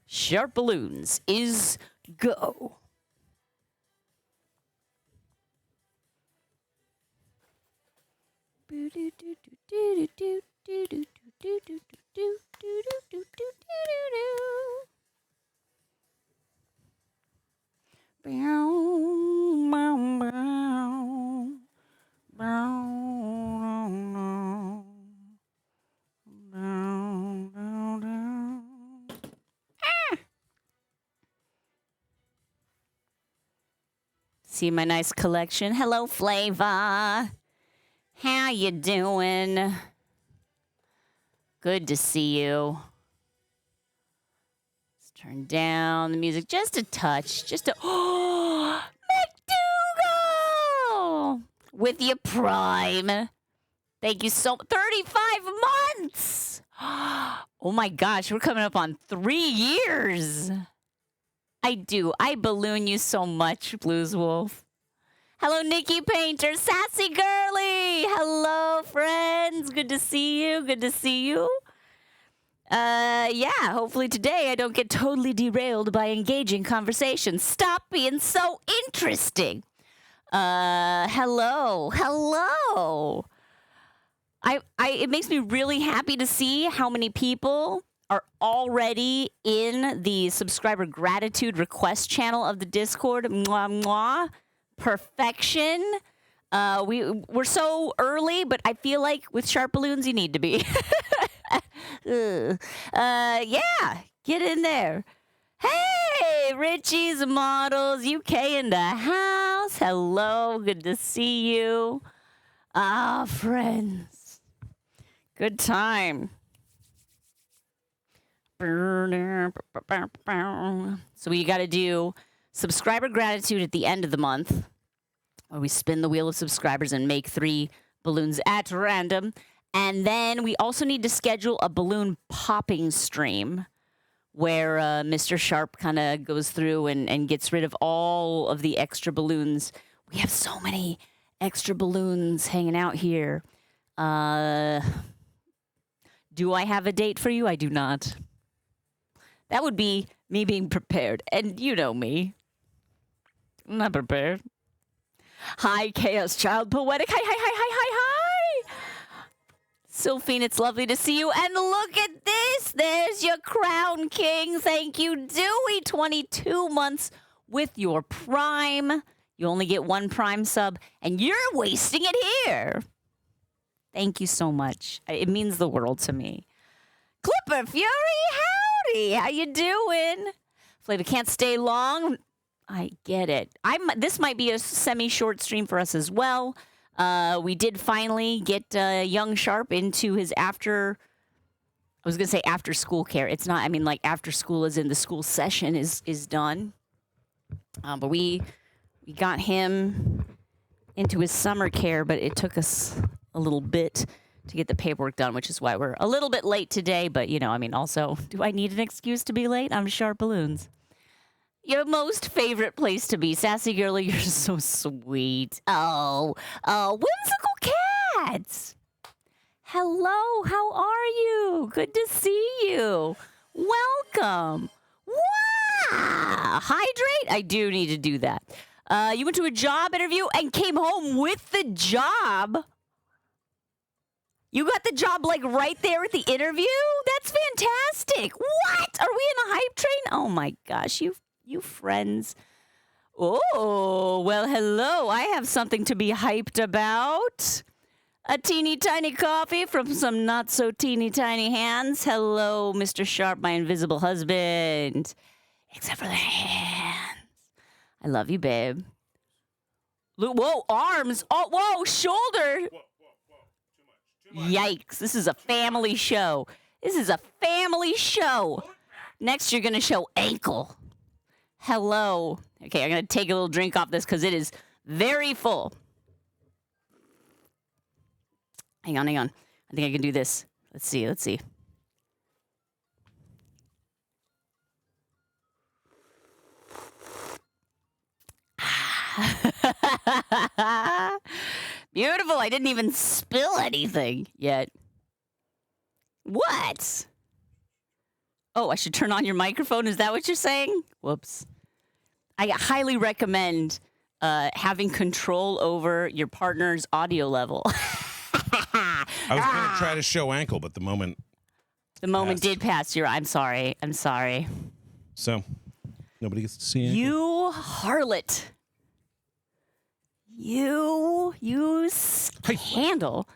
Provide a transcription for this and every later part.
SharpBalloons is go. See my nice collection. Hello, Flavor. How you doing? Good to see you. Let's turn down the music just a touch. Just a... Oh, McDougal! With your Prime. Thank you so much. 35 months! Oh my gosh, we're coming up on 3 years. I do. I balloon you so much, Blues Wolf. Hello, Nikki Painter. Sassy Girly. Hello, friends. Good to see you. Good to see you. Yeah, hopefully today I don't get totally derailed by engaging conversations. Stop being so interesting. Hello. Hello. It makes me really happy to see how many people are already in the subscriber gratitude request channel of the Discord. Mwah, mwah. Perfection. We're so early, but I feel like with SharpBalloons, you need to be. Yeah, get in there. Hey, Richie's Models, UK in the house. Hello, good to see you. Ah, friends. Good time. So we got to do subscriber gratitude at the end of the month, where we spin the wheel of subscribers and make 3 balloons at random. And then we also need to schedule a balloon popping stream where Mr. Sharp kind of goes through and gets rid of all of the extra balloons. We have so many extra balloons hanging out here. Do I have a date for you? I do not. That would be me being prepared. And you know me. I'm not prepared. Hi, Chaos Child Poetic. Hi. Sylphine, it's lovely to see you. And look at this. There's your Crown King. Thank you, Dewey. 22 months with your Prime. You only get 1 Prime sub, and you're wasting it here. Thank you so much. It means the world to me. Clipper Fury, howdy. How you doing? Flavor can't stay long. I get it. This might be a semi-short stream for us as well. We did finally get young Sharp into his after school care. It's not, I mean, like after school as in the school session is done. But we got him into his summer care, but it took us a little bit to get the paperwork done, which is why we're a little bit late today. But, you know, I mean, also, do I need an excuse to be late? I'm SharpBalloons. Your most favorite place to be. Sassy Girly, you're so sweet. Oh, Whimsical Cats. Hello, how are you? Good to see you. Welcome. Wow. Hydrate? I do need to do that. You went to a job interview and came home with the job. You got the job, like, right there at the interview? That's fantastic. What? Are we in a hype train? Oh, my gosh. You friends. Oh, well, hello. I have something to be hyped about. A teeny tiny coffee from some not so teeny tiny hands. Hello, Mr. Sharp, my invisible husband. Except for the hands. I love you, babe. Whoa, arms. Oh, whoa, shoulder. Whoa. Too much. Yikes. This is a family show. This is a family show. Next, you're going to show ankle. Hello. Okay, I'm going to take a little drink off this because it is very full. Hang on. I think I can do this. Let's see. Beautiful. I didn't even spill anything yet. What? Oh, I should turn on your microphone. Is that what you're saying? Whoops. I highly recommend having control over your partner's audio level. I was going to try to show ankle, but the moment did pass. I'm sorry. So nobody gets to see ankle. You harlot. You handle.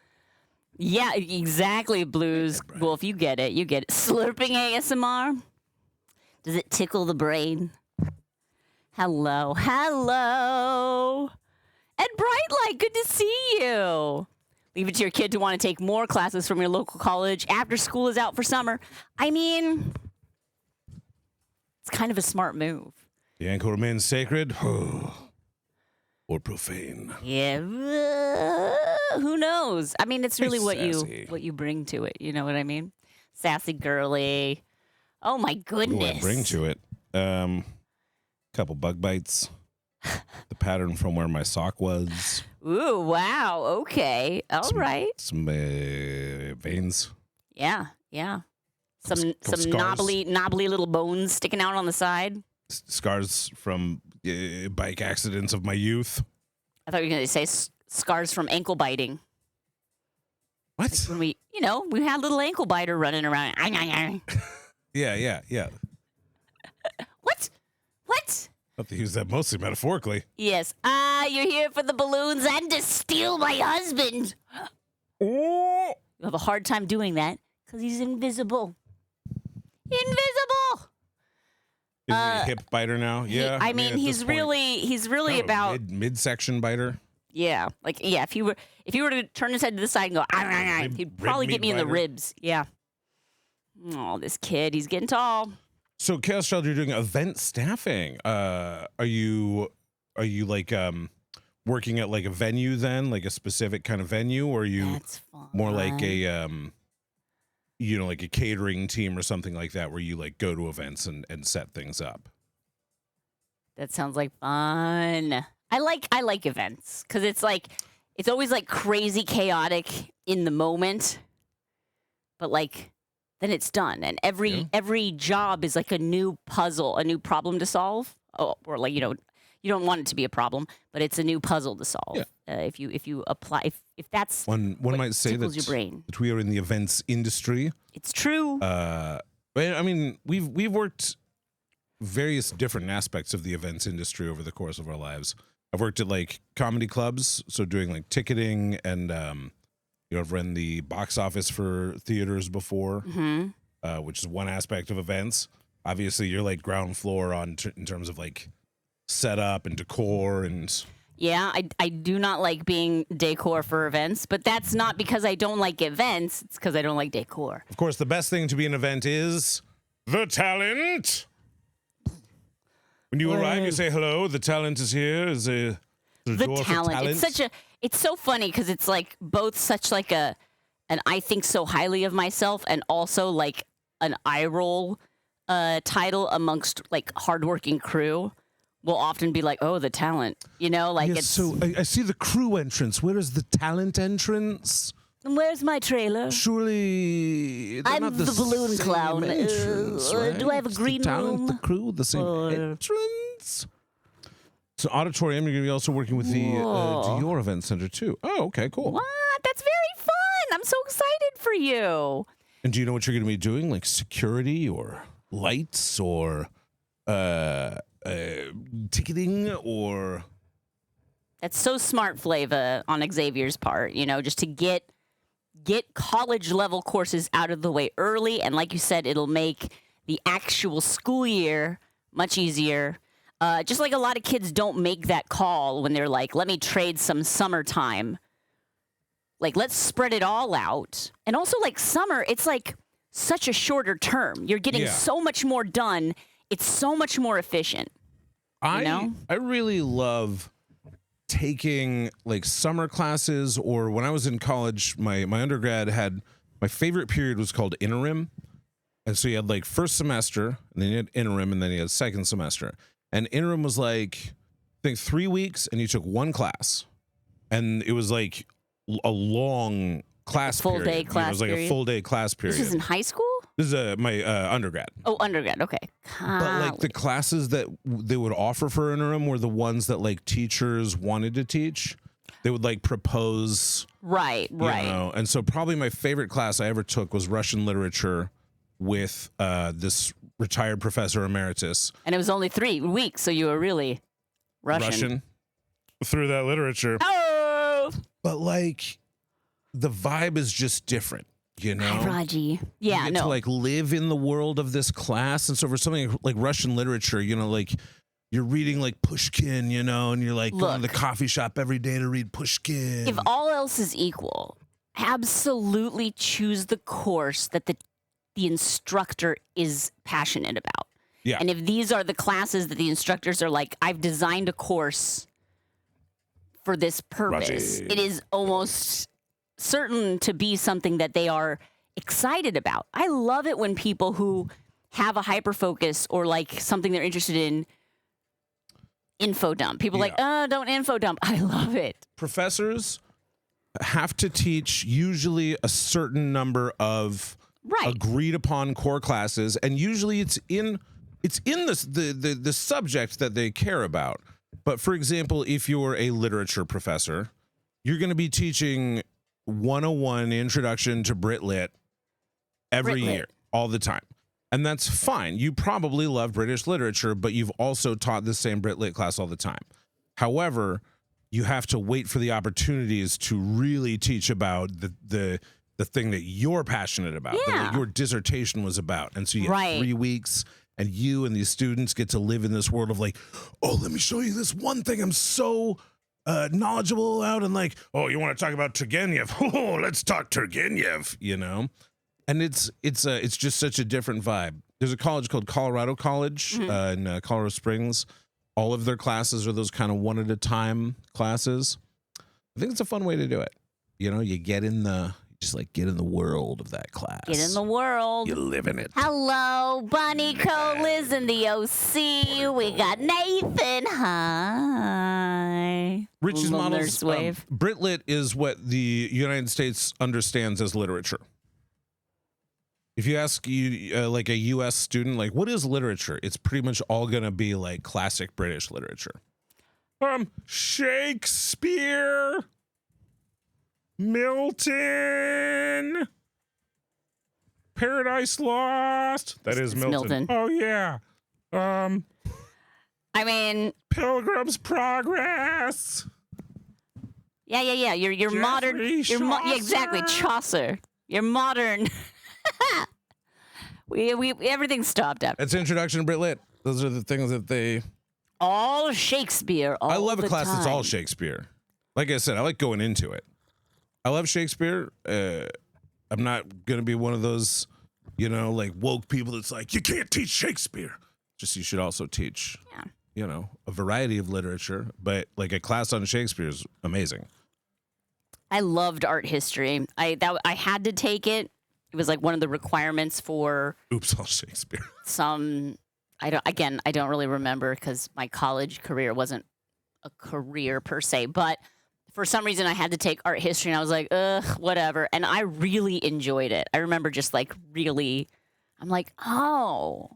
Yeah, exactly, Blues. Wolf, you get it. Slurping ASMR. Does it tickle the brain? Hello. And Brightlight, good to see you. Leave it to your kid to want to take more classes from your local college after school is out for summer. I mean, it's kind of a smart move. The ankle remains sacred or profane. Yeah, who knows? I mean, it's really what sassy. you bring to it. You know what I mean? Sassy girly. Oh my goodness! What I bring to it? Couple bug bites. The pattern from where my sock was. Ooh, wow. Okay. All right. Some veins. Yeah. Some scars. knobbly little bones sticking out on the side. Scars from bike accidents of my youth. I thought you were going to say scars from ankle biting. What? Like when we had little ankle biter running around. Yeah. What? I have to use that mostly metaphorically. Yes. You're here for the balloons and to steal my husband. Oh! You have a hard time doing that because he's invisible. Invisible. Is he a hip biter now? Yeah. I mean he's really about midsection biter. Yeah. Like if you were to turn his head to the side and go, he'd probably get me in the ribs. Yeah. Oh, this kid, he's getting tall. So Chaos Child, you're doing event staffing. Are you like working at like a venue then, like a specific kind of venue, or are you more like a like a catering team or something like that, where you like go to events and set things up? That sounds like fun. I like events because it's always like crazy chaotic in the moment, but like then it's done, and every job is like a new puzzle, a new problem to solve. Oh, or like you don't want it to be a problem, but it's a new puzzle to solve. Yeah. If you apply, if that's one might say that your brain. That we are in the events industry. It's true. I mean, we've worked various different aspects of the events industry over the course of our lives. I've worked at like comedy clubs, so doing like ticketing and I've run the box office for theaters before, which is one aspect of events. Obviously, you're like ground floor in terms of like setup and decor and. Yeah, I do not like being decor for events, but that's not because I don't like events. It's because I don't like decor. Of course, the best thing to be an event is the talent. When you arrive, you say hello. The talent is here. The talent. It's so funny because it's like both such like an I think so highly of myself and also like an eye roll title amongst like hardworking crew. Will often be like, oh, the talent, like yes, it's. So I see the crew entrance. Where is the talent entrance? Where's my trailer? Surely I'm not the balloon same clown. Entrance, right? Do I have a green the talent, room? The crew, the same entrance. So auditorium, you're going to be also working with the Dior Event Center too. Oh, okay, cool. What? That's very fun. I'm so excited for you. And do you know what you're going to be doing, like security or lights or ticketing or? That's so smart, Flava, on Xavier's part. Just to get college level courses out of the way early, and like you said, it'll make the actual school year much easier. Just like a lot of kids don't make that call when they're like, let me trade some summertime. Like, let's spread it all out. And also, like, summer, it's like such a shorter term. You're getting so much more done. It's so much more efficient. I really love taking like summer classes, or when I was in college, my undergrad had, my favorite period was called interim. And so you had like first semester, and then you had interim, and then you had second semester. And interim was like, I think 3 weeks, and you took one class. And it was like a long class full period. day class it was like period. a full day class period. This was in high school? This is my undergrad. Oh, undergrad. Okay. But like the classes that they would offer for interim were the ones that like teachers wanted to teach. They would like propose. Right. You know? And so probably my favorite class I ever took was Russian literature with this retired professor emeritus. And it was only 3 weeks, so you were really Russian. Through that literature. Oh! But like the vibe is just different, you know? Hi, Raji. Yeah, you get no. to like live in the world of this class. And so for something like Russian literature, you know, like you're reading like Pushkin, you know, and you're like going to the coffee shop every day to read Pushkin. If all else is equal, absolutely choose the course that the instructor is passionate about. Yeah. And if these are the classes that the instructors are like, I've designed a course for this purpose, Raji. it is almost certain to be something that they are excited about. I love it when people who have a hyper focus or like something they're interested in info dump. People like, don't info dump. I love it. Professors have to teach usually a certain number of agreed upon core classes, and usually it's in the subject that they care about. But for example, if you're a literature professor, you're going to be teaching 101 Introduction to Brit Lit every year, all the time. And that's fine. You probably love British literature, but you've also taught the same Brit Lit class all the time. However, you have to wait for the opportunities to really teach about the thing that you're passionate about, that your dissertation was about. And so you have 3 weeks, and you and these students get to live in this world of like, oh, let me show you this one thing I'm so knowledgeable about. And like, oh, you want to talk about Turgenev? Oh, let's talk Turgenev, you know? And it's just such a different vibe. There's a college called Colorado College in Colorado Springs. All of their classes are those kind of one at a time classes. I think it's a fun way to do it. You know, you get in the world of that class. Get in the world. You live in it. Hello, Bunny Cole is in the OC. We got Nathan. Hi. Rich's Little models. nurse wave. Brit Lit is what the United States understands as literature. If you ask like a U.S. student, like, what is literature? It's pretty much all going to be like classic British literature. Shakespeare, Milton, Paradise Lost. That is Milton. Oh, yeah. I mean, Pilgrim's Progress. Yeah. You're modern. Exactly. Chaucer. You're modern. we everything stopped after. It's Introduction to Brit Lit. Those are the things that they. All Shakespeare. All I love a class time. that's all Shakespeare. Like I said, I like going into it. I love Shakespeare. I'm not gonna be one of those, you know, like woke people that's like, you can't teach Shakespeare. Just you should also teach, you know, a variety of literature. But like a class on Shakespeare is amazing. I loved art history. I had to take it. It was like one of the requirements for. Oops, all Shakespeare. I don't really remember because my college career wasn't a career per se, but for some reason I had to take art history, and I was like, ugh, whatever. And I really enjoyed it. I remember just like really, I'm like, oh,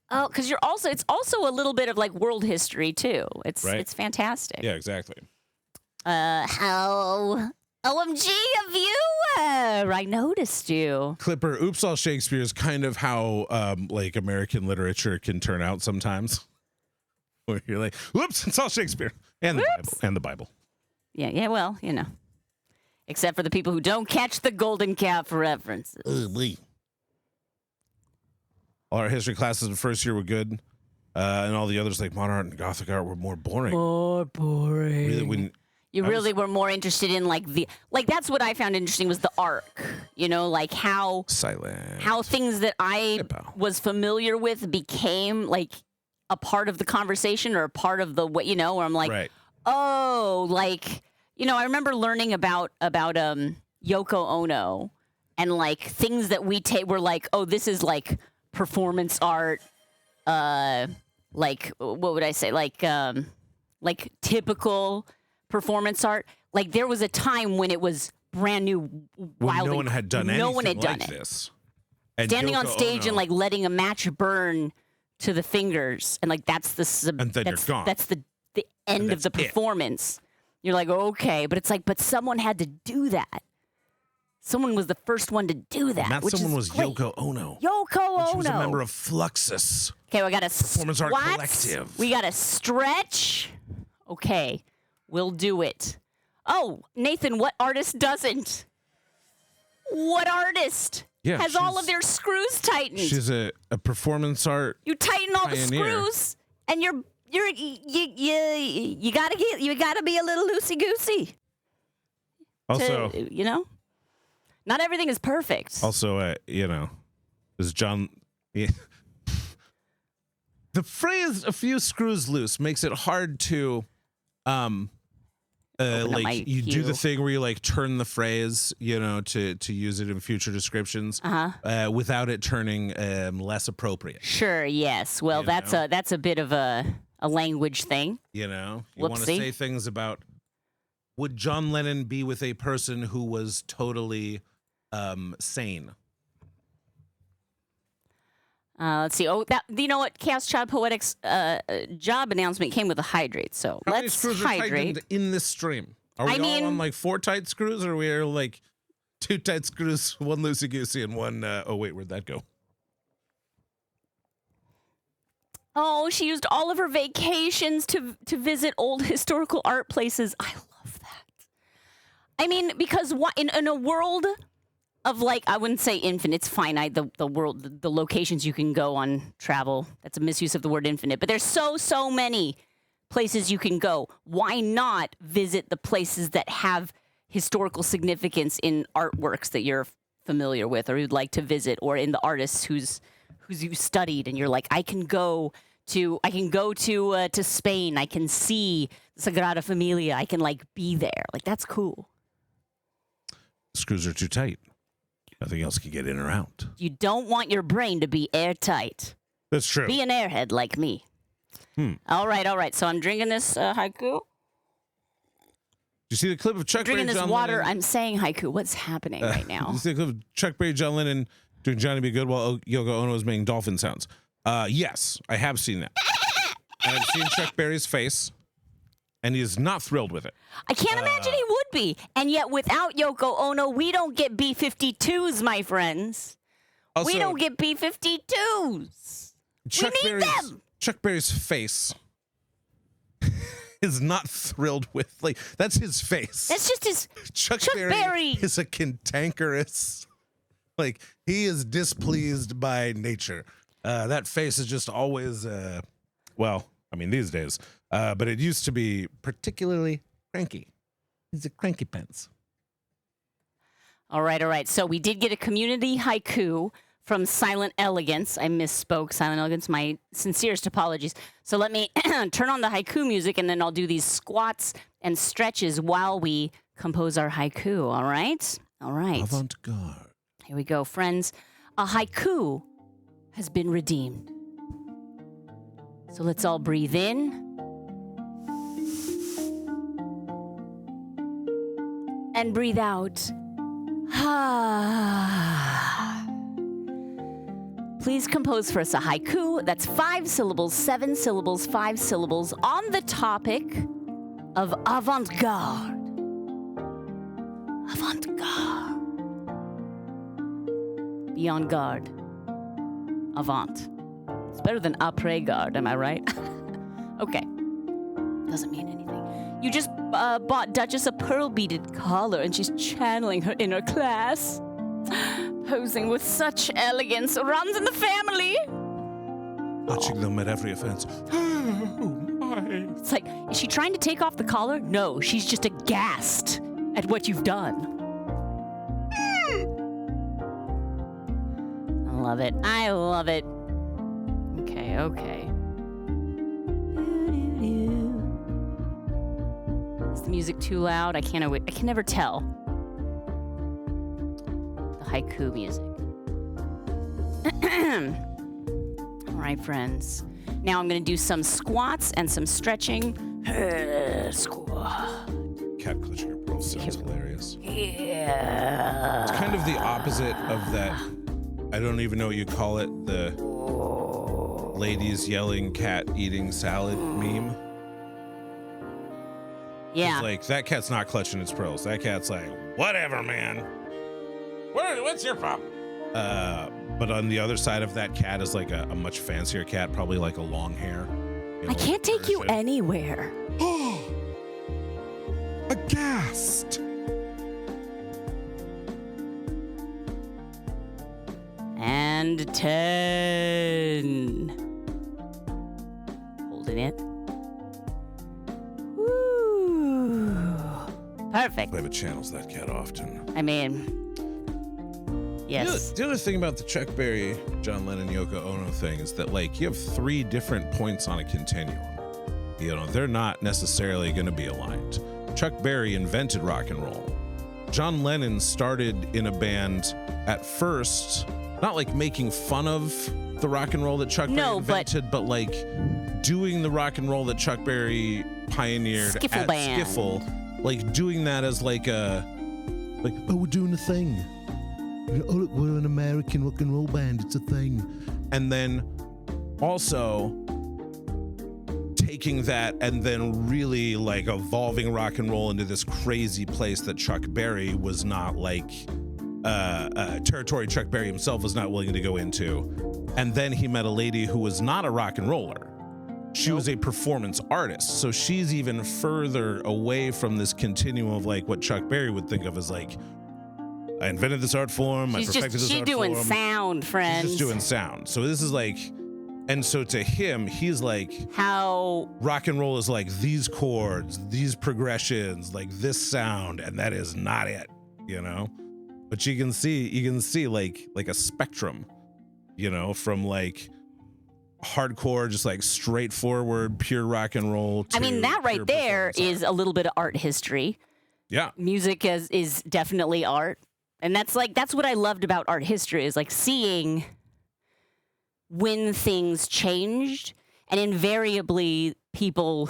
because it's also a little bit of like world history too. It's fantastic. Yeah, exactly. How OMG of you! I noticed you. Clipper, oops, all Shakespeare is kind of how like American literature can turn out sometimes. Where you're like, whoops, it's all Shakespeare. And the Bible. Yeah, well, you know. Except for the people who don't catch the golden calf references. All our history classes the first year were good. And all the others like modern art and Gothic art were more boring. More boring. Really, when You really were more interested in that's what I found interesting was the arc, you know, like how things that I was familiar with became like a part of the conversation or a part of the, you know, where I'm like, oh, like, you know, I remember learning about Yoko Ono and like things that we take were like, oh, this is like performance art, like, what would I say? Like typical performance art. Like there was a time when it was brand new, when no one had done anything like this. And Standing on Yoko stage Ono, and like letting a match burn to the fingers, and like that's the And then that's, you're gone. that's the end of the that's it. performance. You're like, okay, but it's like, but someone had to do that. Someone was the first one to do that. And that which someone is was great. Yoko Ono. Yoko Ono. She was a member of Fluxus. Okay, we got a Performance Art squat. Collective. We got a stretch. Okay, we'll do it. Oh, Nathan, what artist doesn't? What artist Yeah, has all she's- of their screws tightened? She's a performance art. You tighten all the pioneer. screws, and you gotta be a little loosey goosey. Also, You know, not everything is perfect. is John. Yeah. The phrase "a few screws loose" makes it hard to, Open up my like you do the cue. thing where you like turn the phrase, to use it in future descriptions, without it turning less appropriate. Sure. Yes. Well, You that's know? a bit of a language thing. You want to Whoopsie. say things about, would John Lennon be with a person who was totally sane? Let's see. Oh, you know what? Chaos Child Poetics job announcement came with a hydrate. So How many let's screws are hydrate. tightened in this stream? Are we I mean- all on like 4 tight screws, or are we like 2 tight screws, 1 loosey goosey, and 1? Oh wait, where'd that go? Oh, she used all of her vacations to visit old historical art places. I love that. I mean, because in a world of like, I wouldn't say infinite, it's finite, the world, the locations you can go on travel. That's a misuse of the word infinite. But there's so many places you can go. Why not visit the places that have historical significance in artworks that you're familiar with or you'd like to visit, or in the artists who's you studied, and you're like, I can go to Spain. I can see the Sagrada Familia. I can like be there. Like, that's cool. Screws are too tight. Nothing else can get in or out. You don't want your brain to be airtight. That's true. Be an airhead like me. All right. So I'm drinking this haiku. Did you see the clip of Chuck Berry, Drinking this John water. Lennon? I'm saying haiku. What's happening right now? Did you see the clip of Chuck Berry, John Lennon doing Johnny Be Good while Yoko Ono was making dolphin sounds? Yes, I have seen that. And I've seen Chuck Berry's face, and he is not thrilled with it. I can't imagine he would be. And yet, without Yoko Ono, we don't get B-52s, my friends. Also, We don't get B-52s. Chuck need Berry's, them. Chuck Berry's face is not thrilled with, like, that's his face. That's just his. Chuck Berry. Berry is a cantankerous, like, he is displeased by nature. That face is just always, well, I mean, these days, but it used to be particularly cranky. He's a cranky pants. All right. So we did get a community haiku from Silent Elegance. I misspoke, Silent Elegance. My sincerest apologies. So let me turn on the haiku music, and then I'll do these squats and stretches while we compose our haiku. All right? Avant-garde. Here we go, friends. A haiku has been redeemed. So let's all breathe in. And breathe out. Please compose for us a haiku that's 5 syllables, 7 syllables, 5 syllables on the topic of avant-garde. Avant-garde. Be on guard. Avant. It's better than après-garde, am I right? Okay. Doesn't mean anything. You just bought Duchess a pearl-beaded collar, and she's channeling her inner class. Posing with such elegance. Runs in the family. Watching them at every offense. Oh, my. It's like, is she trying to take off the collar? No, she's just aghast at what you've done. I love it. Okay. Is the music too loud? I can never tell. The haiku music. All right, friends. Now I'm going to do some squats and some stretching. Squat. Cat clutching her pearls sounds hilarious. Yeah. It's kind of the opposite of that I don't even know what you call it. The ladies yelling, cat eating salad meme. Yeah. It's like, that cat's not clutching its pearls. That cat's like, whatever, man. What's your problem? But on the other side of that cat is like a much fancier cat, probably like a long hair. I can't take you anywhere. Oh, aghast. And 10. Holding it. Woo. Perfect. Private channels that cat often. I mean, yes. The other thing about the Chuck Berry, John Lennon, Yoko Ono thing is that, like, you have 3 different points on a continuum. You know, they're not necessarily going to be aligned. Chuck Berry invented rock and roll. John Lennon started in a band at first, not like making fun of the rock and roll that Chuck Berry invented, but like doing the rock and roll that Chuck Berry pioneered Skiffle at band. Skiffle, like doing that as like oh, we're doing a thing. Oh, look, we're an American rock and roll band. It's a thing. And then also taking that and then really like evolving rock and roll into this crazy place that Chuck Berry was not like territory Chuck Berry himself was not willing to go into. And then he met a lady who was not a rock and roller. She was a performance artist. So she's even further away from this continuum of like what Chuck Berry would think of as like, I invented this art form, I perfected this art form. She's doing sound, friends. She's just doing sound. So this is like, and so to him, he's like, how rock and roll is like these chords, these progressions, like this sound, and that is not it, you know? But you can see like a spectrum, you know, from like hardcore, just like straightforward, pure rock and roll. To I mean, that right there is a little bit of art history. Yeah. Music is definitely art. And that's what I loved about art history is like seeing when things changed, and invariably people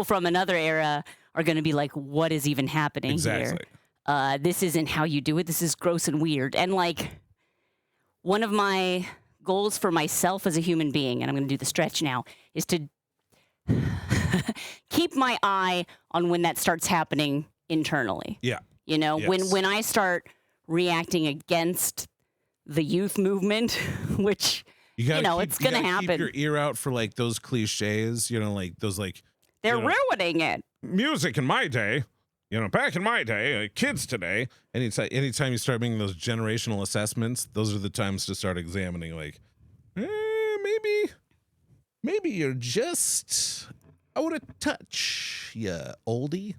from another era are going to be like, what is even happening here? This isn't how you do it. This is gross and weird. And like one of my goals for myself as a human being, and I'm going to do the stretch now, is to keep my eye on when that starts happening internally. Yeah. You know, Yes. when I start reacting against the youth movement, which, you know, it's going to happen. Keep your ear out for like those cliches, you know, like those like. They're ruining it. Music in my day, you know, back in my day, kids today, anytime you start making those generational assessments, those are the times to start examining like, maybe you're just out of touch, you oldie.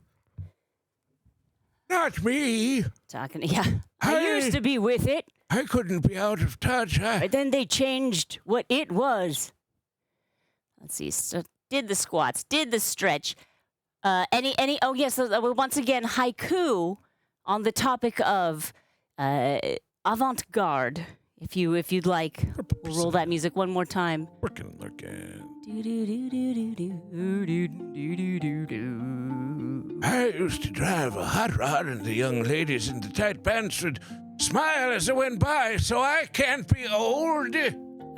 Not me. I used to be with it. I couldn't be out of touch. But then they changed what it was. Let's see. So did the squats, did the stretch. Oh yes, once again, haiku on the topic of avant-garde. If you'd like, we'll roll that music one more time. Looking. I used to drive a hot rod, and the young ladies in the tight pants would smile as I went by, so I can't be old.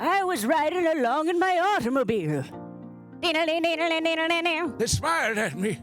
I was riding along in my automobile. They smiled at me.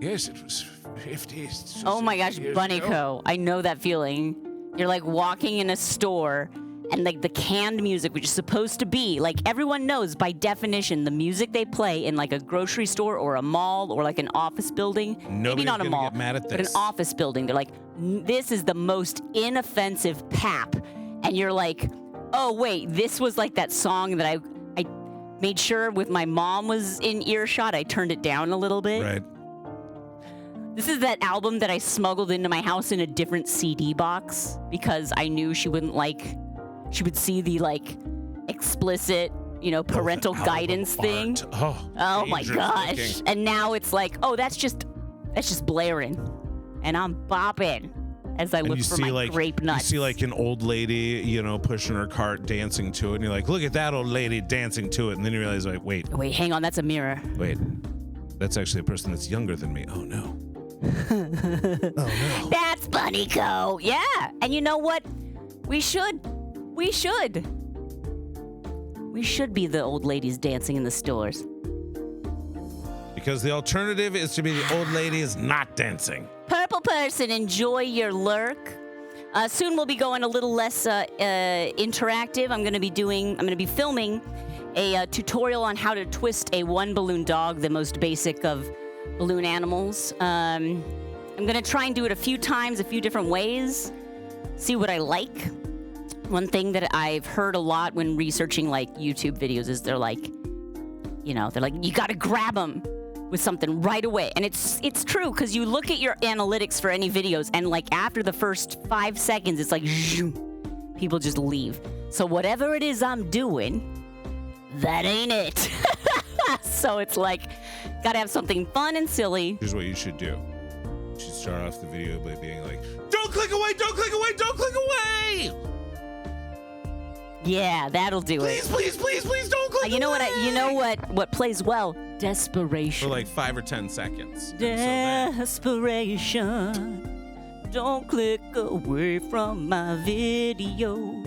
Yes, it was 50s. Oh my gosh, Bunnyco. I know that feeling. You're like walking in a store and like the canned music, which is supposed to be, like everyone knows by definition, the music they play in like a grocery store or a mall or like an office building. Maybe not a mall, get mad at but this. an office building. They're like, this is the most inoffensive pap. And you're like, oh wait, this was like that song that I made sure with my mom was in earshot. I turned it down a little bit. Right. This is that album that I smuggled into my house in a different CD box because I knew she would see the like explicit, you know, parental guidance thing. Oh my gosh. Looking. And now it's like, oh, that's just blaring. And I'm bopping as I look for my grape nuts. You see like an old lady, you know, pushing her cart, dancing to it, and you're like, look at that old lady dancing to it. And then you realize, like, wait, hang on, that's a mirror. Wait, that's actually a person that's younger than me. Oh no. Oh no. That's Bunnyco. Yeah. And you know what? We should We should. We should be the old ladies dancing in the stores. Because the alternative is to be the old ladies not dancing. Purple person, enjoy your lurk. Soon we'll be going a little less interactive. I'm going to be filming a tutorial on how to twist a one balloon dog, the most basic of balloon animals. I'm going to try and do it a few times, a few different ways, see what I like. One thing that I've heard a lot when researching like YouTube videos is they're like, you got to grab them with something right away. And it's true, because you look at your analytics for any videos and like after the first 5 seconds, it's like, zoom, people just leave. So whatever it is I'm doing, that ain't it. So it's like, gotta have something fun and silly. Here's what you should do. You should start off the video by being like, don't click away, don't click away, don't click away! Yeah, that'll do Please, it. please, please, please don't click You know away! what plays well? Desperation. For like 5 or 10 seconds. And so then- Desperation. Don't click away from my video.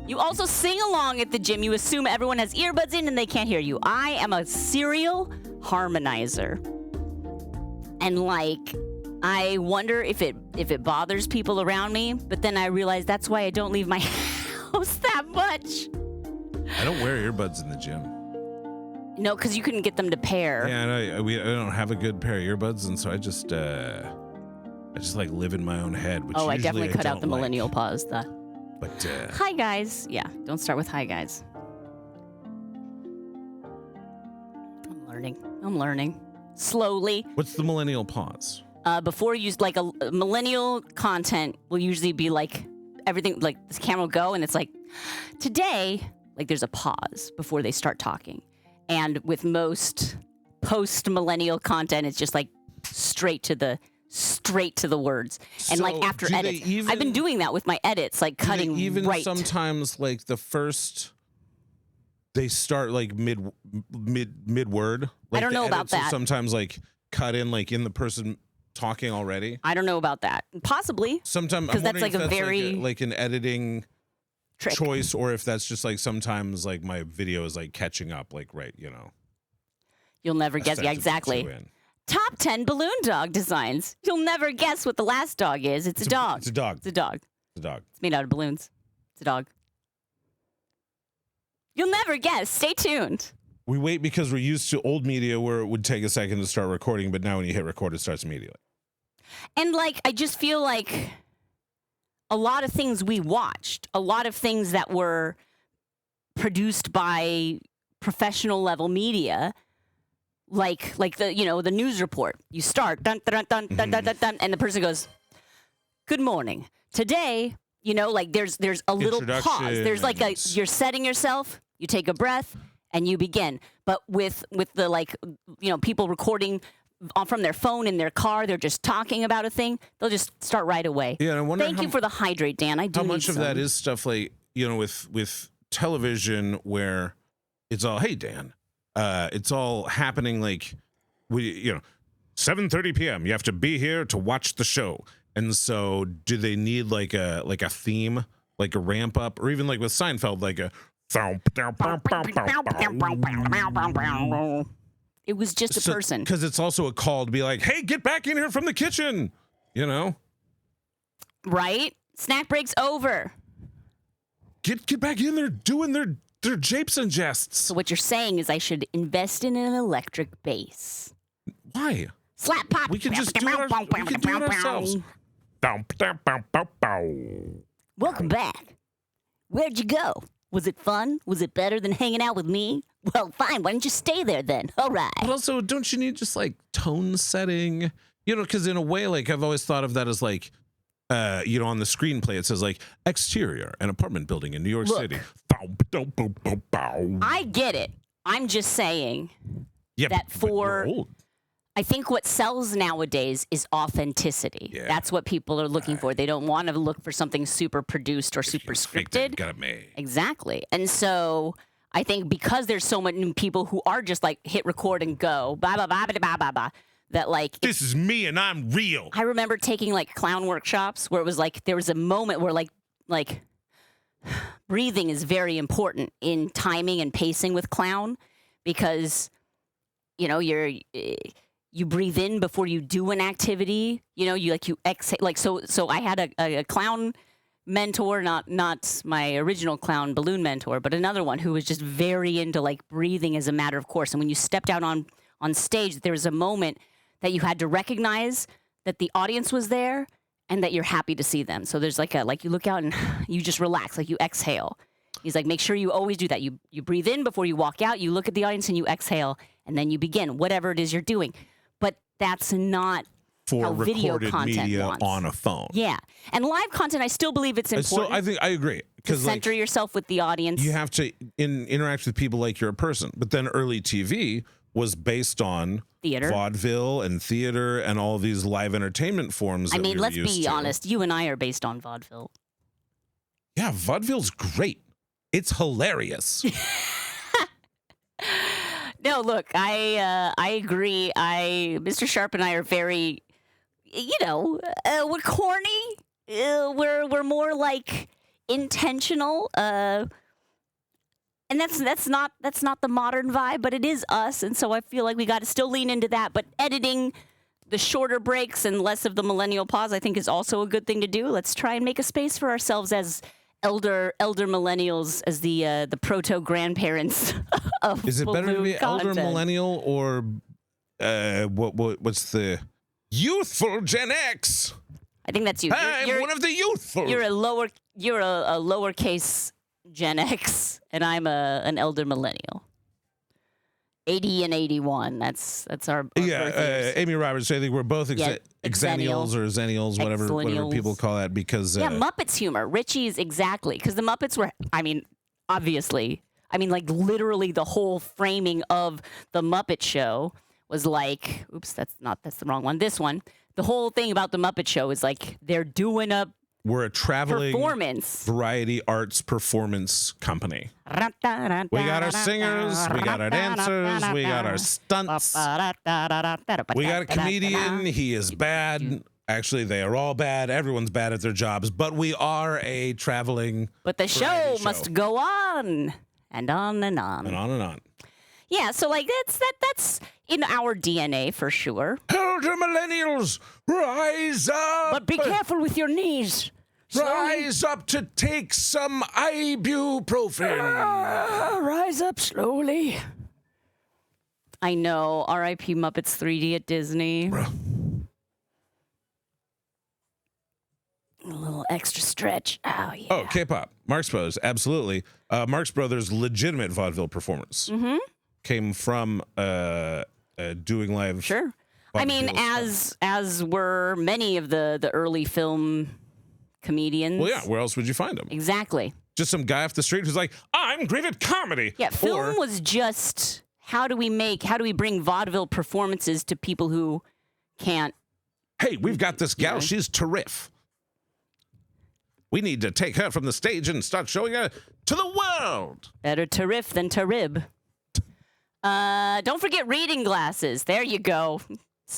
You also sing along at the gym. You assume everyone has earbuds in and they can't hear you. I am a serial harmonizer. And like, I wonder if it bothers people around me, but then I realize that's why I don't leave my house that much. I don't wear earbuds in the gym. No, because you couldn't get them to pair. Yeah, I don't have a good pair of earbuds, and so I just like live in my own head. Which Oh, I usually definitely cut out don't the like. millennial pause. But Hi, guys. Yeah, don't start with hi, guys. I'm learning. Slowly. what's the millennial pause? Before you use like a millennial content will usually be like everything, like this camera will go and it's like, today, like there's a pause before they start talking. And with most post-millennial content, it's just like straight to the words. And like So, after do they edits, even- I've been doing that with my edits, like Do they cutting even right. sometimes like the first they start like mid word. Like, I don't the know about edits will that. Sometimes like cut in like in the person talking already. I don't know about that. Possibly. Sometimes 'Cause I'm that's wondering like if a that's very like an editing Trick. choice, or if that's just like sometimes like my video is like catching up, like You'll never guess. Yeah, a step or two exactly. in. Top 10 balloon dog designs. You'll never guess what the last dog is. It's a dog. It's a dog. It's a dog. It's a dog. It's made out of balloons. It's a dog. You'll never guess. Stay tuned. We wait because we're used to old media where it would take a second to start recording, but now when you hit record, it starts immediately. And like, I just feel like a lot of things we watched, a lot of things that were produced by professional level media, like the the news report. You start dun dun dun dun dun dun dun, and the person goes, "Good morning. Today." Like there's a little pause. There's like you're setting yourself. You take a breath and you begin. But with the people recording from their phone in their car, they're just talking about a thing. They'll just start right away. Yeah, and I wonder Thank you for the hydrate, Dan. I do how need much of that some. is stuff like with television where it's all, hey Dan, it's all happening like 7:30 p.m. You have to be here to watch the show. And so do they need like a theme, like a ramp up, or even like with Seinfeld, like a It was just a person. Because it's also a call to be like, hey, get back in here from the kitchen, Right? Snack break's over. Get back in there doing their japes and jests. So what you're saying is I should invest in an electric bass. Why? Slap pop. We can just do it, we can do it ourselves. Welcome back. Where'd you go? Was it fun? Was it better than hanging out with me? Well, fine. Why don't you stay there then? All right. But also, don't you need just like tone setting? Because in a way, like I've always thought of that as like, on the screenplay, it says like exterior, an apartment building in New York Look. City. I get it. I'm just saying Yeah, that but you're for old. I think what sells nowadays is authenticity. Yeah. That's what people are looking for. They don't want to look for something super produced or super scripted. Got it made. Exactly. And so I think because there's so many people who are just like hit record and go, blah, blah, blah, blah, blah, blah, blah, that like, This is me and I'm real. I remember taking like clown workshops where it was like, there was a moment where like, breathing is very important in timing and pacing with clown because, you know, you breathe in before you do an activity. You know, you exhale. Like, so I had a clown mentor, not my original clown balloon mentor, but another one who was just very into like breathing as a matter of course. And when you stepped out on stage, there was a moment that you had to recognize that the audience was there and that you're happy to see them. So there's like you look out and you just relax, like you exhale. He's like, make sure you always do that. You breathe in before you walk out, you look at the audience and you exhale, and then you begin, whatever it is you're doing. But that's not for how video recorded content media wants. on a phone. Yeah. And live content, I still believe it's important. So I think I agree. To Because center yourself with the audience. you have to interact with people like you're a person. But then early TV was based on Theater. vaudeville and theater and all these live entertainment forms. I that mean, we were let's used be to. honest. You and I are based on vaudeville. Yeah, vaudeville's great. It's hilarious. No, look, I agree. Mr. Sharp and I are very, you know, we're corny. We're more like intentional. And that's not the modern vibe, but it is us, and so I feel like we got to still lean into that. But editing the shorter breaks and less of the millennial pause, I think, is also a good thing to do. Let's try and make a space for ourselves as elder millennials, as the proto grandparents of Is it better to be balloon elder content. millennial or what's the youthful Gen X? I think that's you. I'm one of the youthful. You're a lowercase Gen X, and I'm an elder millennial. 80 and 81. That's our birth years. Amy Roberts. I think we're both exennials or zennials, whatever Exlennials. people call that, because Yeah, Muppets humor. Richie's exactly, because the Muppets were. I mean, obviously. I mean, like literally, the whole framing of the Muppet Show was like, oops, that's the wrong one. This one. The whole thing about the Muppet Show is like they're doing a we're a traveling performance. variety arts performance company. We got our singers, we got our dancers, we got our stunts. We got a comedian. He is bad. Actually, they are all bad. Everyone's bad at their jobs, but we are a traveling. But the show variety must show. go on and on and on. And on and on. Yeah, so like that's in our DNA for sure. Elder millennials, rise up! But be careful with your knees. Rise up to take some ibuprofen. Rise up slowly. I know. R.I.P. Muppets 3D at Disney. Bruh. A little extra stretch. Oh, yeah. Oh, K-pop. Marx Brothers, absolutely. Marx Brothers, legitimate vaudeville performers. Mm-hmm. Came from doing live. Sure. I mean, as were many of the early film comedians. Well, yeah. Where else would you find them? Exactly. Just some guy off the street who's like, I'm great at comedy. Yeah, film Or, was just how do we bring vaudeville performances to people who can't. hey, we've got this gal. Yeah. She's terrific. We need to take her from the stage and start showing her to the world. Better to riff than to rib. Don't forget reading glasses. There you go.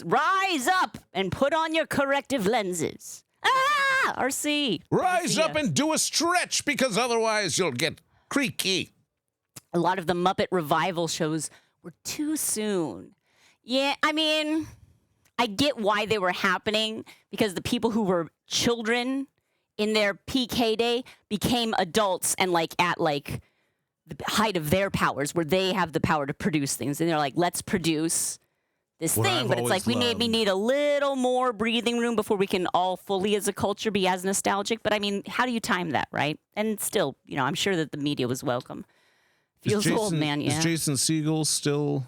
Rise up and put on your corrective lenses. Ah, RC. Rise Yeah. up and do a stretch, because otherwise you'll get creaky. A lot of the Muppet revival shows were too soon. Yeah, I mean, I get why they were happening, because the people who were children in their peak heyday became adults and at the height of their powers, where they have the power to produce things, and they're like, let's produce this What thing. I've But it's like we always need a little more breathing room before we can all fully as a culture be as nostalgic. But I mean, how do you time that, right? And still, I'm sure that the media was welcome. Feels old, man. Yeah. Is Jason Segel still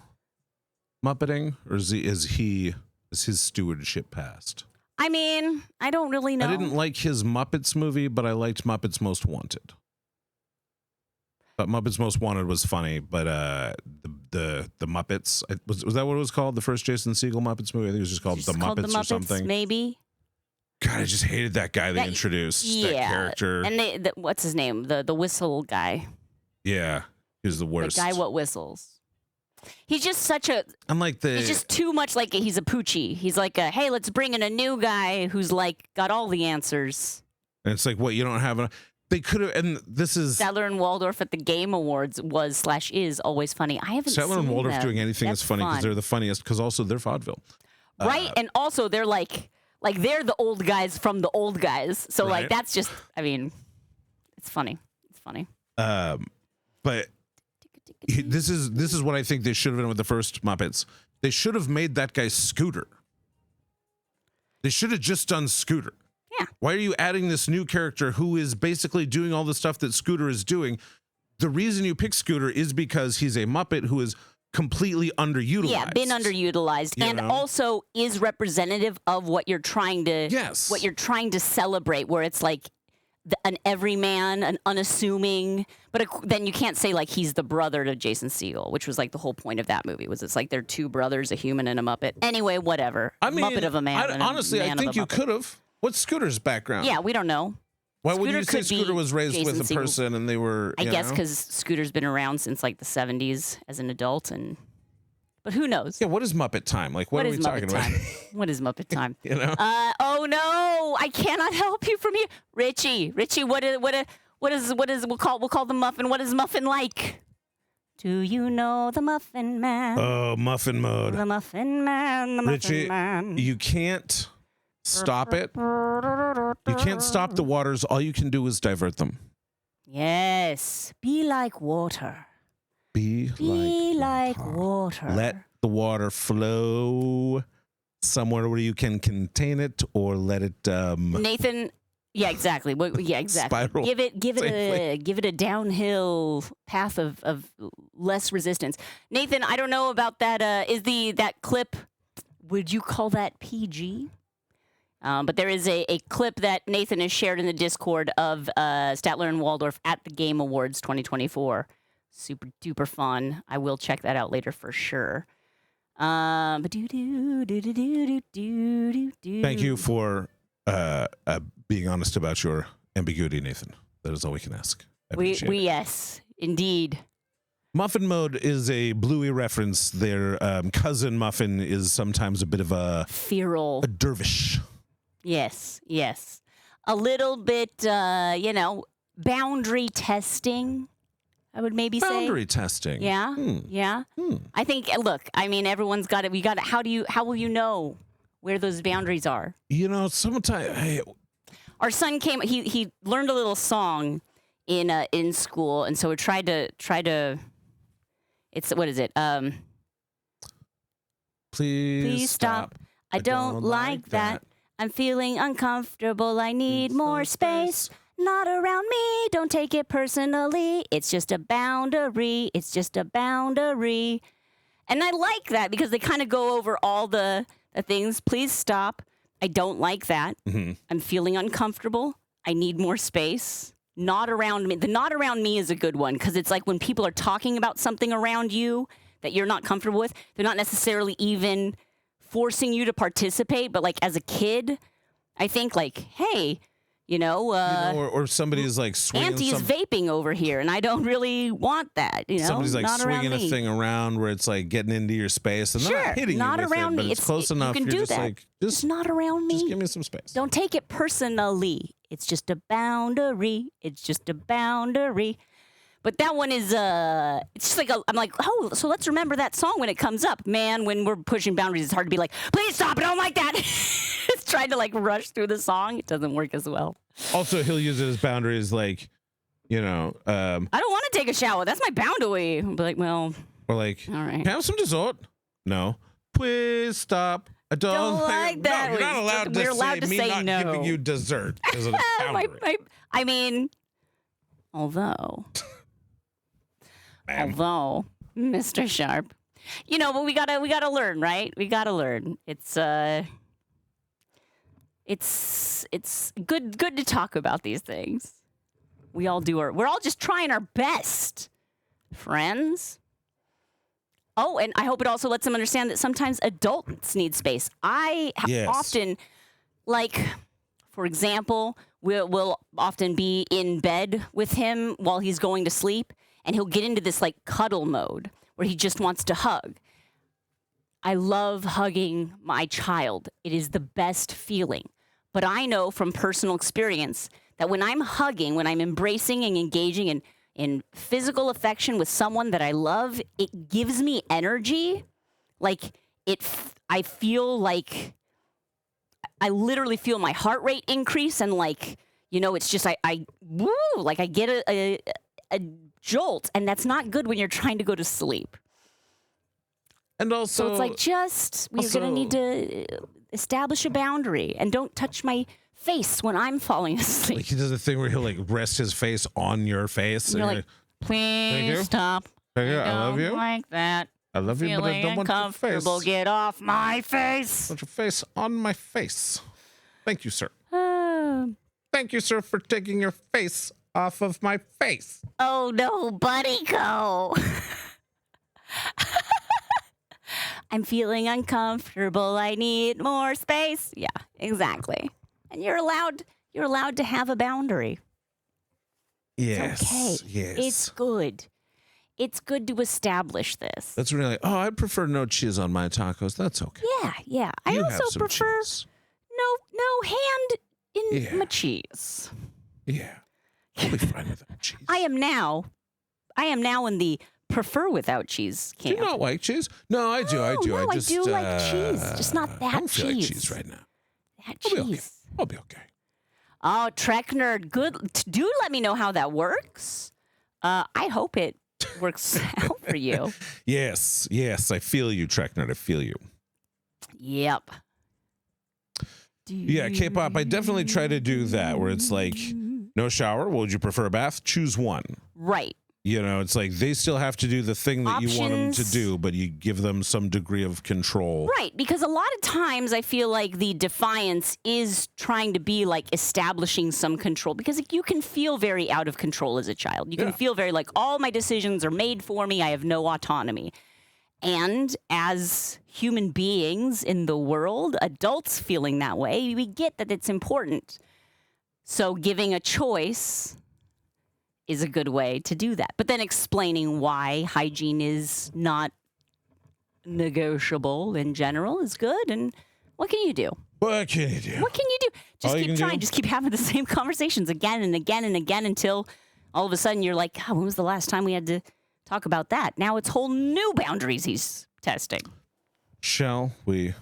Muppeting, or is his stewardship passed? I mean, I don't really know. I didn't like his Muppets movie, but I liked Muppets Most Wanted. But Muppets Most Wanted was funny, but the Muppets, was that what it was called? The first Jason Segel Muppets movie? I think it was just called It's The called Muppets or something. Maybe. God, I just hated that guy they introduced. That character. And what's his name? The whistle guy. Yeah, he was the worst. The guy what whistles. He's just such a. Unlike He's just too much like he's a poochie. He's like, hey, let's bring in a new guy who's got all the answers. And it's like, what, you don't have They could have, and this is Statler and Waldorf at the Game Awards was/is always funny. I haven't Statler seen and Waldorf them. doing anything That's is funny because fun. they're the funniest. Because also they're vaudeville. Right, and also they're like they're the old guys from the old guys. So Right. like that's just, I mean, it's funny. It's funny. But this is what I think they should have done with the first Muppets. They should have made that guy Scooter. They should have just done Scooter. Yeah. Why are you adding this new character who is basically doing all the stuff that Scooter is doing? The reason you pick Scooter is because he's a Muppet who is completely underutilized. Yeah, been underutilized, You and know? also is representative of what you're trying to what you're trying to celebrate. Where it's like an everyman, an unassuming, but then you can't say like he's the brother to Jason Segel, which was like the whole point of that movie. Was it's like they're two brothers, a human and a Muppet. Anyway, whatever. I mean, Muppet of a man. and a honestly, I man of think a you Muppet. could have. What's Scooter's background? Yeah, we don't know. Why would Scooter you say could be Scooter was raised Jason with a Segel. person and they were? I you guess know? because Scooter's been around since like the 70s as an adult, but who knows? Yeah, what is Muppet time? Like, what are is we talking Muppet about? time? What is Muppet time? You know? Oh no, I cannot help you from here, Richie. What is we'll call the muffin. What is muffin like? Do you know the Muffin Man? Oh, muffin mode. The Muffin Man. The Muffin Richie, Man. you can't stop it. You can't stop the waters. All you can do is divert them. Yes, be like water. Be like water. Let the water flow somewhere where you can contain it, or let it. Nathan. Yeah, exactly. Yeah, exactly. Spiral Give safely. it a downhill path of less resistance. Nathan, I don't know about that. That clip? Would you call that PG? But there is a clip that Nathan has shared in the Discord of Statler and Waldorf at the Game Awards 2024. Super duper fun. I will check that out later for sure. Thank you for being honest about your ambiguity, Nathan. That is all we can ask. I appreciate it. Yes, indeed. Muffin Mode is a Bluey reference. Their cousin Muffin is sometimes a bit of a Feral. dervish. Yes. A little bit, boundary testing, I would maybe say. Boundary testing. Yeah. Yeah. I think, look, I mean, everyone's got it. How will you know where those boundaries are? You know, sometimes Our son came, he learned a little song in school. And so we tried to, it's, what is it? Please stop. I don't like that. I'm feeling uncomfortable. I need more space. Not around me. Don't take it personally. It's just a boundary. It's just a boundary. And I like that because they kind of go over all the things. Please stop. I don't like that. Mm-hmm. I'm feeling uncomfortable. I need more space. Not around me. The not around me is a good one because it's like when people are talking about something around you that you're not comfortable with, they're not necessarily even forcing you to participate, but like as a kid, I think like, hey, or somebody is like swinging Auntie's vaping over here, and I don't really want that. Somebody's like not swinging a around me. thing around where it's like getting into your space, and they're Sure, not hitting not you with around it, but me. it's close enough. You can You're do just that. like, It's not around me. Just give me some space. Don't take it personally. It's just a boundary. It's just a boundary. But that one is, it's just like, I'm like, oh, so let's remember that song when it comes up. Man, when we're pushing boundaries, it's hard to be like, please stop, I don't like that. It's trying to like rush through the song. It doesn't work as well. Also, he'll use it as boundaries, like, I don't want to take a shower. That's my boundary. I'll be like, well, or like, all right. can I have some dessert? No. Please stop. I don't like that. No, you're not allowed to We're allowed say to me say not no. giving you dessert as a boundary. I mean, although, Mr. Sharp, but we gotta learn, right? We gotta learn. It's good to talk about these things. We're all just trying our best, friends. Oh, and I hope it also lets them understand that sometimes adults need space. Yes. Often, like, for example, we'll often be in bed with him while he's going to sleep, and he'll get into this, like, cuddle mode where he just wants to hug. I love hugging my child. It is the best feeling. But I know from personal experience that when I'm hugging, when I'm embracing and engaging in physical affection with someone that I love, it gives me energy. Like I feel like I literally feel my heart rate increase, and like, you know, it's just I woo, like I get a jolt, and that's not good when you're trying to go to sleep. And also, So it's like we're gonna need to establish a boundary, and don't touch my face when I'm falling asleep. like he does a thing where he'll like rest his face on your face. And you're like, please stop. I love don't you. like that. I love you, but I Feeling don't want your uncomfortable. face. Get off my face. Put your face on my face. Thank you, sir. Oh Thank you, sir, for taking your face off of my face. no, buddy, go. I'm feeling uncomfortable. I need more space. Yeah, exactly. And you're allowed to have a boundary. Yes. It's okay. Yes. It's good. It's good to establish this. That's really like, oh, I prefer no cheese on my tacos. That's okay. Yeah. I You have also some prefer cheese. no hand in Yeah. my cheese. Yeah. I'll be fine without cheese. I am now in the prefer without cheese Do camp. you not like cheese? No, I do. I do. No, I just do like cheese, just not I that don't feel like cheese. cheese right now. That I'll be okay. cheese. I'll be okay. Oh, Trek Nerd, good. Do let me know how that works. I hope it works out for you. Yes. Yes. I feel you, Trek Nerd. I feel you. Yep. Yeah, K-pop, I definitely try to do that where it's like, no shower. Well, would you prefer a bath? Choose one. Right. You know, it's like they still have to do the thing that you want them to Options. do, but you give them some degree of control. Right, because a lot of times I feel like the defiance is trying to be like establishing some control, because you can feel very out of control as a child. You can Yeah. feel very like all my decisions are made for me. I have no autonomy. And as human beings in the world, adults feeling that way, we get that it's important. So giving a choice is a good way to do that. But then explaining why hygiene is not negotiable in general is good. And what can you do? What can you do? What can you do? Just All you keep can trying. do- Just keep having the same conversations again and again and again until all of a sudden you're like, God, when was the last time we had to talk about that? Now it's whole new boundaries he's testing. Shall we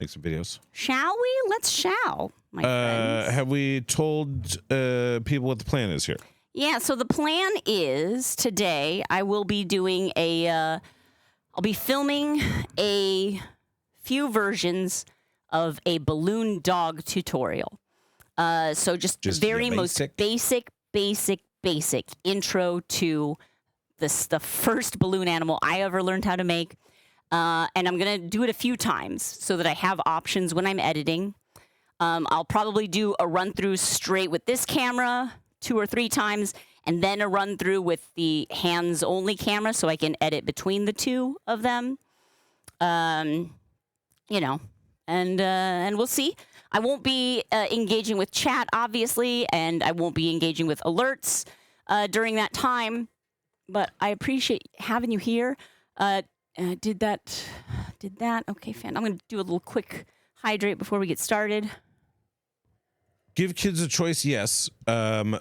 make some videos? Shall we? Let's shall, my friends. Have we told people what the plan is here? Yeah, so the plan is today I will be doing I'll be filming a few versions of a balloon dog tutorial. So just the Just very your most basic intro to the first balloon animal I ever learned how to make. And I'm going to do it a few times so that I have options when I'm editing. I'll probably do a run through straight with this camera 2 or 3 times, and then a run through with the hands only camera so I can edit between the two of them. You know, and we'll see. I won't be engaging with chat, obviously, and I won't be engaging with alerts during that time. But I appreciate having you here. Did that? Okay, fan. I'm going to do a little quick hydrate before we get started. Give kids a choice, yes. But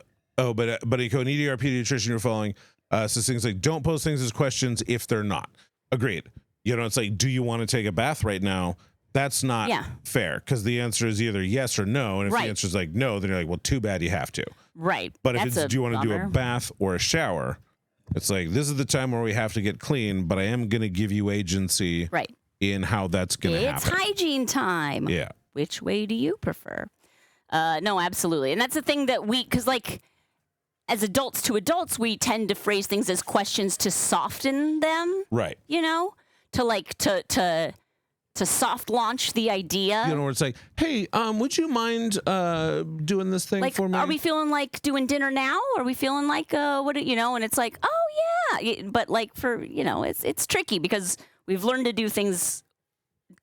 you go an EDR pediatrician you're following. So things like don't post things as questions if they're not. Agreed. You know, it's like, do you want to take a bath right now? That's not fair, because the answer is either yes or no. And if the answer is like no, then you're like, well, too bad you have to. Right. But if That's it's do you want to do a bummer. bath or a shower, it's like, this is the time where we have to get clean, but I am going to give you agency in how that's going to It's happen. hygiene time. Yeah. Which way do you prefer? No, absolutely. And that's the thing that because like as adults to adults, we tend to phrase things as questions to soften them. Right. You know, to like to soft launch the idea. You know, where it's like, hey, would you mind doing this thing like, for me? are we feeling like doing dinner now? Are we feeling like you know? And it's like, oh yeah, but like for it's tricky because we've learned to do things.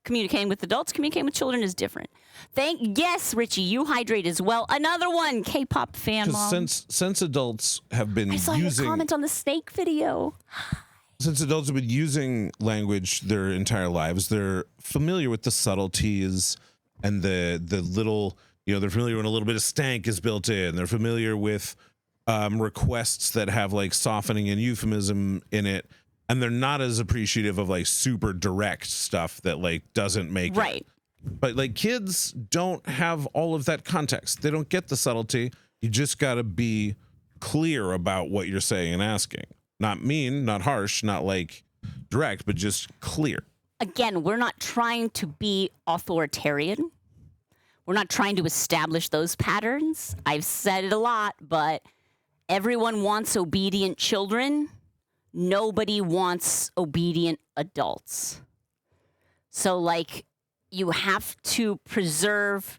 Communicating with adults, communicating with children is different. Yes, Richie, you hydrate as well. Another one, K-pop fan mom. Since adults have been I saw your comment on the snake video. Since adults have been using language their entire lives, they're familiar with the subtleties and the little they're familiar when a little bit of stank is built in. They're familiar with requests that have like softening and euphemism in it, and they're not as appreciative of like super direct stuff that like doesn't make right. it. But like kids don't have all of that context. They don't get the subtlety. You just got to be clear about what you're saying and asking. Not mean, not harsh, not like direct, but just clear. Again, we're not trying to be authoritarian. We're not trying to establish those patterns. I've said it a lot, but everyone wants obedient children. Nobody wants obedient adults. So, like, you have to preserve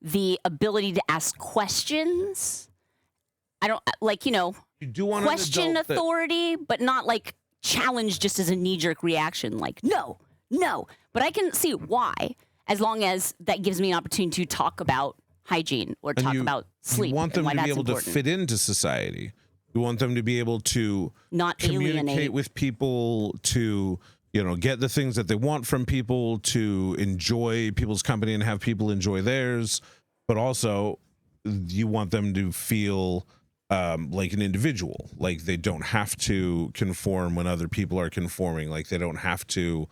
the ability to ask questions. I don't, like, You do want question an adult authority, but not like challenge just as a knee-jerk reaction, like, no. But I can see why, as long as that gives me an opportunity to talk about hygiene or talk about sleep. You want them and why to be that's able important. to fit into society. You want them to be able to Not communicate alienate. with people, to get the things that they want from people, to enjoy people's company and have people enjoy theirs. But also, you want them to feel like an individual, like they don't have to conform when other people are conforming, like they don't have to.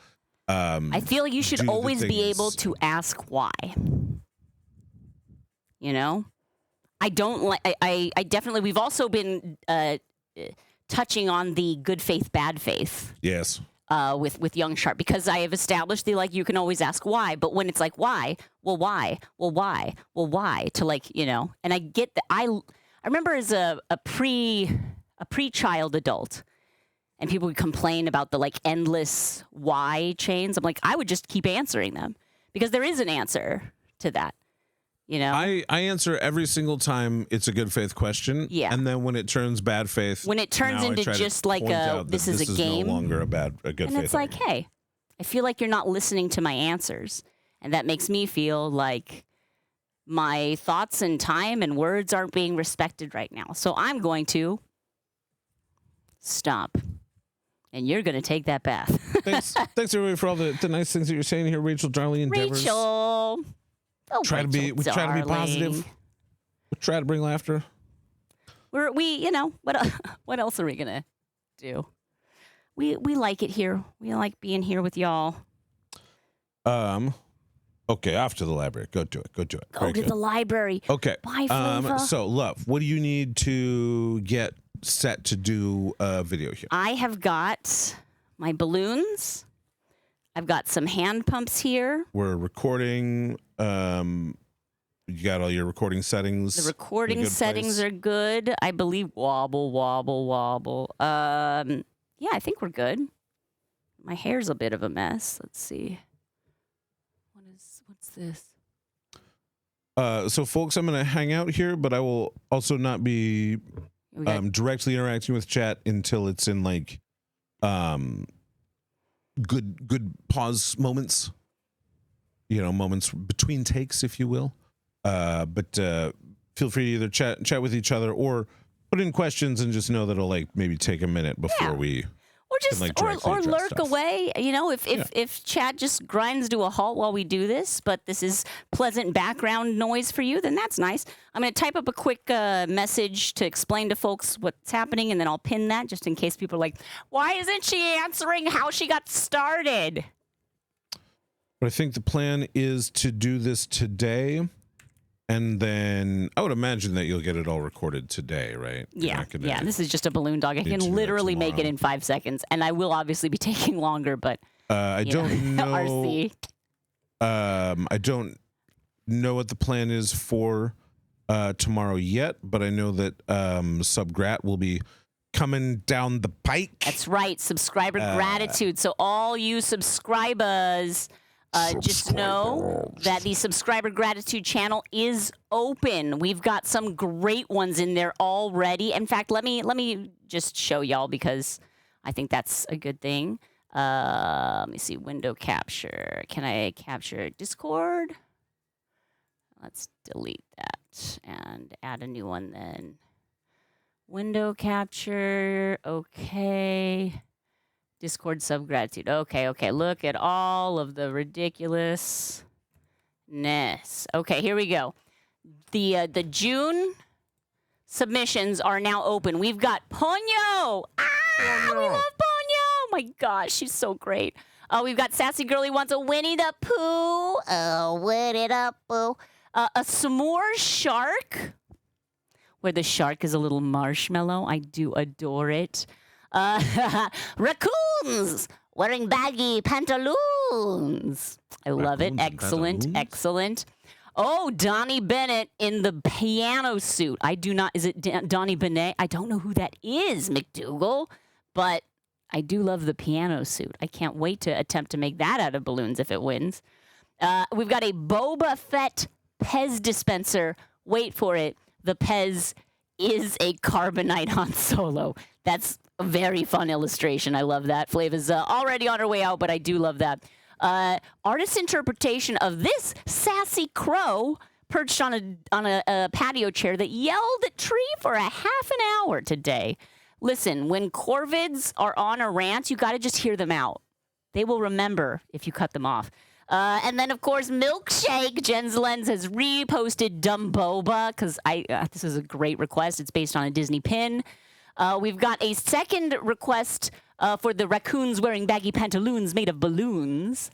I feel you should do the always be things- able to ask why. I don't like. I definitely. We've also been touching on the good faith, bad faith. Yes. With young Sharp, because I have established the like you can always ask why, but when it's like why, well why, well why, well why, to like and I get that. I remember as a pre-child adult, and people would complain about the like endless why chains. I'm like, I would just keep answering them because there is an answer to that. I answer every single time it's a good faith question. Yeah. And then when it turns bad faith, When it turns now I into try to just like point out that this is a game. no longer a good And faith. it's like, argument. hey, I feel like you're not listening to my answers. And that makes me feel like my thoughts and time and words aren't being respected right now. So I'm going to stop. And you're going to take that bath. Thanks everybody for all the nice things that you're saying here, Rachel, Darlene, Devers. Rachel. Oh, We try to be positive. We try to bring laughter. What else are we going to do? We like it here. We like being here with y'all. Okay, off to the library. Go do it. Go Very to good. the library. Okay. Buy Flava. So, love, what do you need to get set to do a video here? I have got my balloons. I've got some hand pumps here. We're recording. You got all your recording settings. The recording settings are good. I believe wobble. Yeah, I think we're good. My hair's a bit of a mess. Let's see. What's this? So, folks, I'm going to hang out here, but I will also not be We got directly interacting with chat until it's in like good pause moments. Moments between takes, if you will. But feel free to either chat with each other or put in questions, and just know that it'll like maybe take a minute before we. or just like, directly or address lurk stuff. away. If chat just grinds to a halt while we do this, but this is pleasant background noise for you, then that's nice. I'm going to type up a quick message to explain to folks what's happening, and then I'll pin that just in case people are like, why isn't she answering how she got started? But I think the plan is to do this today, and then I would imagine that you'll get it all recorded today, right? You're not gonna This is just a balloon dog. I do can that literally make it tomorrow. in 5 seconds, and I will obviously be taking longer, but I don't know. RC. I don't know what the plan is for tomorrow yet, but I know that Subgrat will be coming down the pike. That's right. Subscriber gratitude. So all you subscribers, just know that the subscriber gratitude channel is open. We've got some great ones in there already. In fact, let me just show y'all because I think that's a good thing. Let me see. Window capture. Can I capture Discord? Let's delete that and add a new one then. Window capture. Okay. Discord sub gratitude. Okay. Look at all of the ridiculousness. Okay, here we go. The June submissions are now open. We've got Ponyo. We love Ponyo. My gosh, she's so great. We've got Sassy Girlie wants a Winnie the Pooh. Oh, Winnie the Pooh. A s'more shark, where the shark is a little marshmallow. I do adore it. Raccoons wearing baggy pantaloons. I love it. Raccoons and Excellent, pantaloons? excellent. Oh, Donnie Bennett in the piano suit. I do not. Is it Donnie Bennett? I don't know who that is, McDougal, but I do love the piano suit. I can't wait to attempt to make that out of balloons if it wins. We've got a Boba Fett Pez dispenser. Wait for it. The Pez is a carbonite Han Solo. That's a very fun illustration. I love that. Flava's already on her way out, but I do love that. Artist's interpretation of this sassy crow perched on a patio chair that yelled at Tree for a half an hour today. Listen, when corvids are on a rant, you got to just hear them out. They will remember if you cut them off. And then, of course, Milkshake. Jen's Lens has reposted Dumb Boba because this is a great request. It's based on a Disney pin. We've got a second request for the raccoons wearing baggy pantaloons made of balloons.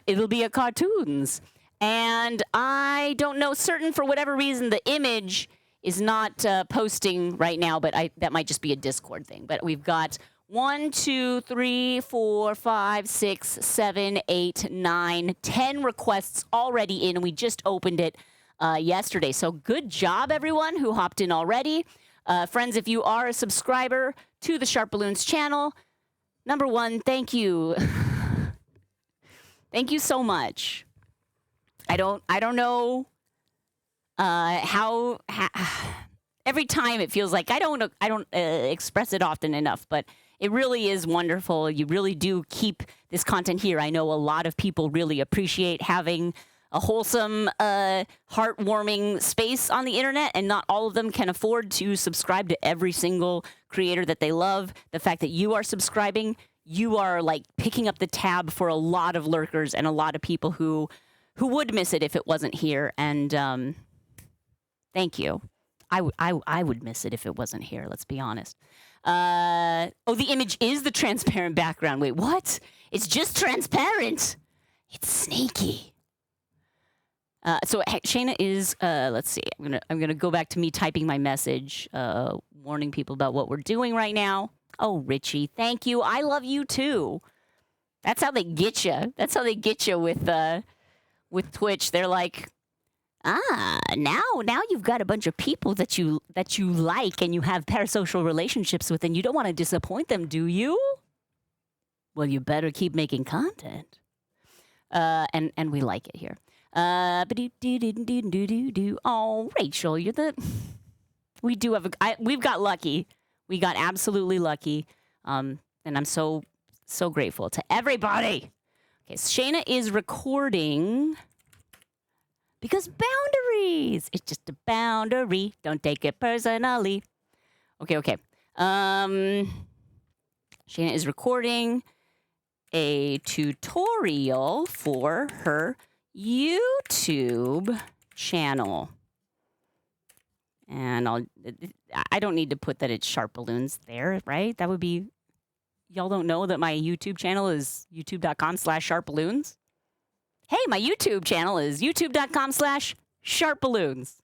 It'll be a cartoons. And I don't know certain for whatever reason the image is not posting right now, but that might just be a Discord thing. But we've got 1, 2, 3, 4, 5, 6, 7, 8, 9, 10 requests already in, and we just opened it yesterday. So good job, everyone who hopped in already. Friends, if you are a subscriber to the SharpBalloons channel, number one, thank you. Thank you so much. I don't know how every time it feels like I don't express it often enough, but it really is wonderful. You really do keep this content here. I know a lot of people really appreciate having a wholesome, heartwarming space on the internet, and not all of them can afford to subscribe to every single creator that they love. The fact that you are subscribing, you are like picking up the tab for a lot of lurkers and a lot of people who would miss it if it wasn't here. And thank you. I would miss it if it wasn't here. Let's be honest. The image is the transparent background. Wait, what? It's just transparent. It's sneaky. So Shana is. Let's see. I'm gonna go back to me typing my message, warning people about what we're doing right now. Oh, Richie, thank you. I love you too. That's how they get you. That's how they get you with Twitch. They're like, now you've got a bunch of people that you like and you have parasocial relationships with, and you don't want to disappoint them, do you? Well, you better keep making content. And we like it here. Oh, Rachel, we've got lucky. We got absolutely lucky. And I'm so grateful to everybody. Okay, so Shana is recording because boundaries. It's just a boundary. Don't take it personally. Okay. Shana is recording a tutorial for her YouTube channel. And I don't need to put that it's SharpBalloons there, right? That would be, y'all don't know that my YouTube channel is youtube.com/SharpBalloons? Hey, my YouTube channel is youtube.com/SharpBalloons.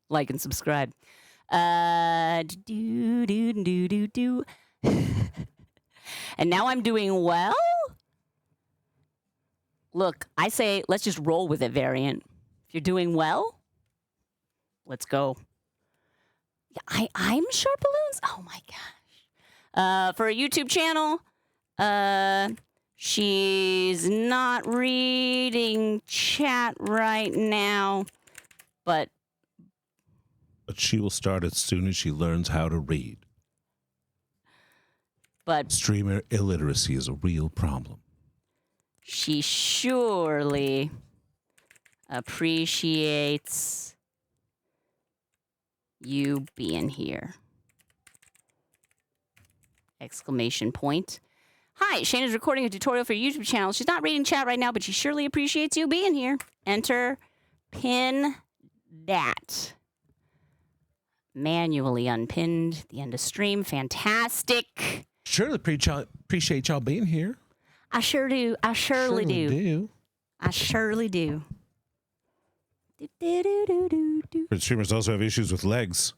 Like and subscribe. And now I'm doing well. Look, I say let's just roll with it, variant. If you're doing well, let's go. Yeah, I'm SharpBalloons? Oh my gosh. For a YouTube channel, she's not reading chat right now, but she will start as soon as she learns how to read. But streamer illiteracy is a real problem. She surely appreciates you being here. Exclamation point. Hi, Shana's recording a tutorial for your YouTube channel. She's not reading chat right now, but she surely appreciates you being here. Enter pin that. Manually unpinned the end of stream. Fantastic. Surely appreciate y'all being here. I sure do. I surely do. I surely do. But streamers also have issues with legs.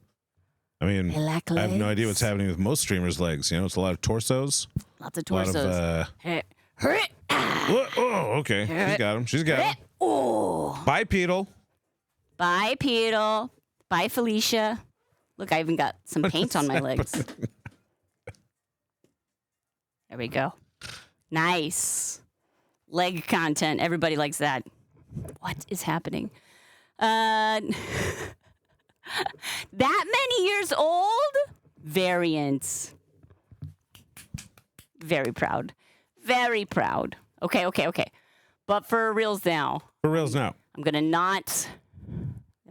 I mean, I have no idea what's happening with most streamers' legs. You know, it's a lot of torsos. Lots of torsos. A lot of, oh, okay. She's got him. She's got him. Oh. Bipedal. Bipedal. Bye, Felicia. Look, I even got some paint on my legs. There we go. Nice. Leg content. Everybody likes that. What is happening? That many years old? Variants. Very proud. Very proud. Okay. But for reals now. For reals now. I'm gonna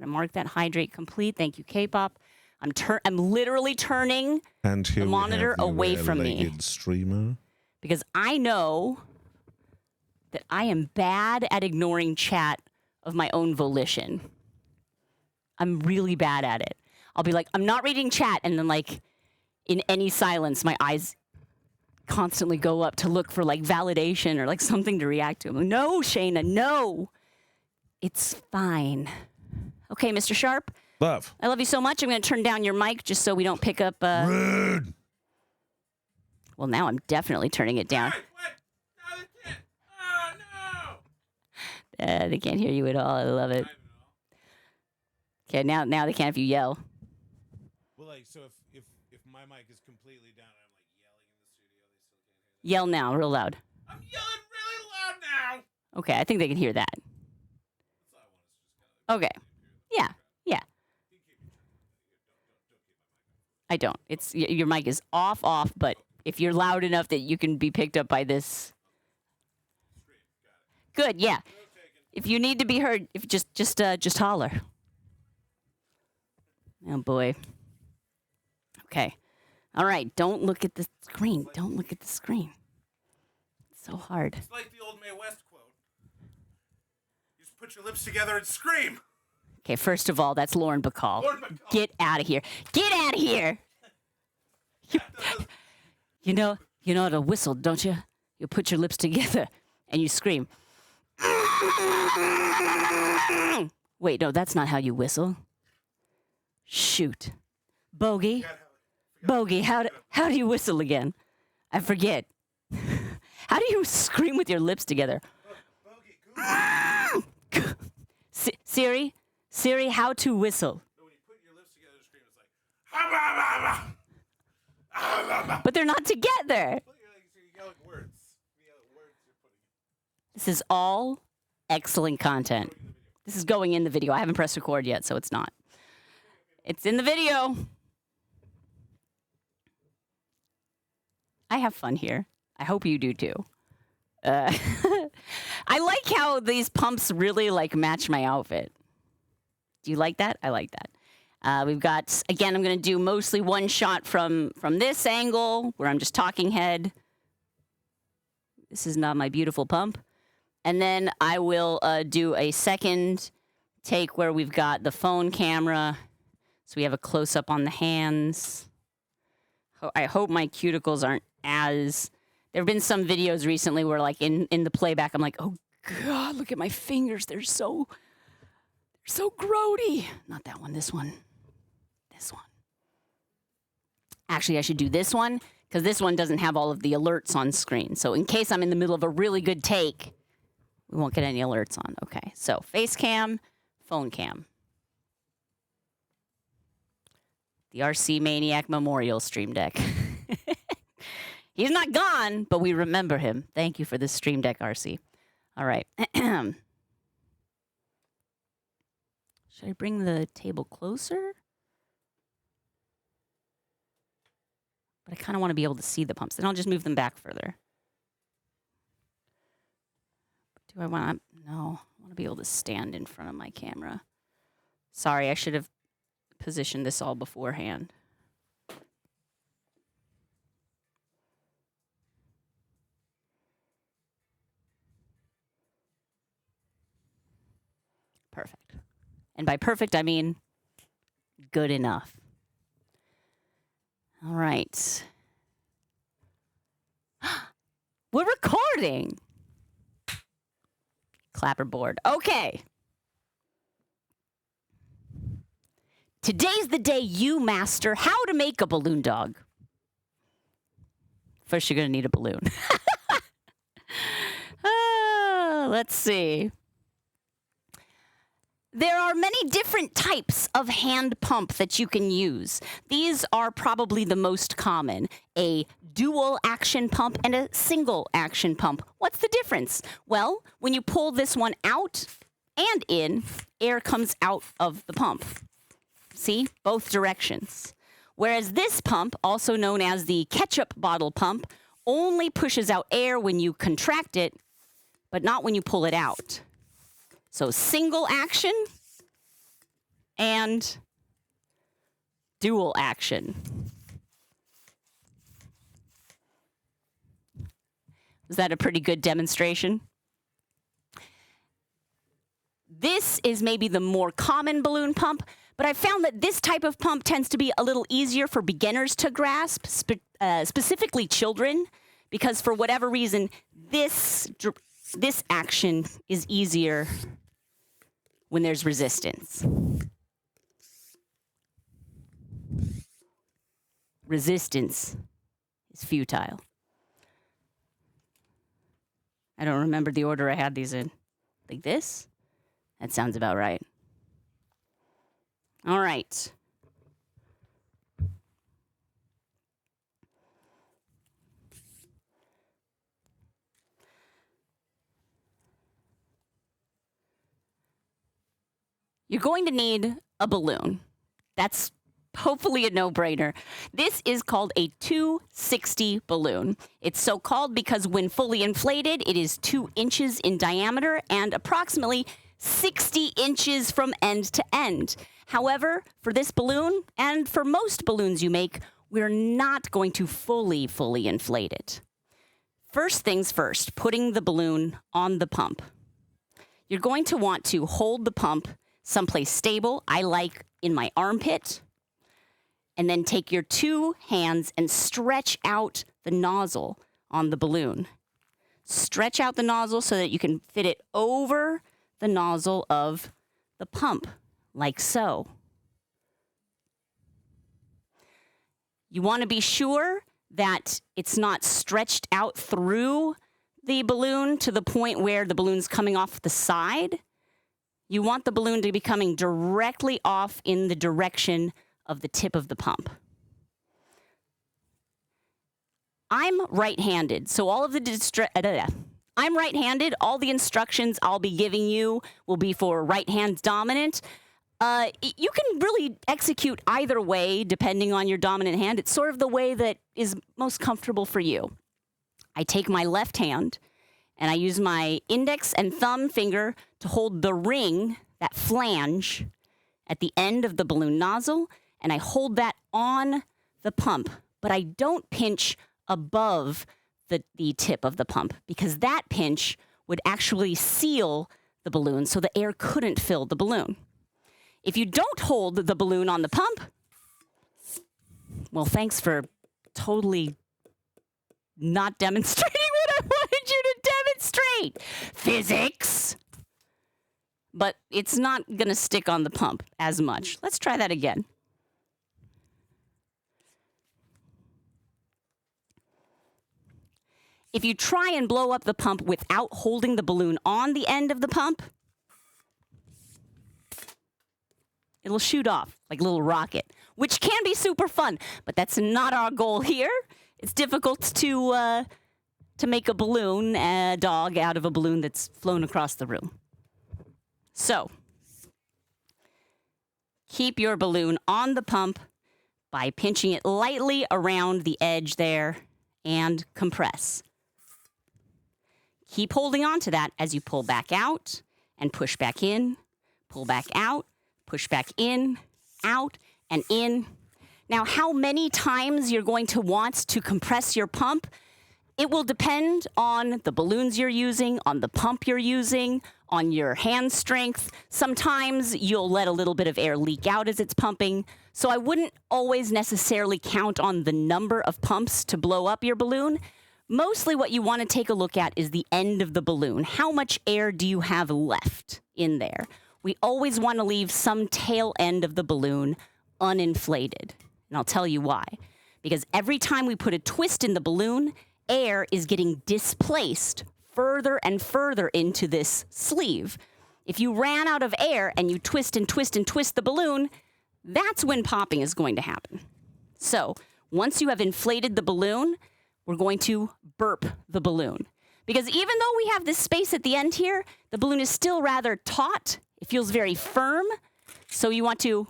mark that hydrate complete. Thank you, K-pop. I'm literally turning the monitor away from me. Streamer. Because I know that I am bad at ignoring chat of my own volition. I'm really bad at it. I'll be like, I'm not reading chat, and then like in any silence, my eyes constantly go up to look for like validation or like something to react to. I'm like, no, Shana, no. It's fine. Okay, Mr. Sharp. Love. I love you so much. I'm going to turn down your mic just so we don't pick up. Rude. Well, now I'm definitely turning it down. Hey, what? No, they can't. Oh, no. They can't hear you at all. I love it. Okay, now they can't if you yell. Well, like, so if my mic is completely down and I'm like yelling in the studio, they still can't hear that? Yell now, real loud. I'm yelling really loud now. Okay, I think they can hear that. Okay. Yeah. I don't. It's your mic is off, but if you're loud enough that you can be picked up by this. Good, yeah. If you need to be heard, if just holler. Oh boy. Okay. All right, don't look at the screen. Don't look at the screen. It's so hard. It's like the old Mae West quote. You just put your lips together and scream. Okay, first of all, that's Lauren Bacall. Get out of here. Get out of here. You know how to whistle, don't you? You put your lips together and you scream. Wait, no, that's not how you whistle. Shoot. Bogey, how do you whistle again? I forget. How do you scream with your lips together? Siri, how to whistle? When you put your lips together to scream, it's like. But they're not together. You're yelling words. This is all excellent content. This is going in the video. I haven't pressed record yet, so it's not. It's in the video. I have fun here. I hope you do too. I like how these pumps really like match my outfit. Do you like that? I like that. We've got, again, I'm going to do mostly one shot from this angle where I'm just talking head. This is not my beautiful pump. And then I will do a second take where we've got the phone camera. So we have a close-up on the hands. I hope my cuticles aren't as... There have been some videos recently where, like, in the playback, I'm like, oh, God, look at my fingers. They're so grody. Not that one, this one. This one. Actually, I should do this one, because this one doesn't have all of the alerts on screen. So in case I'm in the middle of a really good take, we won't get any alerts on. Okay, so face cam, phone cam. The RC Maniac Memorial Stream Deck. He's not gone, but we remember him. Thank you for this Stream Deck, RC. All right. Should I bring the table closer? But I kind of want to be able to see the pumps. Then I'll just move them back further. Do I want to? No. I want to be able to stand in front of my camera. Sorry, I should have positioned this all beforehand. Perfect. And by perfect, I mean good enough. All right. We're recording. Clapperboard. Okay. Today's the day you master how to make a balloon dog. First, you're going to need a balloon. Let's see. There are many different types of hand pump that you can use. These are probably the most common, a dual action pump and a single action pump. What's the difference? Well, when you pull this one out and in, air comes out of the pump. See, both directions. Whereas this pump, also known as the ketchup bottle pump, only pushes out air when you contract it, but not when you pull it out. So single action and dual action. Was that a pretty good demonstration? This is maybe the more common balloon pump, but I found that this type of pump tends to be a little easier for beginners to grasp, specifically children, because for whatever reason, this action is easier when there's resistance. Resistance is futile. I don't remember the order I had these in. Like this? That sounds about right. All right. You're going to need a balloon. That's hopefully a no-brainer. This is called a 260 balloon. It's so called because when fully inflated, it is 2 inches in diameter and approximately 60 inches from end to end. However, for this balloon, and for most balloons you make, we're not going to fully inflate it. First things first, putting the balloon on the pump. You're going to want to hold the pump someplace stable. I like in my armpit. And then take your 2 hands and stretch out the nozzle on the balloon. Stretch out the nozzle so that you can fit it over the nozzle of the pump, like so. You want to be sure that it's not stretched out through the balloon to the point where the balloon's coming off the side. You want the balloon to be coming directly off in the direction of the tip of the pump. I'm right-handed, so all of the I'm right-handed. All the instructions I'll be giving you will be for right hand dominant. You can really execute either way depending on your dominant hand. It's sort of the way that is most comfortable for you. I take my left hand and I use my index and thumb finger to hold the ring, that flange, at the end of the balloon nozzle, and I hold that on the pump, but I don't pinch above the tip of the pump because that pinch would actually seal the balloon so the air couldn't fill the balloon. If you don't hold the balloon on the pump, well, thanks for totally not demonstrating what I wanted you to demonstrate. Physics. But it's not going to stick on the pump as much. Let's try that again. If you try and blow up the pump without holding the balloon on the end of the pump, it'll shoot off like a little rocket, which can be super fun, but that's not our goal here. It's difficult to make a balloon, a dog, out of a balloon that's flown across the room. So, keep your balloon on the pump by pinching it lightly around the edge there and compress. Keep holding on to that as you pull back out and push back in, pull back out, push back in, out, and in. Now, how many times you're going to want to compress your pump It will depend on the balloons you're using, on the pump you're using, on your hand strength. Sometimes you'll let a little bit of air leak out as it's pumping. So I wouldn't always necessarily count on the number of pumps to blow up your balloon. Mostly what you want to take a look at is the end of the balloon. How much air do you have left in there? We always want to leave some tail end of the balloon uninflated. And I'll tell you why. Because every time we put a twist in the balloon, air is getting displaced further and further into this sleeve. If you ran out of air and you twist and twist and twist the balloon, that's when popping is going to happen. So once you have inflated the balloon, we're going to burp the balloon. Because even though we have this space at the end here, the balloon is still rather taut. It feels very firm. So you want to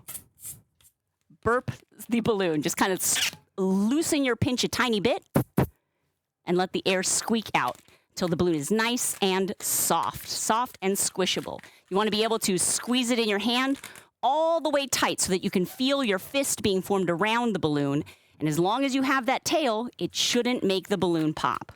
burp the balloon. Just kind of loosen your pinch a tiny bit and let the air squeak out till the balloon is nice and soft and squishable. You want to be able to squeeze it in your hand all the way tight so that you can feel your fist being formed around the balloon. And as long as you have that tail, it shouldn't make the balloon pop.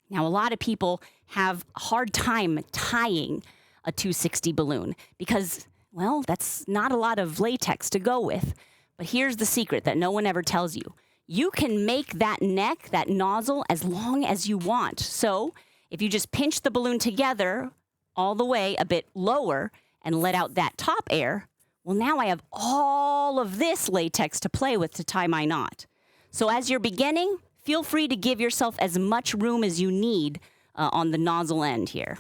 Now, a lot of people have a hard time tying a 260 balloon because, well, that's not a lot of latex to go with. But here's the secret that no one ever tells you. You can make that neck, that nozzle, as long as you want. So if you just pinch the balloon together all the way a bit lower and let out that top air, well, now I have all of this latex to play with to tie my knot. So as you're beginning, feel free to give yourself as much room as you need on the nozzle end here.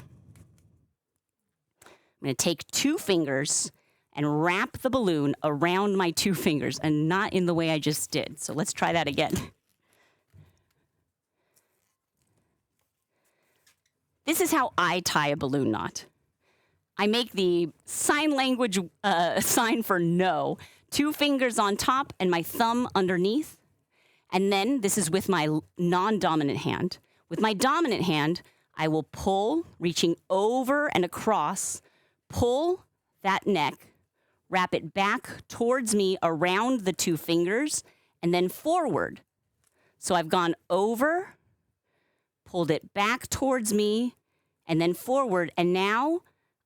I'm going to take 2 fingers and wrap the balloon around my 2 fingers and not in the way I just did. So let's try that again. This is how I tie a balloon knot. I make the sign language sign for no. 2 fingers on top and my thumb underneath. And then this is with my non-dominant hand. With my dominant hand, I will pull, reaching over and across, pull that neck, wrap it back towards me around the 2 fingers, and then forward. So I've gone over, pulled it back towards me, and then forward. And now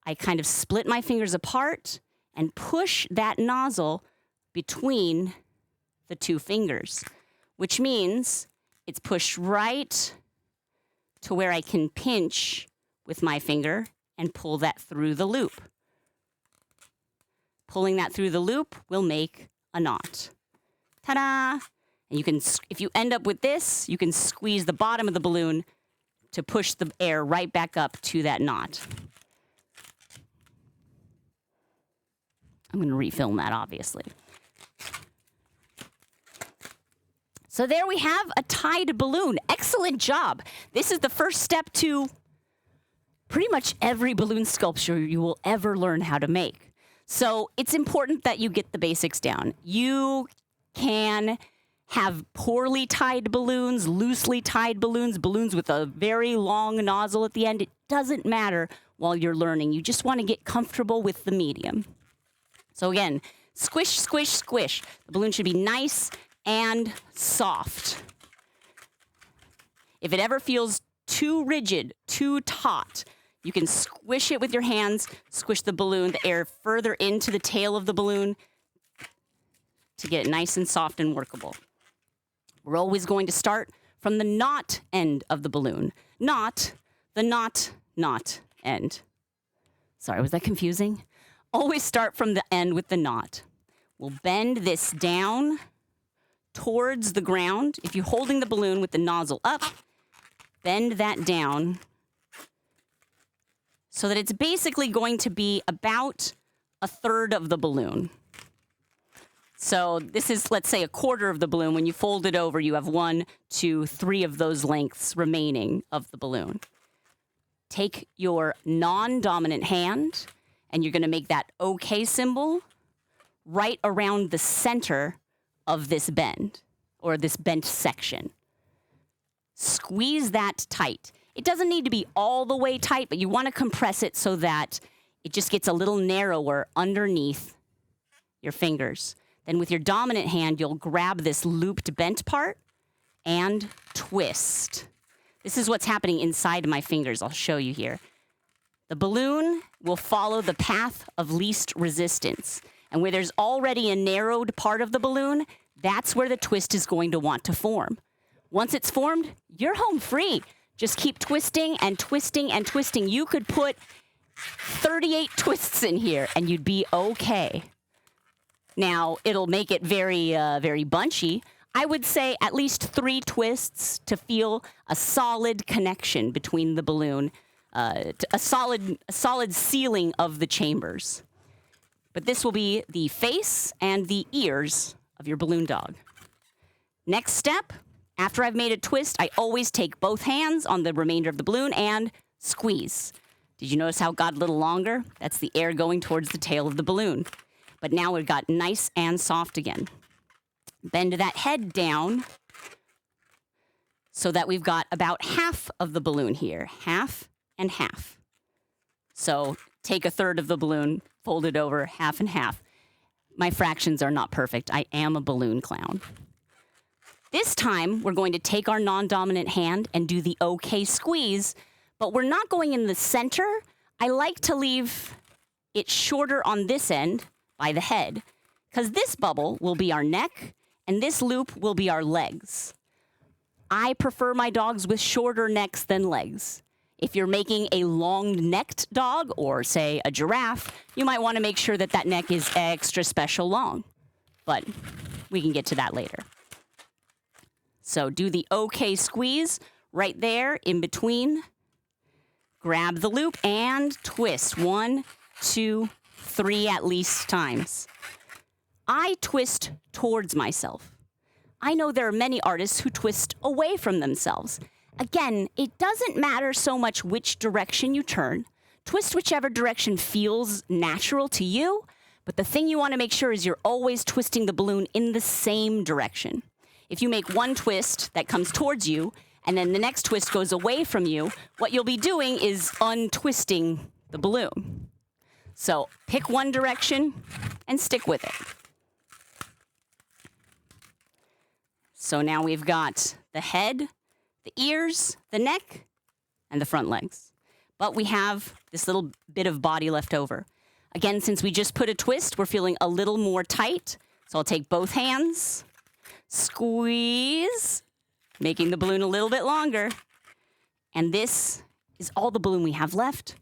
I kind of split my fingers apart and push that nozzle between the 2 fingers, which means it's pushed right to where I can pinch with my finger and pull that through the loop. Pulling that through the loop will make a knot. Ta-da! And you can, if you end up with this, you can squeeze the bottom of the balloon to push the air right back up to that knot. I'm going to refilm that, obviously. So there we have a tied balloon. Excellent job. This is the first step to pretty much every balloon sculpture you will ever learn how to make. So it's important that you get the basics down. You can have poorly tied balloons, loosely tied balloons, balloons with a very long nozzle at the end. It doesn't matter while you're learning. You just want to get comfortable with the medium. So again, squish, squish, squish. The balloon should be nice and soft. If it ever feels too rigid, too taut, you can squish it with your hands, squish the balloon, the air further into the tail of the balloon to get it nice and soft and workable. We're always going to start from the knot end of the balloon, not the knot end. Sorry, was that confusing? Always start from the end with the knot. We'll bend this down towards the ground. If you're holding the balloon with the nozzle up, bend that down so that it's basically going to be about 1/3 of the balloon. So this is, let's say, 1/4 of the balloon. When you fold it over, you have 1, 2, 3 of those lengths remaining of the balloon. Take your non-dominant hand, and you're going to make that OK symbol right around the center of this bend, or this bent section. Squeeze that tight. It doesn't need to be all the way tight, but you want to compress it so that it just gets a little narrower underneath your fingers. Then with your dominant hand, you'll grab this looped bent part and twist. This is what's happening inside my fingers. I'll show you here. The balloon will follow the path of least resistance. And where there's already a narrowed part of the balloon, that's where the twist is going to want to form. Once it's formed, you're home free. Just keep twisting and twisting and twisting. You could put 38 twists in here and you'd be okay. Now, it'll make it very, very bunchy. I would say at least 3 twists to feel a solid connection between the balloon, a solid sealing of the chambers. But this will be the face and the ears of your balloon dog. Next step, after I've made a twist, I always take both hands on the remainder of the balloon and squeeze. Did you notice how it got a little longer? That's the air going towards the tail of the balloon. But now we've got nice and soft again. Bend that head down so that we've got about half of the balloon here. Half and half. So take a third of the balloon, fold it over half and half. My fractions are not perfect. I am a balloon clown. This time, we're going to take our non-dominant hand and do the OK squeeze, but we're not going in the center. I like to leave it shorter on this end by the head, because this bubble will be our neck, and this loop will be our legs. I prefer my dogs with shorter necks than legs. If you're making a long-necked dog, or say a giraffe, you might want to make sure that that neck is extra special long. But we can get to that later. So do the OK squeeze right there in between. Grab the loop and twist. 1, 2, 3 at least times. I twist towards myself. I know there are many artists who twist away from themselves. Again, it doesn't matter so much which direction you turn. Twist whichever direction feels natural to you, but the thing you want to make sure is you're always twisting the balloon in the same direction. If you make one twist that comes towards you, and then the next twist goes away from you, what you'll be doing is untwisting the balloon. So pick one direction and stick with it. So now we've got the head, the ears, the neck, and the front legs. But we have this little bit of body left over. Again, since we just put a twist, we're feeling a little more tight. So I'll take both hands, squeeze, making the balloon a little bit longer. And this is all the balloon we have left.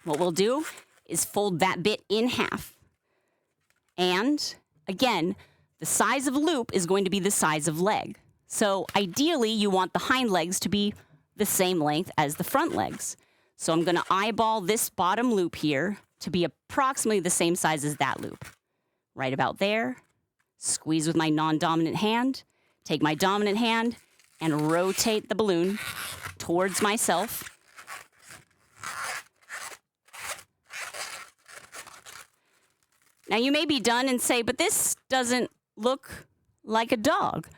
What we'll do is fold that bit in half. And again, the size of loop is going to be the size of leg. So ideally, you want the hind legs to be the same length as the front legs. So I'm going to eyeball this bottom loop here to be approximately the same size as that loop. Right about there. Squeeze with my non-dominant hand. Take my dominant hand and rotate the balloon towards myself. Now you may be done and say, but this doesn't look like a dog.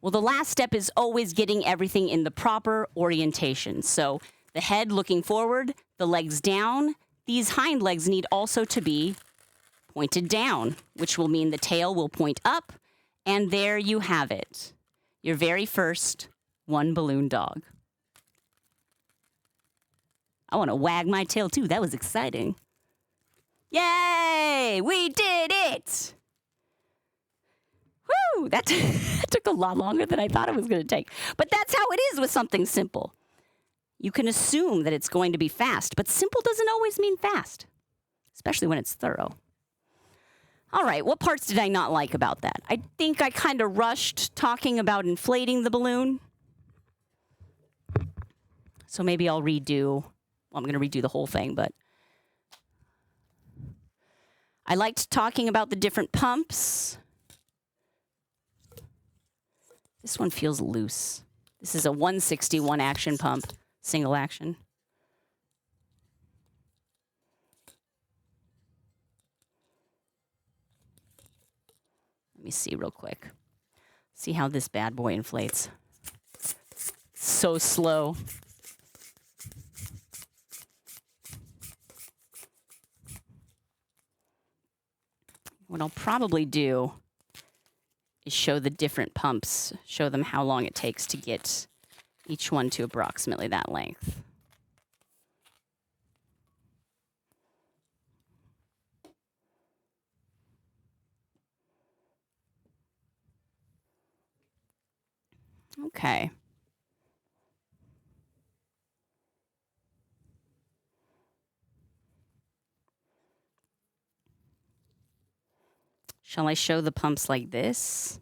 Well, the last step is always getting everything in the proper orientation. So the head looking forward, the legs down. These hind legs need also to be pointed down, which will mean the tail will point up. And there you have it. Your very first one balloon dog. I want to wag my tail too. That was exciting. Yay! We did it! Woo! That took a lot longer than I thought it was going to take. But that's how it is with something simple. You can assume that it's going to be fast, but simple doesn't always mean fast, especially when it's thorough. All right, what parts did I not like about that? I think I kind of rushed talking about inflating the balloon. So maybe I'll redo, well, I'm going to redo the whole thing, but I liked talking about the different pumps. This one feels loose. This is a 161 action pump, single action. Let me see real quick. See how this bad boy inflates. So slow. What I'll probably do is show the different pumps, show them how long it takes to get each one to approximately that length. Okay. Shall I show the pumps like this?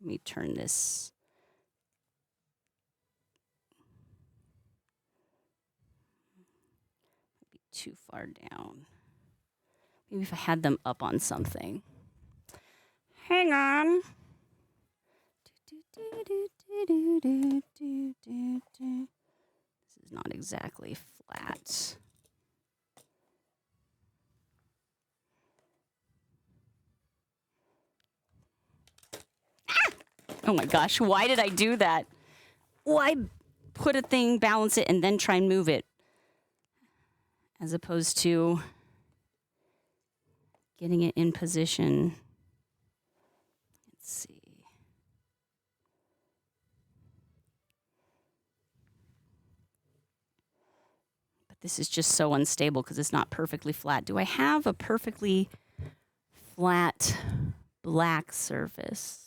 Let me turn this. Maybe too far down. Maybe if I had them up on something. Hang on. This is not exactly flat. Oh my gosh, why did I do that? Why put a thing, balance it, and then try and move it? As opposed to getting it in position. Let's see. But this is just so unstable because it's not perfectly flat. Do I have a perfectly flat black surface?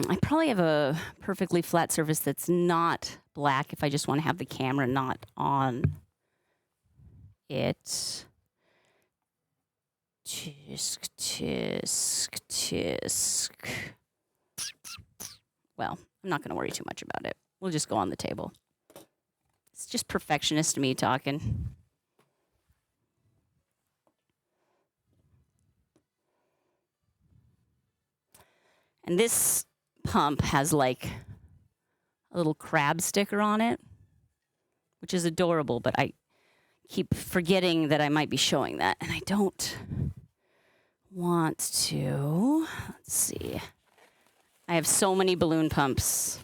I probably have a perfectly flat surface that's not black if I just want to have the camera not on it. Tisk, tisk, tisk. Well, I'm not going to worry too much about it. We'll just go on the table. It's just perfectionist me talking. And this pump has like a little crab sticker on it, which is adorable, but I keep forgetting that I might be showing that, and I don't want to. Let's see. I have so many balloon pumps.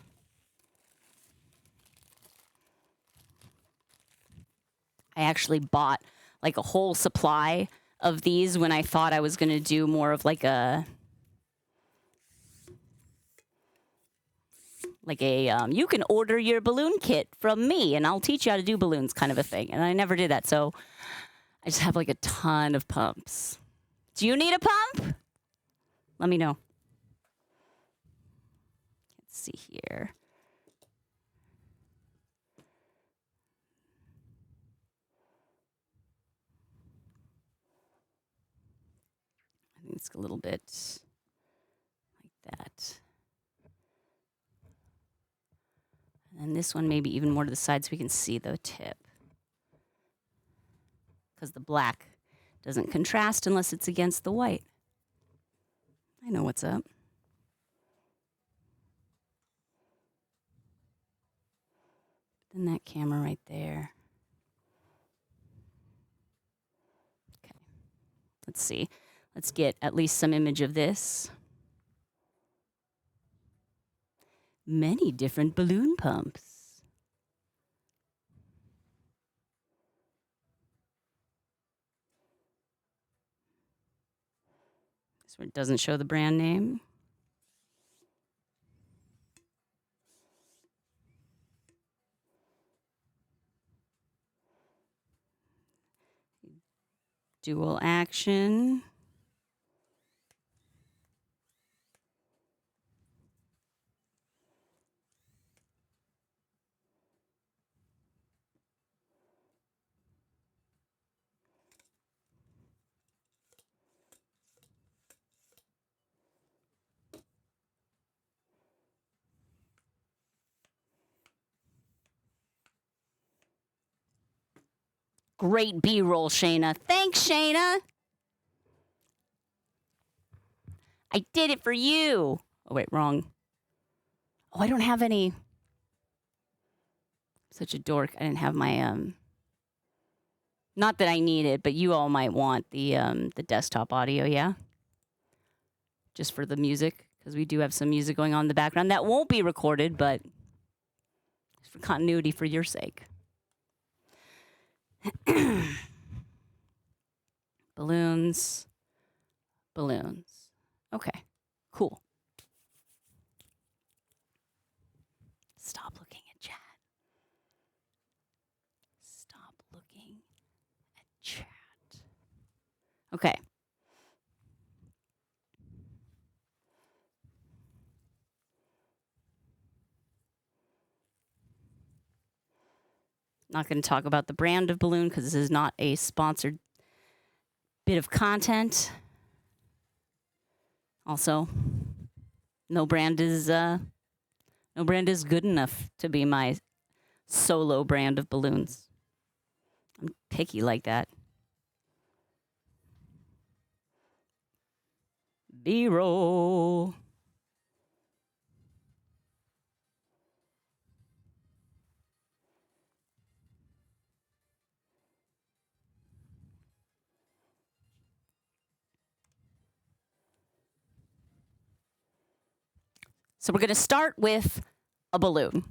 I actually bought like a whole supply of these when I thought I was going to do more of like a you can order your balloon kit from me and I'll teach you how to do balloons kind of a thing. And I never did that. So I just have like a ton of pumps. Do you need a pump? Let me know. Let's see here. I think it's a little bit like that. And this one maybe even more to the side so we can see the tip. Because the black doesn't contrast unless it's against the white. I know what's up. Then that camera right there. Okay. Let's see. Let's get at least some image of this. Many different balloon pumps. This one doesn't show the brand name. Dual action. Great B-roll, Shana. Thanks, Shana. I did it for you. Oh, wait, wrong. Oh, I don't have any. Such a dork. I didn't have my, not that I need it, but you all might want the desktop audio, yeah? Just for the music, because we do have some music going on in the background that won't be recorded, but for continuity for your sake. Balloons. Balloons. Okay, cool. Stop looking at chat. Stop looking at chat. Okay. Not going to talk about the brand of balloon because this is not a sponsored bit of content. Also, no brand is good enough to be my solo brand of balloons. I'm picky like that. B-roll. So we're going to start with a balloon.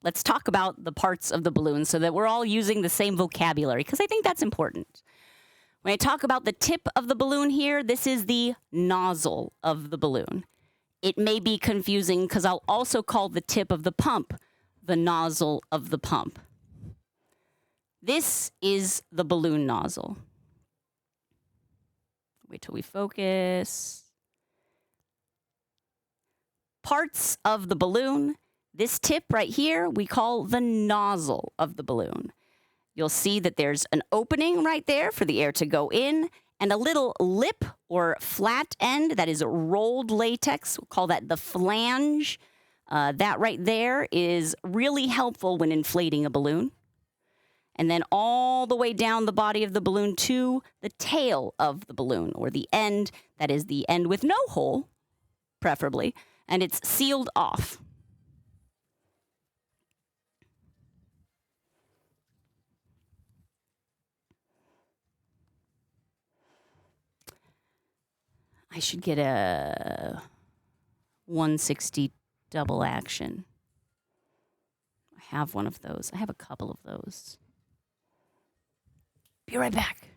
Let's talk about the parts of the balloon so that we're all using the same vocabulary, because I think that's important. When I talk about the tip of the balloon here, this is the nozzle of the balloon. It may be confusing because I'll also call the tip of the pump the nozzle of the pump. This is the balloon nozzle. Wait till we focus. Parts of the balloon. This tip right here, we call the nozzle of the balloon. You'll see that there's an opening right there for the air to go in and a little lip or flat end that is rolled latex. We'll call that the flange. That right there is really helpful when inflating a balloon. And then all the way down the body of the balloon to the tail of the balloon, or the end, that is the end with no hole, preferably, and it's sealed off. I should get a 160 double action. I have one of those. I have a couple of those. Be right back.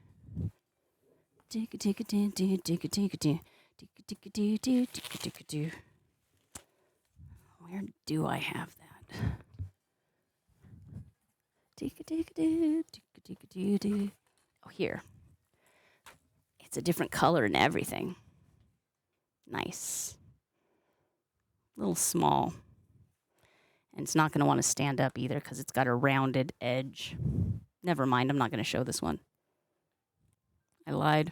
Where do I have that? Oh, here. It's a different color and everything. Nice. A little small. And it's not going to want to stand up either because it's got a rounded edge. Never mind, I'm not going to show this one. I lied.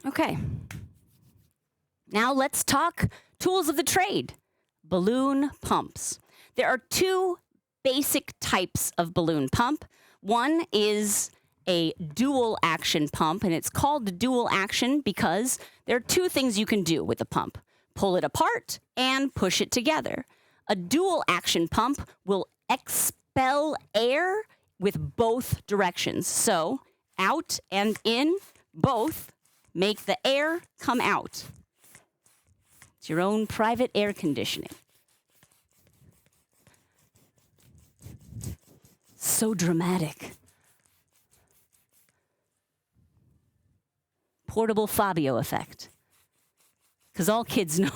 Okay. Now let's talk tools of the trade. Balloon pumps. There are two basic types of balloon pump. One is a dual action pump, and it's called dual action because there are two things you can do with a pump. Pull it apart and push it together. A dual action pump will expel air with both directions. So out and in, both make the air come out. It's your own private air conditioning. So dramatic. Portable Fabio effect. Because all kids know,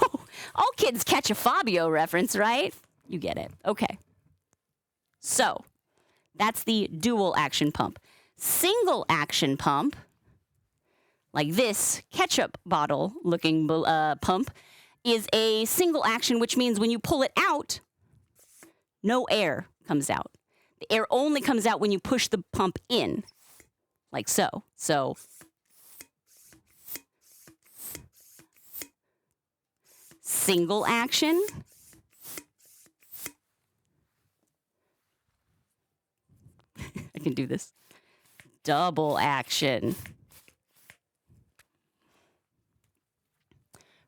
all kids catch a Fabio reference, right? You get it. Okay. So, that's the dual action pump. Single action pump, like this ketchup bottle looking pump, is a single action, which means when you pull it out, no air comes out. The air only comes out when you push the pump in, like so. So, single action. I can do this. Double action.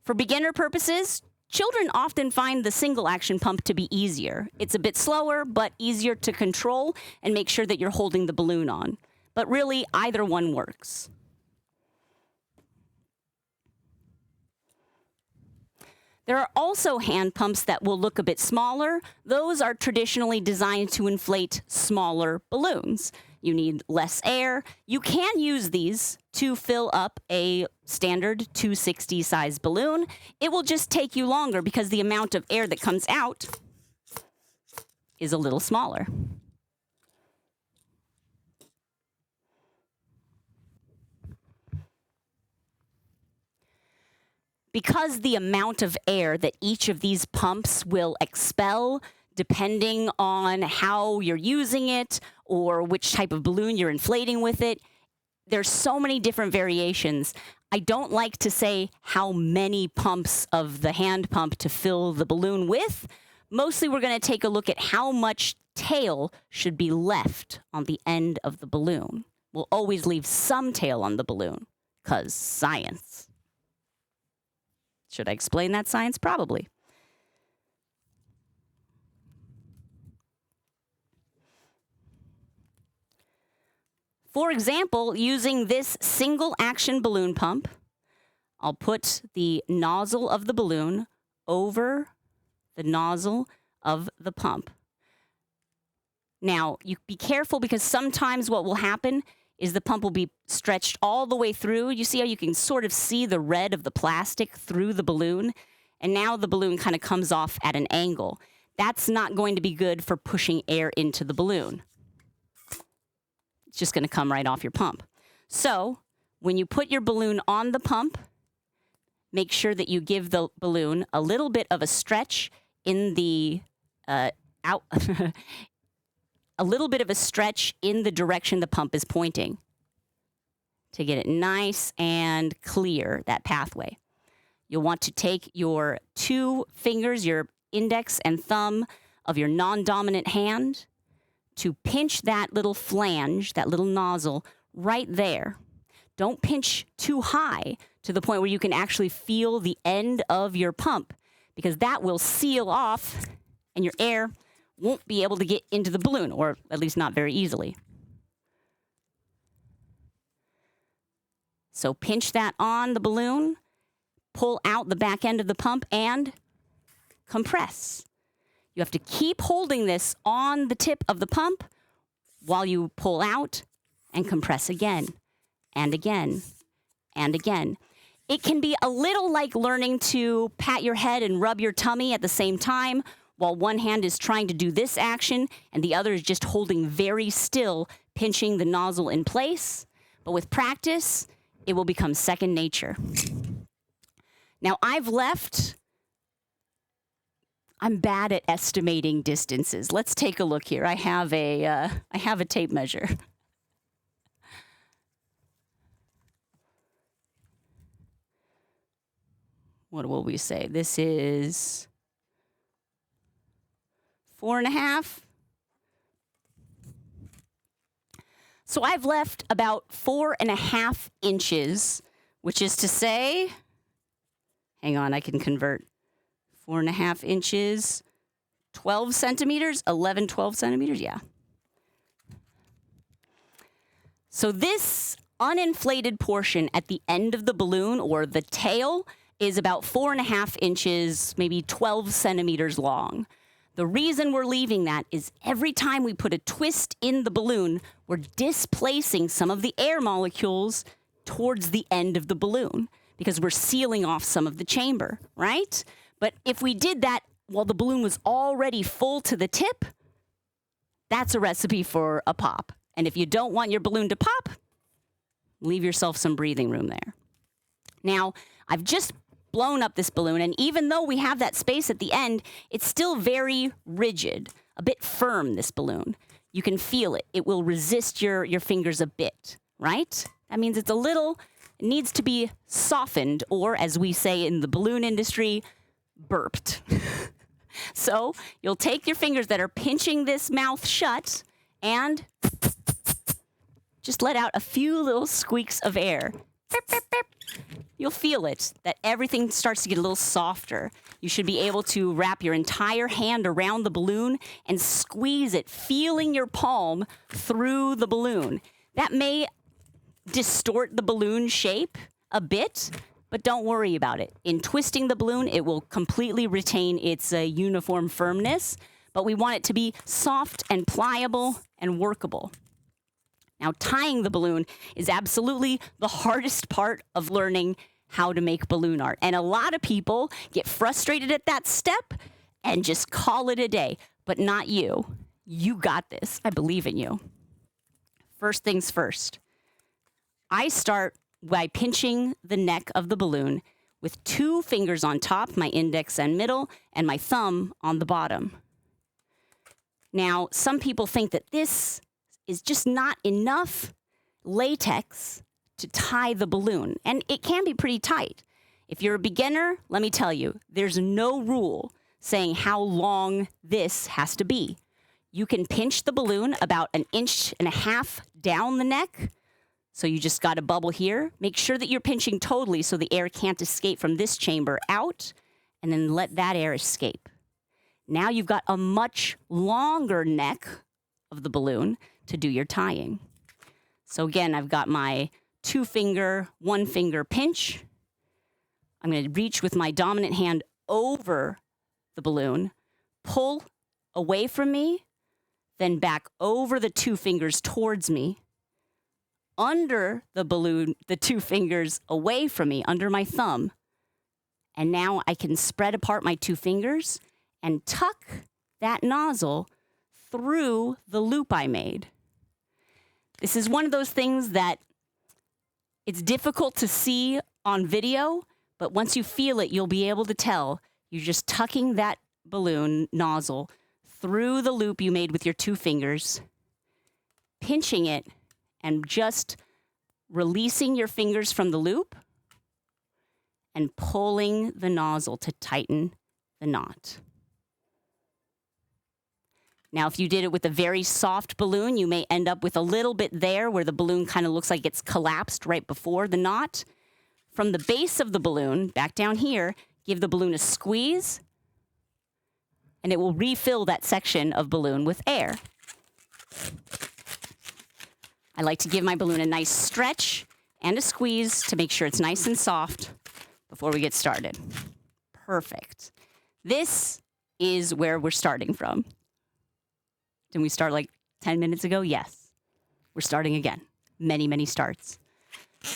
For beginner purposes, children often find the single action pump to be easier. It's a bit slower, but easier to control and make sure that you're holding the balloon on. but really either one works. There are also hand pumps that will look a bit smaller. Those are traditionally designed to inflate smaller balloons. You need less air. You can use these to fill up a standard 260 size balloon. It will just take you longer because the amount of air that comes out is a little smaller. Because the amount of air that each of these pumps will expel, depending on how you're using it or which type of balloon you're inflating with it, there's so many different variations. I don't like to say how many pumps of the hand pump to fill the balloon with. Mostly we're going to take a look at how much tail should be left on the end of the balloon. We'll always leave some tail on the balloon, 'cause science. Should I explain that science? Probably. For example, using this single action balloon pump, I'll put the nozzle of the balloon over the nozzle of the pump. Now, you be careful because sometimes what will happen is the pump will be stretched all the way through. You see how you can sort of see the red of the plastic through the balloon? And now the balloon kind of comes off at an angle. That's not going to be good for pushing air into the balloon. It's just going to come right off your pump. So when you put your balloon on the pump, make sure that you give the balloon a little bit of a stretch in the a little bit of a stretch in the direction the pump is pointing to get it nice and clear, that pathway. You'll want to take your 2 fingers, your index and thumb of your non-dominant hand, to pinch that little flange, that little nozzle, right there. Don't pinch too high to the point where you can actually feel the end of your pump, because that will seal off and your air won't be able to get into the balloon, or at least not very easily. So pinch that on the balloon, pull out the back end of the pump, and compress. You have to keep holding this on the tip of the pump while you pull out and compress again and again and again. It can be a little like learning to pat your head and rub your tummy at the same time, while one hand is trying to do this action and the other is just holding very still, pinching the nozzle in place. But with practice, it will become second nature. Now, I'm bad at estimating distances. Let's take a look here. I have a tape measure. What will we say? This is 4.5. So I've left about 4.5 inches, which is to say, hang on, I can convert. 4.5 inches, 12 centimeters, 12 centimeters, yeah. So this uninflated portion at the end of the balloon, or the tail, is about 4.5 inches, maybe 12 centimeters long. The reason we're leaving that is every time we put a twist in the balloon, we're displacing some of the air molecules towards the end of the balloon because we're sealing off some of the chamber, right? But if we did that while the balloon was already full to the tip, that's a recipe for a pop. And if you don't want your balloon to pop, leave yourself some breathing room there. Now, I've just blown up this balloon, and even though we have that space at the end, it's still very rigid, a bit firm, this balloon. You can feel it. It will resist your fingers a bit, right? That means it needs to be softened, or as we say in the balloon industry, burped. So you'll take your fingers that are pinching this mouth shut and just let out a few little squeaks of air. Beep, beep, beep. You'll feel it, that everything starts to get a little softer. You should be able to wrap your entire hand around the balloon and squeeze it, feeling your palm through the balloon. That may distort the balloon shape a bit, but don't worry about it. In twisting the balloon, it will completely retain its uniform firmness, but we want it to be soft and pliable and workable. Now, tying the balloon is absolutely the hardest part of learning how to make balloon art. And a lot of people get frustrated at that step and just call it a day, but not you. You got this. I believe in you. First things first. I start by pinching the neck of the balloon with 2 fingers on top, my index and middle, and my thumb on the bottom. Now, some people think that this is just not enough latex to tie the balloon, and it can be pretty tight. If you're a beginner, let me tell you, there's no rule saying how long this has to be. You can pinch the balloon about 1.5 inches down the neck. So you just got a bubble here. Make sure that you're pinching totally so the air can't escape from this chamber out, and then let that air escape. Now you've got a much longer neck of the balloon to do your tying. So again, I've got my 2-finger, 1-finger pinch. I'm going to reach with my dominant hand over the balloon, pull away from me, then back over the 2 fingers towards me, under the balloon, the 2 fingers away from me, under my thumb. And now I can spread apart my 2 fingers and tuck that nozzle through the loop I made. This is one of those things that it's difficult to see on video, but once you feel it, you'll be able to tell. You're just tucking that balloon nozzle through the loop you made with your 2 fingers, pinching it, and just releasing your fingers from the loop and pulling the nozzle to tighten the knot. Now, if you did it with a very soft balloon, you may end up with a little bit there where the balloon kind of looks like it's collapsed right before the knot. From the base of the balloon, back down here, give the balloon a squeeze, and it will refill that section of balloon with air. I like to give my balloon a nice stretch and a squeeze to make sure it's nice and soft before we get started. Perfect. This is where we're starting from. Didn't we start like 10 minutes ago? Yes. We're starting again. Many, many starts.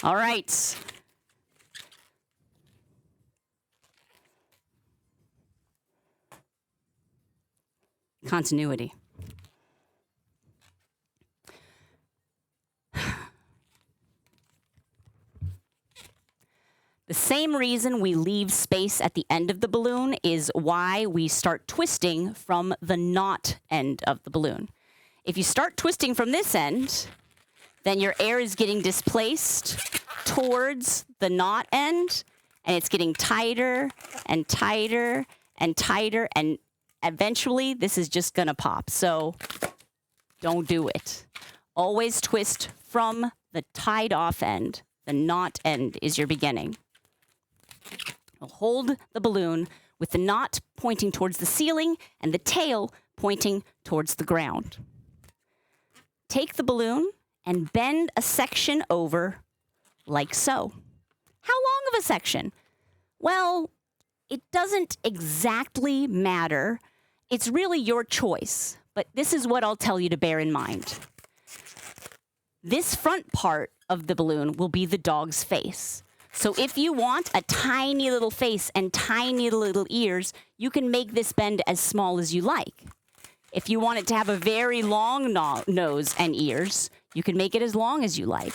All right. Continuity. The same reason we leave space at the end of the balloon is why we start twisting from the knot end of the balloon. If you start twisting from this end, then your air is getting displaced towards the knot end, and it's getting tighter and tighter and tighter, and eventually this is just gonna pop. So don't do it. Always twist from the tied off end. The knot end is your beginning. Hold the balloon with the knot pointing towards the ceiling and the tail pointing towards the ground. Take the balloon and bend a section over like so. How long of a section? Well, it doesn't exactly matter. It's really your choice, but this is what I'll tell you to bear in mind. This front part of the balloon will be the dog's face. So if you want a tiny little face and tiny little ears, you can make this bend as small as you like. If you want it to have a very long nose and ears, you can make it as long as you like.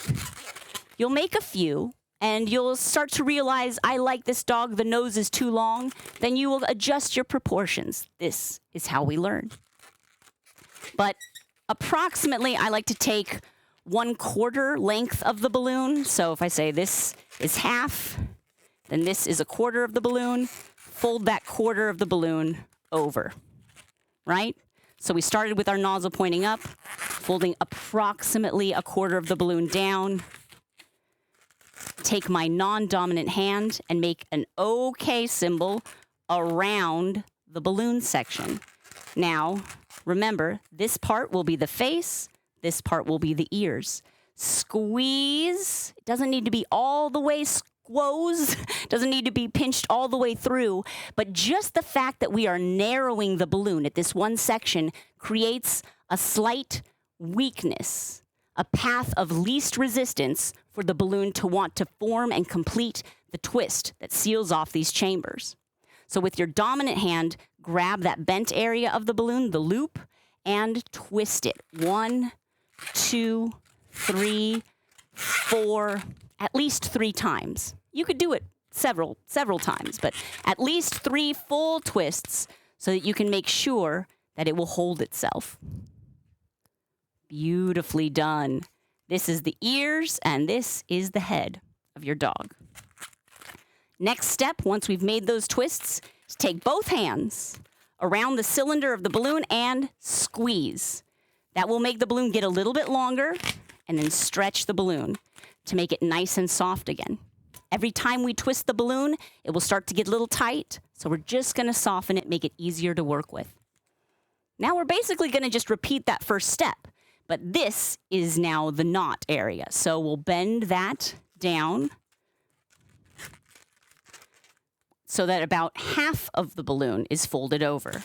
You'll make a few, and you'll start to realize, I like this dog, the nose is too long. Then you will adjust your proportions. This is how we learn. But approximately, I like to take 1/4 length of the balloon. So if I say this is half, then this is 1/4 of the balloon. Fold that 1/4 of the balloon over, right? So we started with our nozzle pointing up, folding approximately 1/4 of the balloon down. Take my non-dominant hand and make an OK symbol around the balloon section. Now, remember, this part will be the face. This part will be the ears. Squeeze. It doesn't need to be all the way squoze. Doesn't need to be pinched all the way through. But just the fact that we are narrowing the balloon at this one section creates a slight weakness, a path of least resistance for the balloon to want to form and complete the twist that seals off these chambers. So with your dominant hand, grab that bent area of the balloon, the loop, and twist it. 1, 2, 3, 4, at least 3 times. You could do it several times, but at least 3 full twists so that you can make sure that it will hold itself. Beautifully done. This is the ears, and this is the head of your dog. Next step, once we've made those twists, is take both hands around the cylinder of the balloon and squeeze. That will make the balloon get a little bit longer, and then stretch the balloon to make it nice and soft again. Every time we twist the balloon, it will start to get a little tight, so we're just going to soften it, make it easier to work with. Now we're basically going to just repeat that first step, but this is now the knot area. So we'll bend that down so that about half of the balloon is folded over.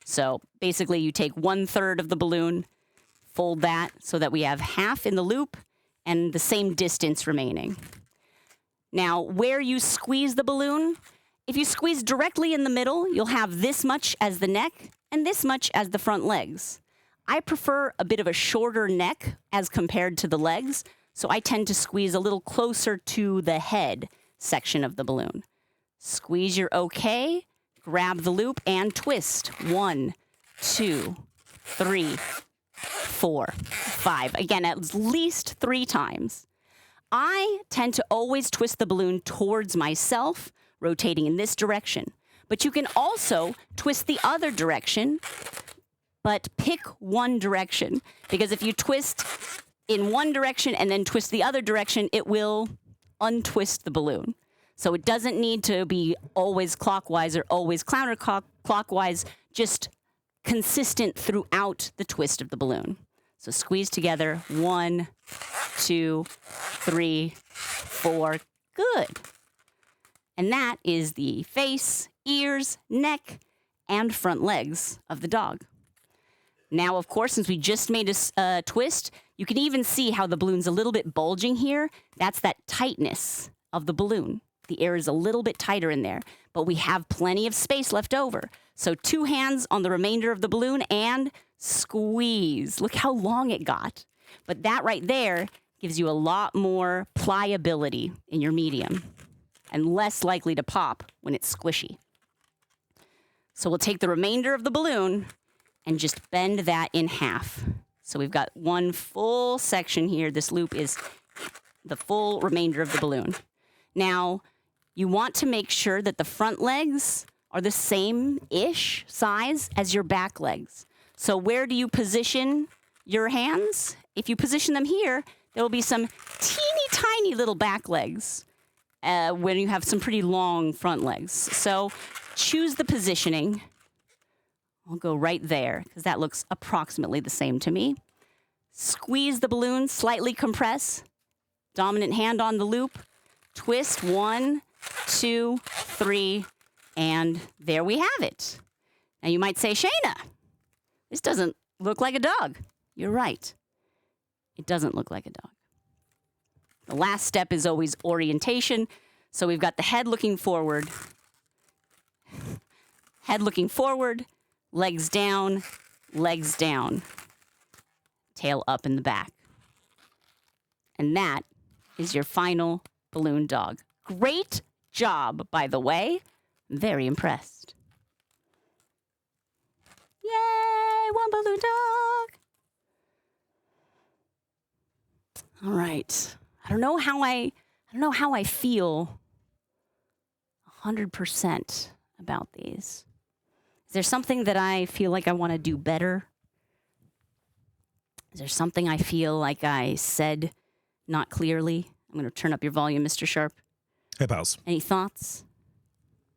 So basically you take 1/3 of the balloon, fold that so that we have half in the loop and the same distance remaining. Now, where you squeeze the balloon, if you squeeze directly in the middle, you'll have this much as the neck and this much as the front legs. I prefer a bit of a shorter neck as compared to the legs, so I tend to squeeze a little closer to the head section of the balloon. Squeeze your okay, grab the loop, and twist. 1, 2, 3, 4, 5. Again, at least 3 times. I tend to always twist the balloon towards myself, rotating in this direction. But you can also twist the other direction, but pick one direction. Because if you twist in one direction and then twist the other direction, it will untwist the balloon. So it doesn't need to be always clockwise or always counterclockwise, just consistent throughout the twist of the balloon. So squeeze together. 1, 2, 3, 4. Good. And that is the face, ears, neck, and front legs of the dog. Now, of course, since we just made a twist, you can even see how the balloon's a little bit bulging here. That's that tightness of the balloon. The air is a little bit tighter in there, but we have plenty of space left over. So 2 hands on the remainder of the balloon and squeeze. Look how long it got. But that right there gives you a lot more pliability in your medium and less likely to pop when it's squishy. So we'll take the remainder of the balloon and just bend that in half. So we've got one full section here. This loop is the full remainder of the balloon. Now, you want to make sure that the front legs are the same-ish size as your back legs. So where do you position your hands? If you position them here, there will be some teeny tiny little back legs when you have some pretty long front legs. So choose the positioning. I'll go right there because that looks approximately the same to me. Squeeze the balloon, slightly compress. Dominant hand on the loop. Twist. 1, 2, 3, and there we have it. Now you might say, Shana, this doesn't look like a dog. You're right. It doesn't look like a dog. The last step is always orientation. So we've got the head looking forward. Head looking forward, legs down, tail up in the back. And that is your final balloon dog. Great job, by the way. Very impressed. Yay, one balloon dog. All right. I don't know how I feel 100% about these. Is there something that I feel like I want to do better? Is there something I feel like I said not clearly? I'm going to turn up your volume, Mr. Sharp. Hey, pals. Any thoughts?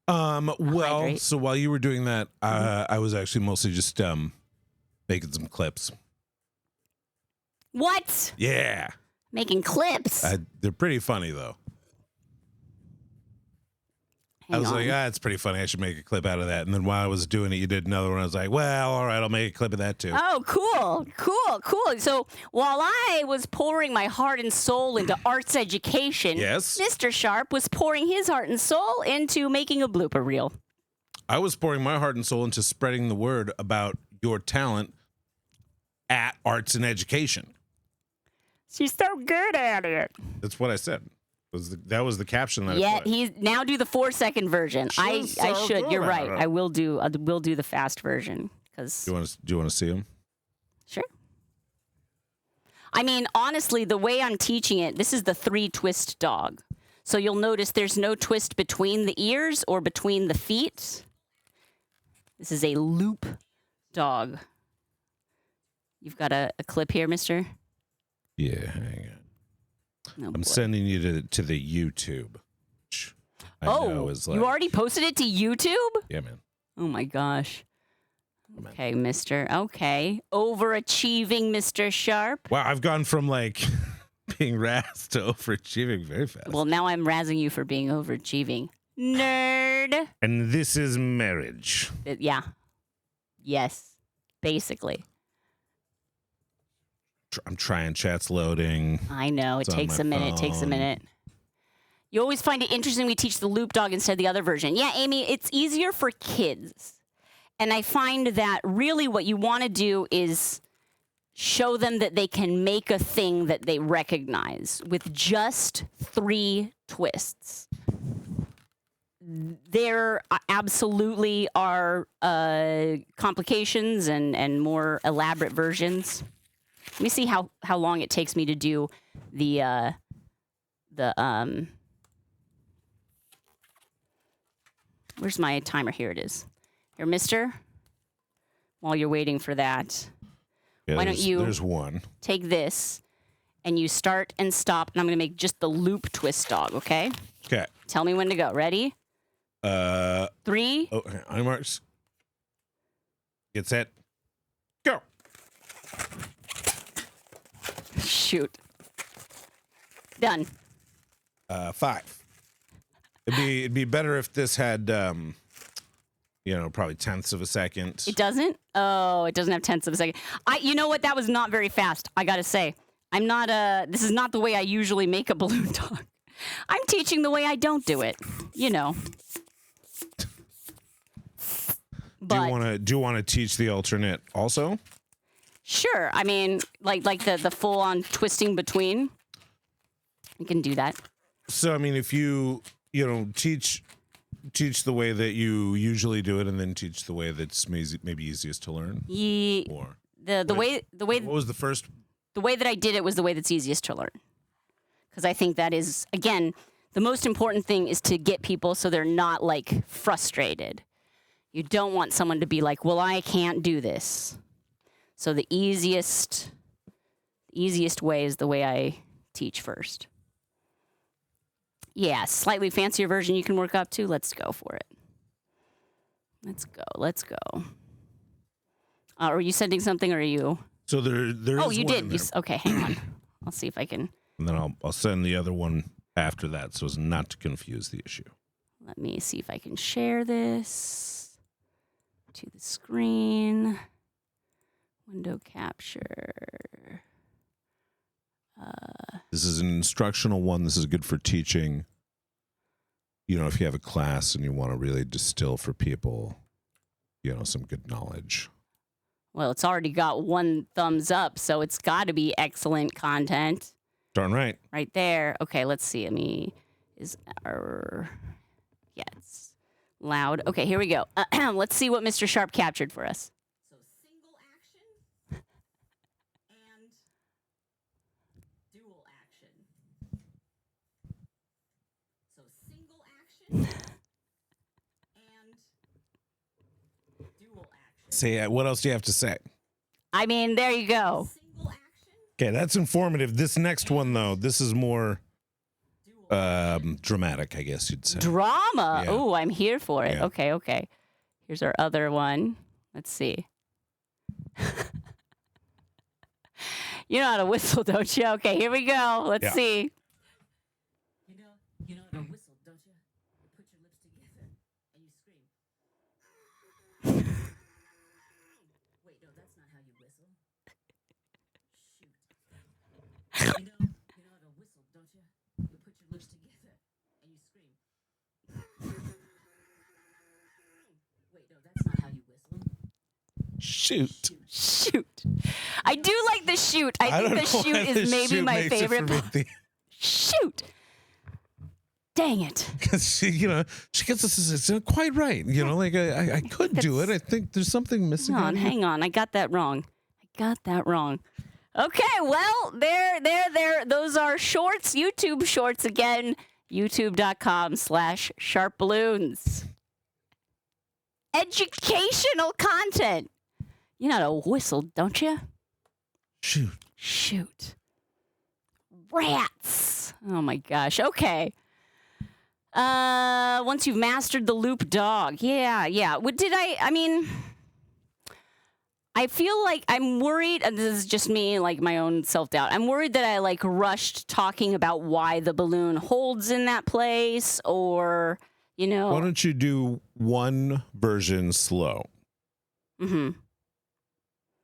Well, Hydrate. so while you were doing that, I was actually mostly just making some clips. What? Yeah. Making clips. They're pretty funny though. I was like, it's pretty funny. I should make a clip out of that. And then while I was doing it, you did another one. I was like, well, all right, I'll make a clip of that too. Oh, cool. So while I was pouring my heart and soul into arts education, Yes. Mr. Sharp was pouring his heart and soul into making a blooper reel. I was pouring my heart and soul into spreading the word about your talent at arts and education. She's so good at it. That's what I said. That was the caption that I Yeah, put. he's now do the 4-second version. I so should. good You're at right. it. I will do the fast version because Do you want to see him? sure. I mean, honestly, the way I'm teaching it, this is the 3-twist dog. So you'll notice there's no twist between the ears or between the feet. This is a loop dog. You've got a clip here, mister? Yeah, hang on. Oh, I'm boy. sending you to the YouTube. which I know is like, you already posted it to YouTube? Yeah, man. Oh, my gosh. Come on. Okay, mister. Okay. Overachieving Mr. Sharp. Wow, I've gone from like being razzed to overachieving very fast. Well, now I'm razzing you for being overachieving. Nerd. And this is marriage. Yeah. Yes. Basically. I'm trying. Chat's loading. I know. It It's on takes my a minute. It takes a phone. minute. You always find it interesting we teach the loop dog instead of the other version. Yeah, Amy, it's easier for kids. And I find that really what you want to do is show them that they can make a thing that they recognize with just 3 twists. There absolutely are complications and more elaborate versions. Let me see how long it takes me to do the where's my timer? Here it is. Here, mister. While you're waiting for that, Yeah, Why don't you- There's one. take this and you start and stop, and I'm going to make just the loop twist dog, okay? Okay. Tell me when to go. Ready? 3. Oh, on marks. Get set. Go. Shoot. Done. 5. It'd be better if this had probably tenths of a second. It doesn't? Oh, it doesn't have tenths of a second. You know what? That was not very fast, I gotta say. I'm not this is not the way I usually make a balloon dog. I'm teaching the way I don't do it. You know. Do you want to teach the alternate also? Sure. I mean, like the full on twisting between. You can do that. So I mean, if you teach the way that you usually do it, and then teach the way that's maybe easiest to learn. Or The way what was the first? the way that I did it was the way that's easiest to learn. Because I think that is, again, the most important thing is to get people so they're not like frustrated. You don't want someone to be like, well, I can't do this. So the easiest way is the way I teach first. Yeah, slightly fancier version you can work up to. Let's go for it. Let's go. Are you sending something or are you? So there. Oh, is you one did. in there. Okay, hang on. I'll see if I can. And then I'll send the other one after that, so as not to confuse the issue. Let me see if I can share this to the screen. Window capture. This is an instructional one. This is good for teaching. If you have a class and you want to really distill for people, some good knowledge. Well, it's already got 1 thumbs up, so it's got to be excellent content. Darn right. Right there. Okay, let's see. It's loud. Okay, here we go. Let's see what Mr. Sharp captured for us. So single action and dual action. So single action and dual action. Say what else do you have to say? There you go. Single action. Okay, that's informative. This next one though, this is more dramatic, I guess you'd say. Drama. Yeah. Oh, I'm here for it. Yeah. Okay. Here's our other one. Let's see. You know how to whistle, don't you? Okay, here we go. Let's Yeah. see. You know how to whistle, don't you? You put your lips together and you scream. Wait, no, that's not how you whistle. Shoot. You know how to whistle, don't you? You put your lips together and you scream. Wait, no, that's not how you whistle. Shoot. Shoot. I do like the shoot. I think don't the know shoot why the is maybe shoot my makes it favorite for me. part. Shoot. Dang it. Because she gets this. It's not quite right. Like I could do it. I think there's something missing. Hang on. I got that wrong. Okay, well, there. Those are shorts, YouTube shorts again. YouTube.com/SharpBalloons. Educational content. You know how to whistle, don't you? Shoot. Rats. Oh my gosh. Okay. Once you've mastered the loop dog. Yeah. What did I mean, I feel like I'm worried, and this is just me, like my own self-doubt. I'm worried that I like rushed talking about why the balloon holds in that place, or, Why don't you do one version slow? Mm-hmm.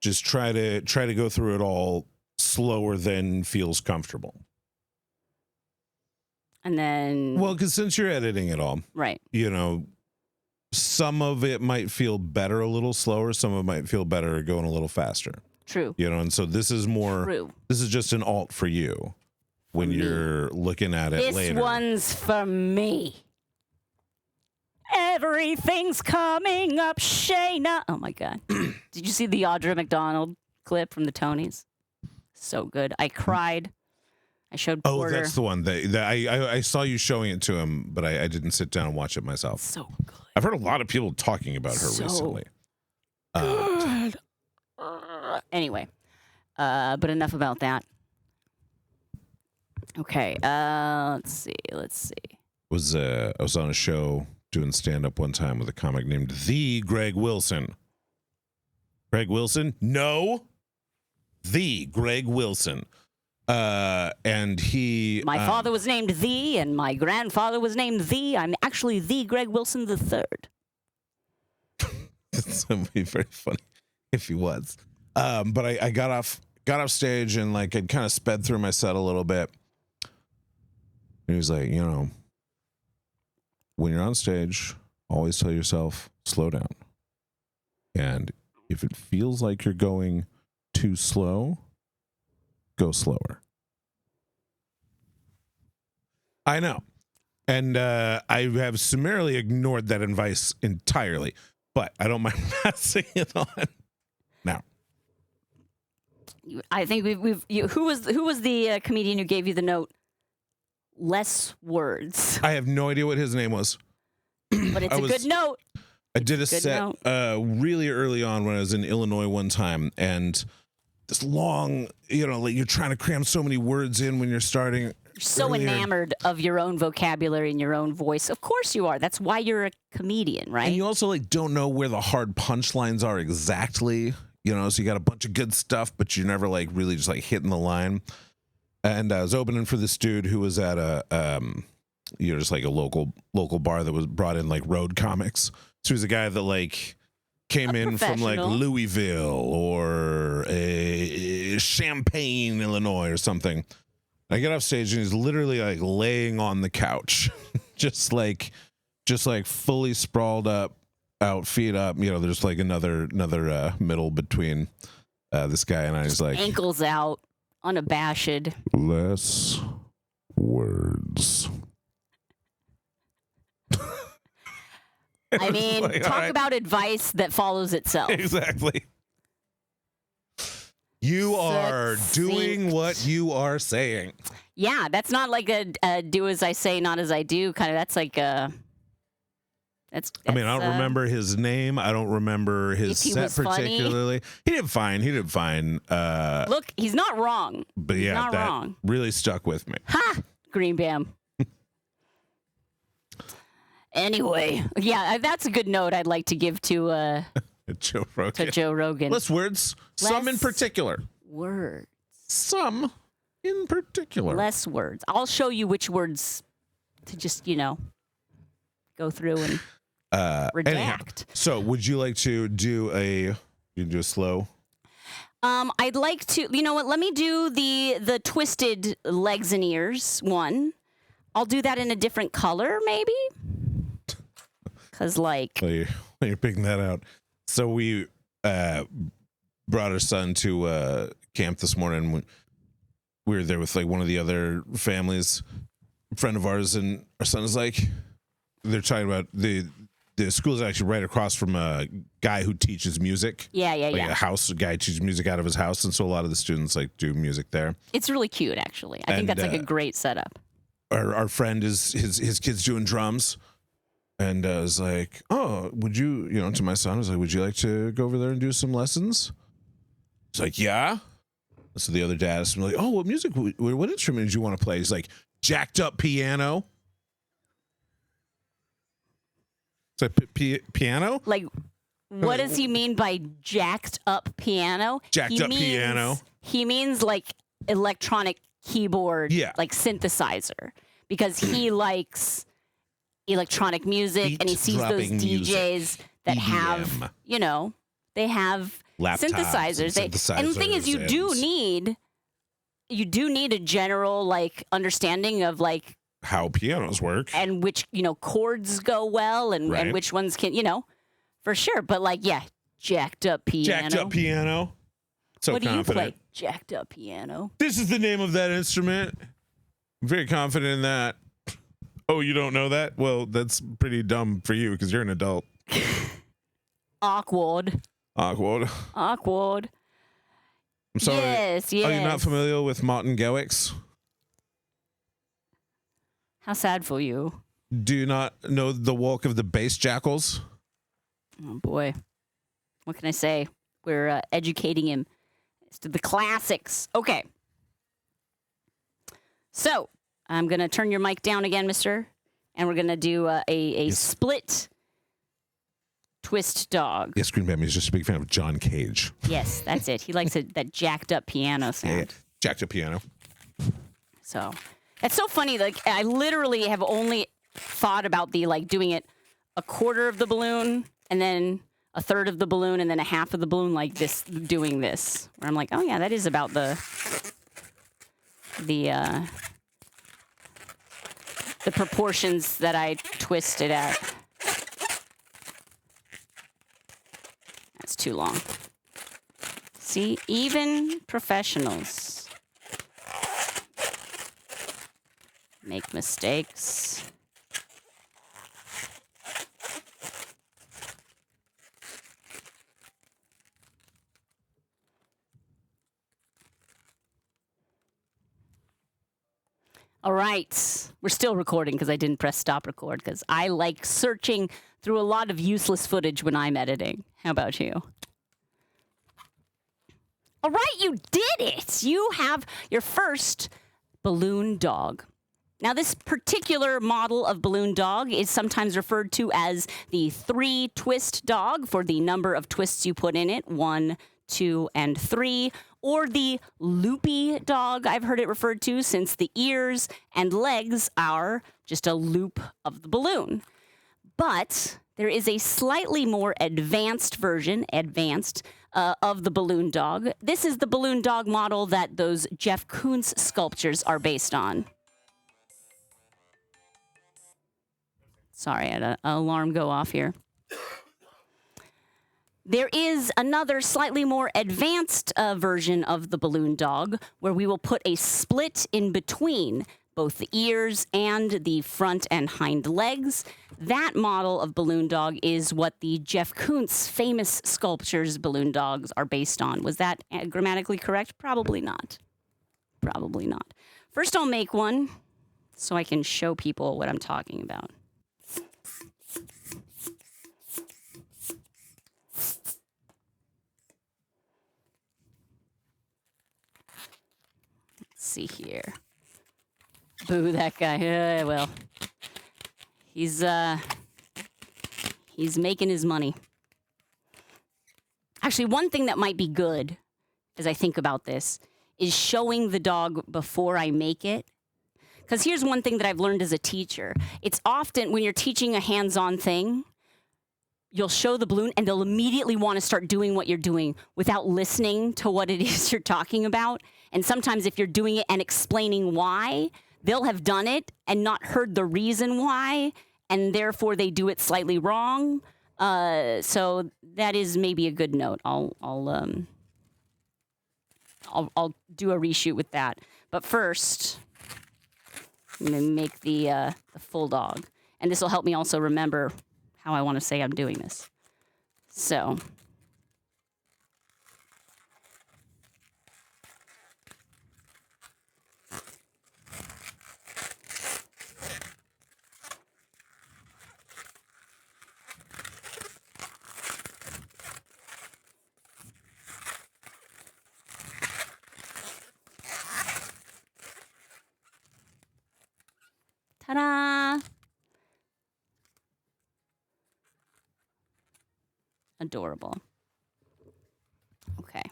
Just try to go through it all slower than feels comfortable. And then, Well, because since you're editing it all, right. Some of it might feel better a little slower. Some of it might feel better going a little faster. True. And so this is more. True. This is just an alt for you when you're looking at it later. This one's for me. Everything's coming up, Shana. Oh my God. Did you see the Audra McDonald clip from the Tonys? So good. I cried. I showed Porter. Oh, that's the one that I saw you showing it to him, but I didn't sit down and watch it myself. So good. I've heard a lot of people talking about her recently. Good. Anyway, but enough about that. Okay. Let's see. I was on a show doing stand up one time with a comic named The Greg Wilson. Greg Wilson? No. The Greg Wilson. And he. My father was named The, and my grandfather was named The. I'm actually The Greg Wilson III. That would be very funny if he was. But I got off stage and like I'd kind of sped through my set a little bit. And he was like, when you're on stage, always tell yourself, slow down. And if it feels like you're going too slow, go slower. I know. And I have summarily ignored that advice entirely, but I don't mind passing it on. Now, I think who was the comedian who gave you the note? Less words. I have no idea what his name was. But it's a good note. I did a set really early on when I was in Illinois one time, and this long, like you're trying to cram so many words in when you're starting. You're so earlier. enamored of your own vocabulary and your own voice. Of course you are. That's why you're a comedian, right? And you also like don't know where the hard punchlines are exactly, so you got a bunch of good stuff, but you're never like really just like hitting the line. And I was opening for this dude who was at a, just like a local bar that was brought in like road comics. So he was a guy that like came in from like Louisville or Champaign, Illinois or something. I get off stage and he's literally like laying on the couch, just like fully sprawled up, out, feet up. There's like another middle between this guy and I. He's like ankles out. Unabashed. Less words. I mean, like, talk about advice that follows itself. Exactly. You are doing what you are saying. Yeah, that's not like a do as I say, not as I do kind of. That's like a. That's I mean, I don't remember his name. I don't remember his set particularly. Funny. He did fine. Look, he's not wrong. But yeah, not that wrong. Really stuck with me. Ha! Green Bam. Anyway, yeah, that's a good note I'd like to give to Joe Rogan. To Joe Rogan. Less words. Some in particular. Words. Some in particular. Less words. I'll show you which words to just, go through and redact. Anyhow, so would you like to do a slow? I'd like to, you know what? Let me do the twisted legs and ears one. I'll do that in a different color, maybe. Cause like While you're picking that out, so we brought our son to camp this morning. We were there with like one of the other families, a friend of ours, and our son is like, they're talking about the school is actually right across from a guy who teaches music. Yeah. A guy teaches music out of his house, and so a lot of the students like do music there. It's really cute, actually. I think that's like a great setup. Our friend is his kid's doing drums, and I was like, oh, would you to my son, I was like, would you like to go over there and do some lessons? He's like, yeah. So the other dad is like, oh, what instrument did you want to play? He's like, jacked up piano. Is that piano? Like, what does he mean by jacked up piano? Piano. He means like electronic keyboard, like synthesizer, because he likes electronic music and he sees those DJs that have, they have laptops synthesizers. And the thing is, you do need a general like understanding of like how pianos work and which chords go well and which ones can for sure. But like jacked up piano. So what confident. Do you play? Jacked up piano. This is the name of that instrument. I'm very confident in that. Oh, you don't know that? Well, that's pretty dumb for you because you're an adult. Awkward. I'm sorry. Yes. Are you not familiar with Martin Garrix? How sad for you. Do you not know the walk of the bass jackals? Oh, boy. What can I say? We're educating him as to the classics. Okay. So, I'm going to turn your mic down again, mister. And we're going to do a split twist dog. Yes, Green Bambi is just a big fan of John Cage. Yes, that's it. He likes that jacked up piano sound. Yeah, jacked up piano. So... It's so funny. Like I literally have only thought about doing it a quarter of the balloon and then a third of the balloon and then a half of the balloon like this, doing this. Where I'm like, oh yeah, that is about the proportions that I twisted at. That's too long. See, even professionals make mistakes. All right. We're still recording because I didn't press stop record because I like searching through a lot of useless footage when I'm editing. How about you? All right, you did it. You have your first balloon dog. Now, this particular model of balloon dog is sometimes referred to as the 3-twist dog for the number of twists you put in it, 1, 2, and 3, or the loopy dog, I've heard it referred to, since the ears and legs are just a loop of the balloon. But there is a slightly more advanced version, of the balloon dog. This is the balloon dog model that those Jeff Koons sculptures are based on. Sorry, I had an alarm go off here. There is another slightly more advanced version of the balloon dog where we will put a split in between both the ears and the front and hind legs. That model of balloon dog is what the Jeff Koons famous sculptures balloon dogs are based on. Was that grammatically correct? Probably not. Probably not. First, I'll make one so I can show people what I'm talking about. See here. Boo that guy. Well, he's making his money. Actually, one thing that might be good as I think about this is showing the dog before I make it. Because here's one thing that I've learned as a teacher. It's often when you're teaching a hands-on thing, you'll show the balloon and they'll immediately want to start doing what you're doing without listening to what it is you're talking about. And sometimes if you're doing it and explaining why, they'll have done it and not heard the reason why, and therefore they do it slightly wrong. So that is maybe a good note. I'll do a reshoot with that. But first, I'm going to make the full dog. And this will help me also remember how I want to say I'm doing this. So. Ta-da! Adorable. Okay.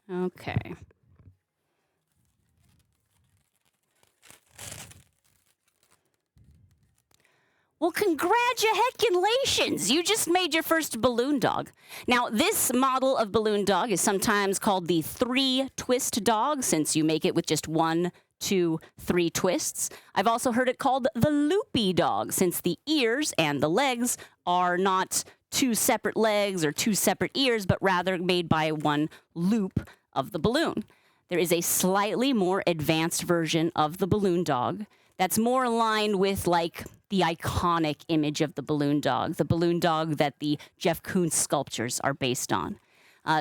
Okay. Well, congratulations! You just made your first balloon dog. Now, this model of balloon dog is sometimes called the 3-twist dog, since you make it with just 1, 2, 3 twists. I've also heard it called the loopy dog, since the ears and the legs are not 2 separate legs or 2 separate ears, but rather made by 1 loop of the balloon. There is a slightly more advanced version of the balloon dog that's more aligned with, like, the iconic image of the balloon dog that the Jeff Koons sculptures are based on.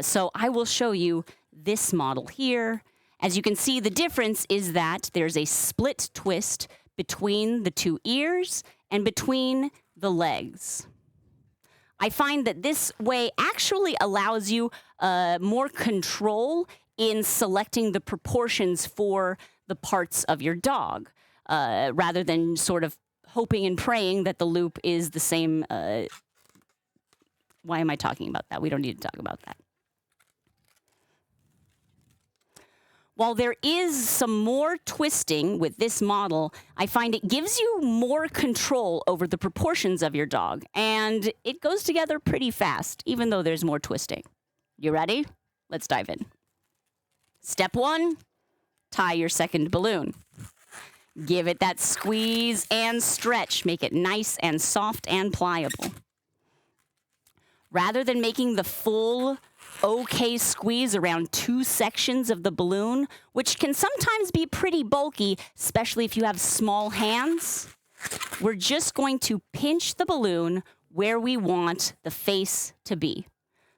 So I will show you this model here. As you can see, the difference is that there's a split twist between the 2 ears and between the legs. I find that this way actually allows you more control in selecting the proportions for the parts of your dog, rather than sort of hoping and praying that the loop is the same. Why am I talking about that? We don't need to talk about that. While there is some more twisting with this model, I find it gives you more control over the proportions of your dog, and it goes together pretty fast, even though there's more twisting. You ready? Let's dive in. Step 1, tie your second balloon. Give it that squeeze and stretch. Make it nice and soft and pliable. Rather than making the full okay squeeze around 2 sections of the balloon, which can sometimes be pretty bulky, especially if you have small hands, we're just going to pinch the balloon where we want the face to be.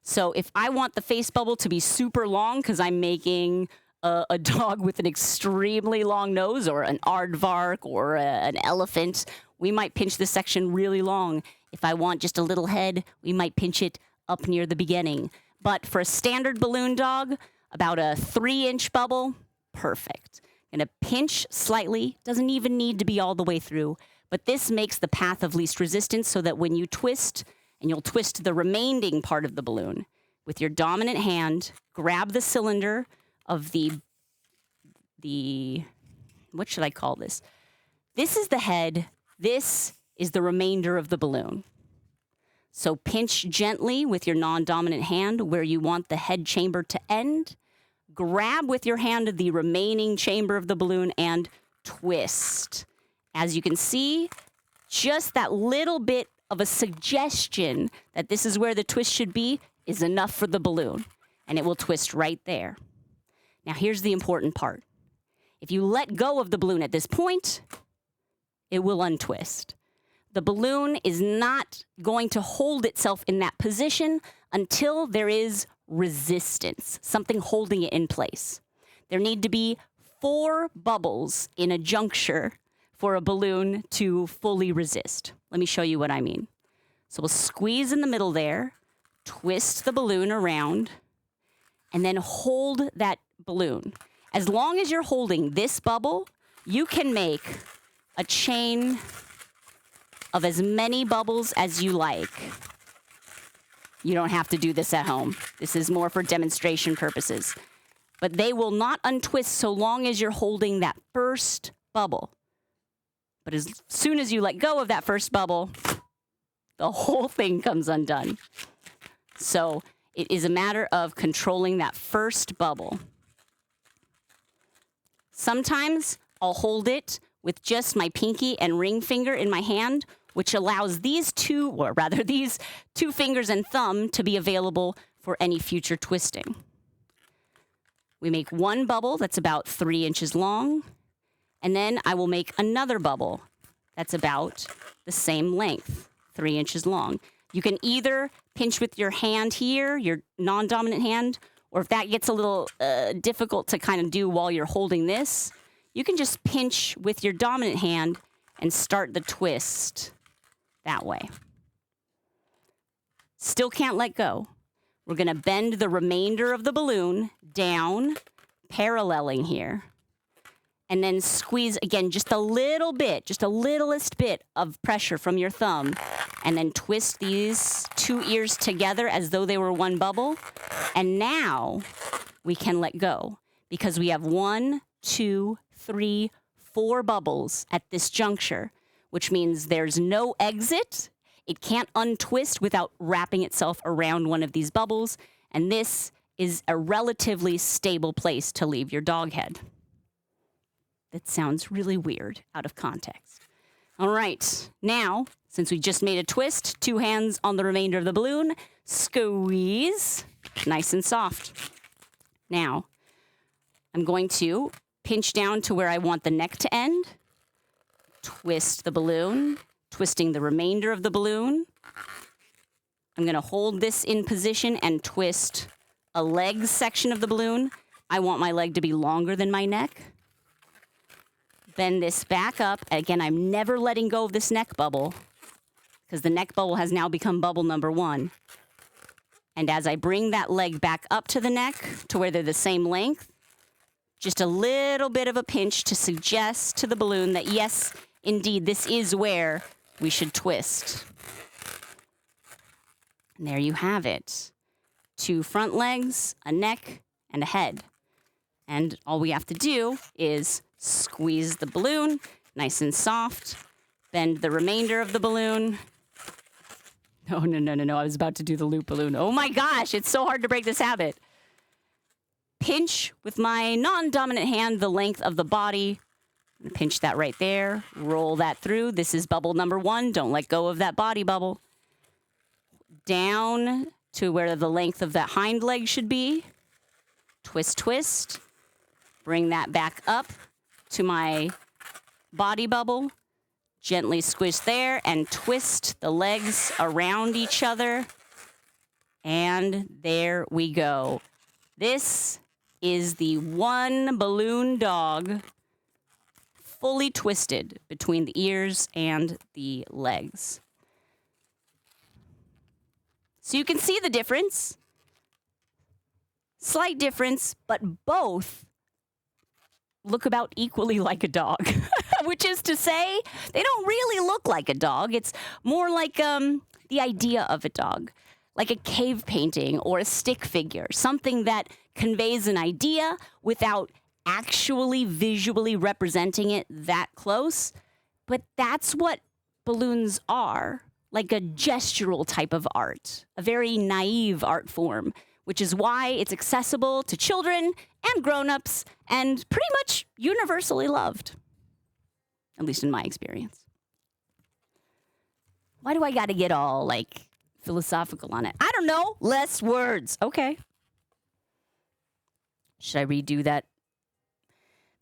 So if I want the face bubble to be super long because I'm making a dog with an extremely long nose, or an aardvark, or an elephant, we might pinch this section really long. If I want just a little head, we might pinch it up near the beginning. But for a standard balloon dog, about a 3-inch bubble, perfect. Gonna pinch slightly, doesn't even need to be all the way through, but this makes the path of least resistance so that when you twist, and you'll twist the remaining part of the balloon, with your dominant hand, grab the cylinder of the what should I call this? This is the head. This is the remainder of the balloon. So pinch gently with your non-dominant hand where you want the head chamber to end. Grab with your hand the remaining chamber of the balloon and twist. As you can see, just that little bit of a suggestion that this is where the twist should be is enough for the balloon, and it will twist right there. Now, here's the important part. If you let go of the balloon at this point, it will untwist. The balloon is not going to hold itself in that position until there is resistance, something holding it in place. There need to be 4 bubbles in a juncture for a balloon to fully resist. Let me show you what I mean. So we'll squeeze in the middle there, twist the balloon around, and then hold that balloon. As long as you're holding this bubble, you can make a chain of as many bubbles as you like. You don't have to do this at home. This is more for demonstration purposes. But they will not untwist so long as you're holding that first bubble. But as soon as you let go of that first bubble, the whole thing comes undone. So it is a matter of controlling that first bubble. Sometimes I'll hold it with just my pinky and ring finger in my hand, which allows these two fingers and thumb to be available for any future twisting. We make one bubble that's about 3 inches long, and then I will make another bubble that's about the same length, 3 inches long. You can either pinch with your hand here, your non-dominant hand, or if that gets a little difficult to kind of do while you're holding this, you can just pinch with your dominant hand and start the twist that way. Still can't let go. We're going to bend the remainder of the balloon down, paralleling here, and then squeeze again just a little bit, just a littlest bit of pressure from your thumb, and then twist these two ears together as though they were one bubble. And now we can let go because we have 1, 2, 3, 4 bubbles at this juncture, which means there's no exit. It can't untwist without wrapping itself around one of these bubbles, and this is a relatively stable place to leave your dog head. That sounds really weird out of context. All right, now, since we just made a twist, 2 hands on the remainder of the balloon, squeeze, nice and soft. Now, I'm going to pinch down to where I want the neck to end, twist the balloon, twisting the remainder of the balloon. I'm going to hold this in position and twist a leg section of the balloon. I want my leg to be longer than my neck. Bend this back up. Again, I'm never letting go of this neck bubble because the neck bubble has now become bubble number 1. And as I bring that leg back up to the neck to where they're the same length, just a little bit of a pinch to suggest to the balloon that, yes, indeed, this is where we should twist. And there you have it. 2 front legs, a neck, and a head. And all we have to do is squeeze the balloon nice and soft, bend the remainder of the balloon. No, I was about to do the loop balloon. Oh my gosh, it's so hard to break this habit. Pinch with my non-dominant hand the length of the body. Pinch that right there. Roll that through. This is bubble number 1. Don't let go of that body bubble. Down to where the length of that hind leg should be. Twist, twist. Bring that back up to my body bubble. Gently squish there and twist the legs around each other. And there we go. This is the one balloon dog fully twisted between the ears and the legs. So you can see the difference. Slight difference, but both look about equally like a dog, which is to say they don't really look like a dog. It's more like the idea of a dog, like a cave painting or a stick figure, something that conveys an idea without actually visually representing it that close. But that's what balloons are, like a gestural type of art, a very naive art form, which is why it's accessible to children and grown-ups and pretty much universally loved, at least in my experience. Why do I got to get all, like, philosophical on it? I don't know. Less words. Okay. Should I redo that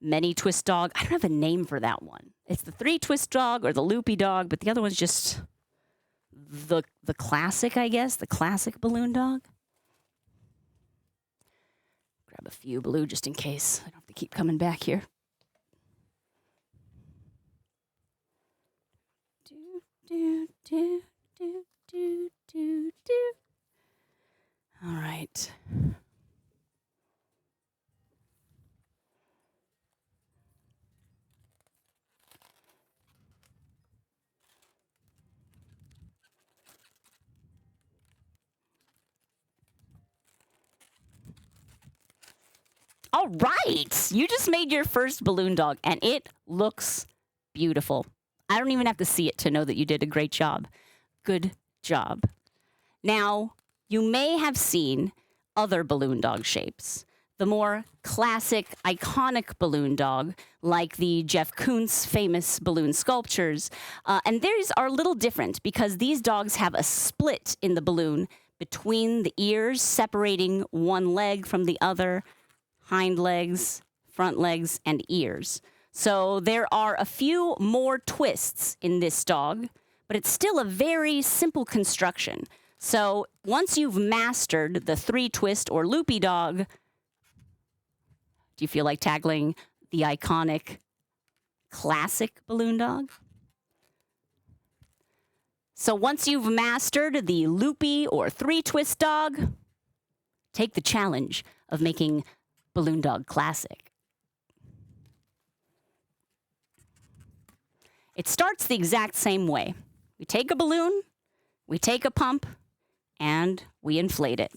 many twist dog? I don't have a name for that one. It's the 3 twist dog or the loopy dog, but the other one's just the classic, I guess, the classic balloon dog. Grab a few blue just in case. I don't have to keep coming back here. do, do, do, do, do, do. All right. All right. You just made your first balloon dog, and it looks beautiful. I don't even have to see it to know that you did a great job. Good job. Now, you may have seen other balloon dog shapes. The more classic, iconic balloon dog, like the Jeff Koons famous balloon sculptures. And these are a little different because these dogs have a split in the balloon between the ears, separating one leg from the other, hind legs, front legs, and ears. So there are a few more twists in this dog, but it's still a very simple construction. So once you've mastered the 3-twist or loopy dog, do you feel like tackling the iconic classic balloon dog? So once you've mastered the loopy or 3-twist dog, take the challenge of making Balloon Dog Classic. It starts the exact same way. We take a balloon, we take a pump, and we inflate it.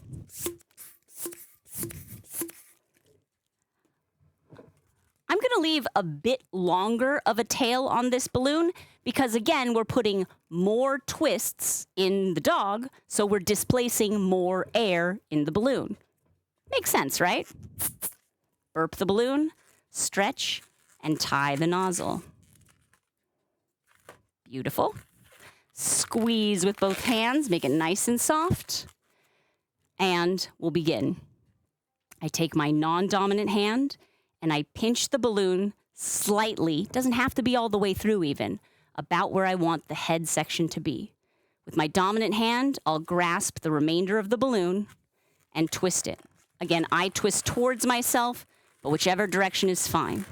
I'm going to leave a bit longer of a tail on this balloon because, again, we're putting more twists in the dog, so we're displacing more air in the balloon. Makes sense, right? Burp the balloon, stretch, and tie the nozzle. Beautiful. Squeeze with both hands, make it nice and soft. And we'll begin. I take my non-dominant hand and I pinch the balloon slightly, doesn't have to be all the way through even, about where I want the head section to be. With my dominant hand, I'll grasp the remainder of the balloon and twist it. Again, I twist towards myself, but whichever direction is fine.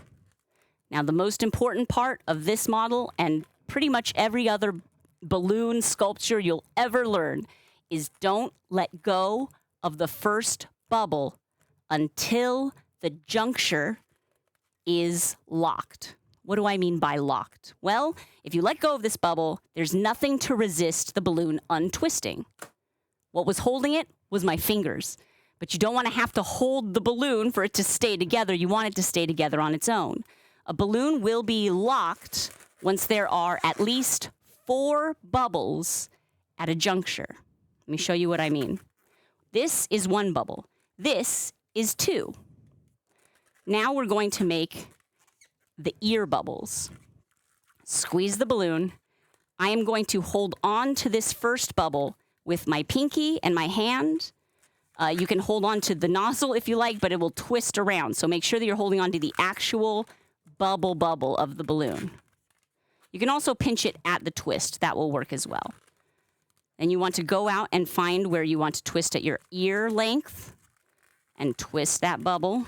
Now, the most important part of this model and pretty much every other balloon sculpture you'll ever learn is don't let go of the first bubble until the juncture is locked. What do I mean by locked? Well, if you let go of this bubble, there's nothing to resist the balloon untwisting. What was holding it was my fingers. But you don't want to have to hold the balloon for it to stay together. You want it to stay together on its own. A balloon will be locked once there are at least 4 bubbles at a juncture. Let me show you what I mean. This is 1 bubble. This is 2. Now we're going to make the ear bubbles. Squeeze the balloon. I am going to hold on to this first bubble with my pinky and my hand. You can hold on to the nozzle if you like, but it will twist around. So make sure that you're holding on to the actual bubble of the balloon. You can also pinch it at the twist. That will work as well. And you want to go out and find where you want to twist at your ear length and twist that bubble.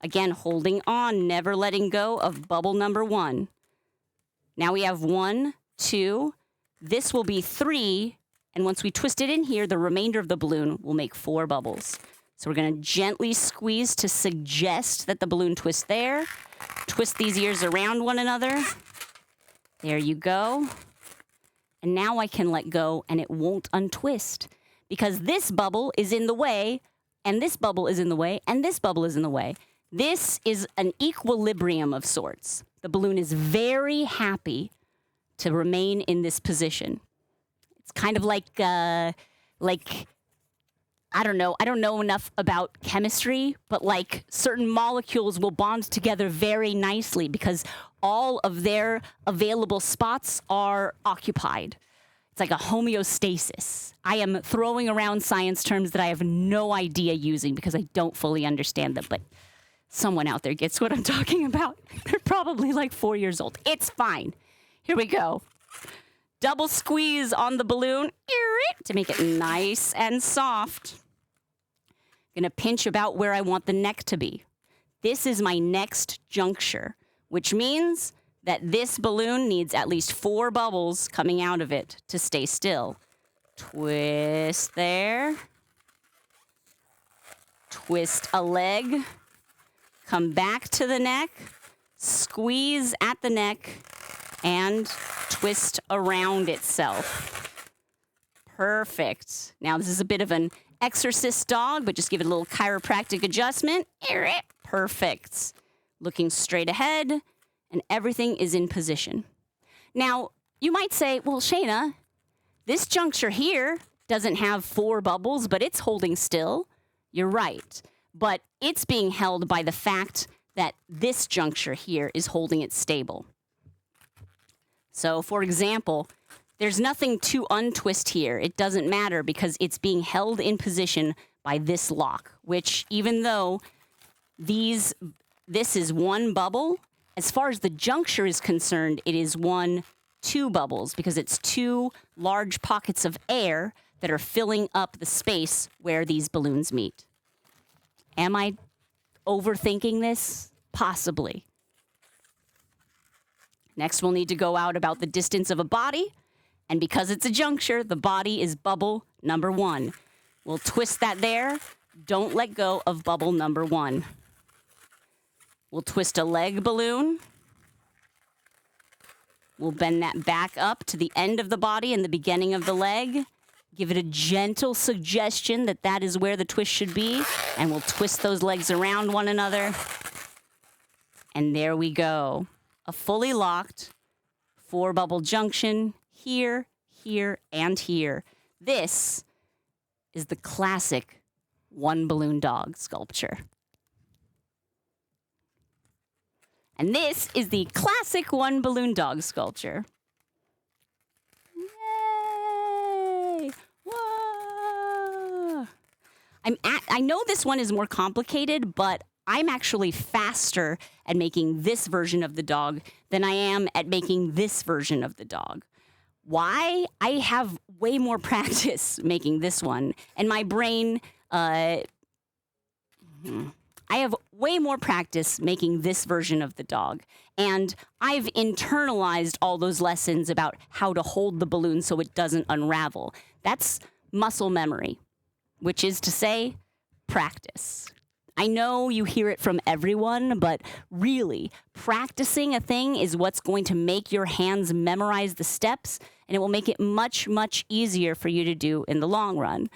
Again, holding on, never letting go of bubble number 1. Now we have 1, 2. This will be 3. And once we twist it in here, the remainder of the balloon will make 4 bubbles. So we're going to gently squeeze to suggest that the balloon twists there. Twist these ears around one another. There you go. And now I can let go and it won't untwist because this bubble is in the way, and this bubble is in the way, and this bubble is in the way. This is an equilibrium of sorts. The balloon is very happy to remain in this position. It's kind of like I don't know enough about chemistry, but like certain molecules will bond together very nicely because all of their available spots are occupied. It's like a homeostasis. I am throwing around science terms that I have no idea using because I don't fully understand them, but someone out there gets what I'm talking about. They're probably like 4 years old. It's fine. Here we go. Double squeeze on the balloon to make it nice and soft. Gonna pinch about where I want the neck to be. This is my next juncture, which means that this balloon needs at least 4 bubbles coming out of it to stay still. Twist there. Twist a leg. Come back to the neck. Squeeze at the neck. And twist around itself. Perfect. Now, this is a bit of an exorcist dog, but just give it a little chiropractic adjustment. Perfect. Looking straight ahead, and everything is in position. Now, you might say, well, Shana, this juncture here doesn't have 4 bubbles, but it's holding still. You're right. But it's being held by the fact that this juncture here is holding it stable. So, for example, there's nothing to untwist here. It doesn't matter because it's being held in position by this lock, which even though this is 1 bubble, as far as the juncture is concerned, it is 2 bubbles because it's 2 large pockets of air that are filling up the space where these balloons meet. Am I overthinking this? Possibly. Next, we'll need to go out about the distance of a body. And because it's a juncture, the body is bubble number 1. We'll twist that there. Don't let go of bubble number 1. We'll twist a leg balloon. We'll bend that back up to the end of the body and the beginning of the leg. Give it a gentle suggestion that that is where the twist should be. And we'll twist those legs around one another. And there we go. A fully locked 4-bubble junction here, here, and here. This is the classic 1-balloon dog sculpture. And this is the classic 1-balloon dog sculpture. Yay! Whoa! I know this one is more complicated, but I'm actually faster at making this version of the dog than I am at making this version of the dog. Why? I have way more practice making this one, and my brain, I have way more practice making this version of the dog, and I've internalized all those lessons about how to hold the balloon so it doesn't unravel. That's muscle memory, which is to say, practice. I know you hear it from everyone, but really, practicing a thing is what's going to make your hands memorize the steps, and it will make it much, much easier for you to do in the long run.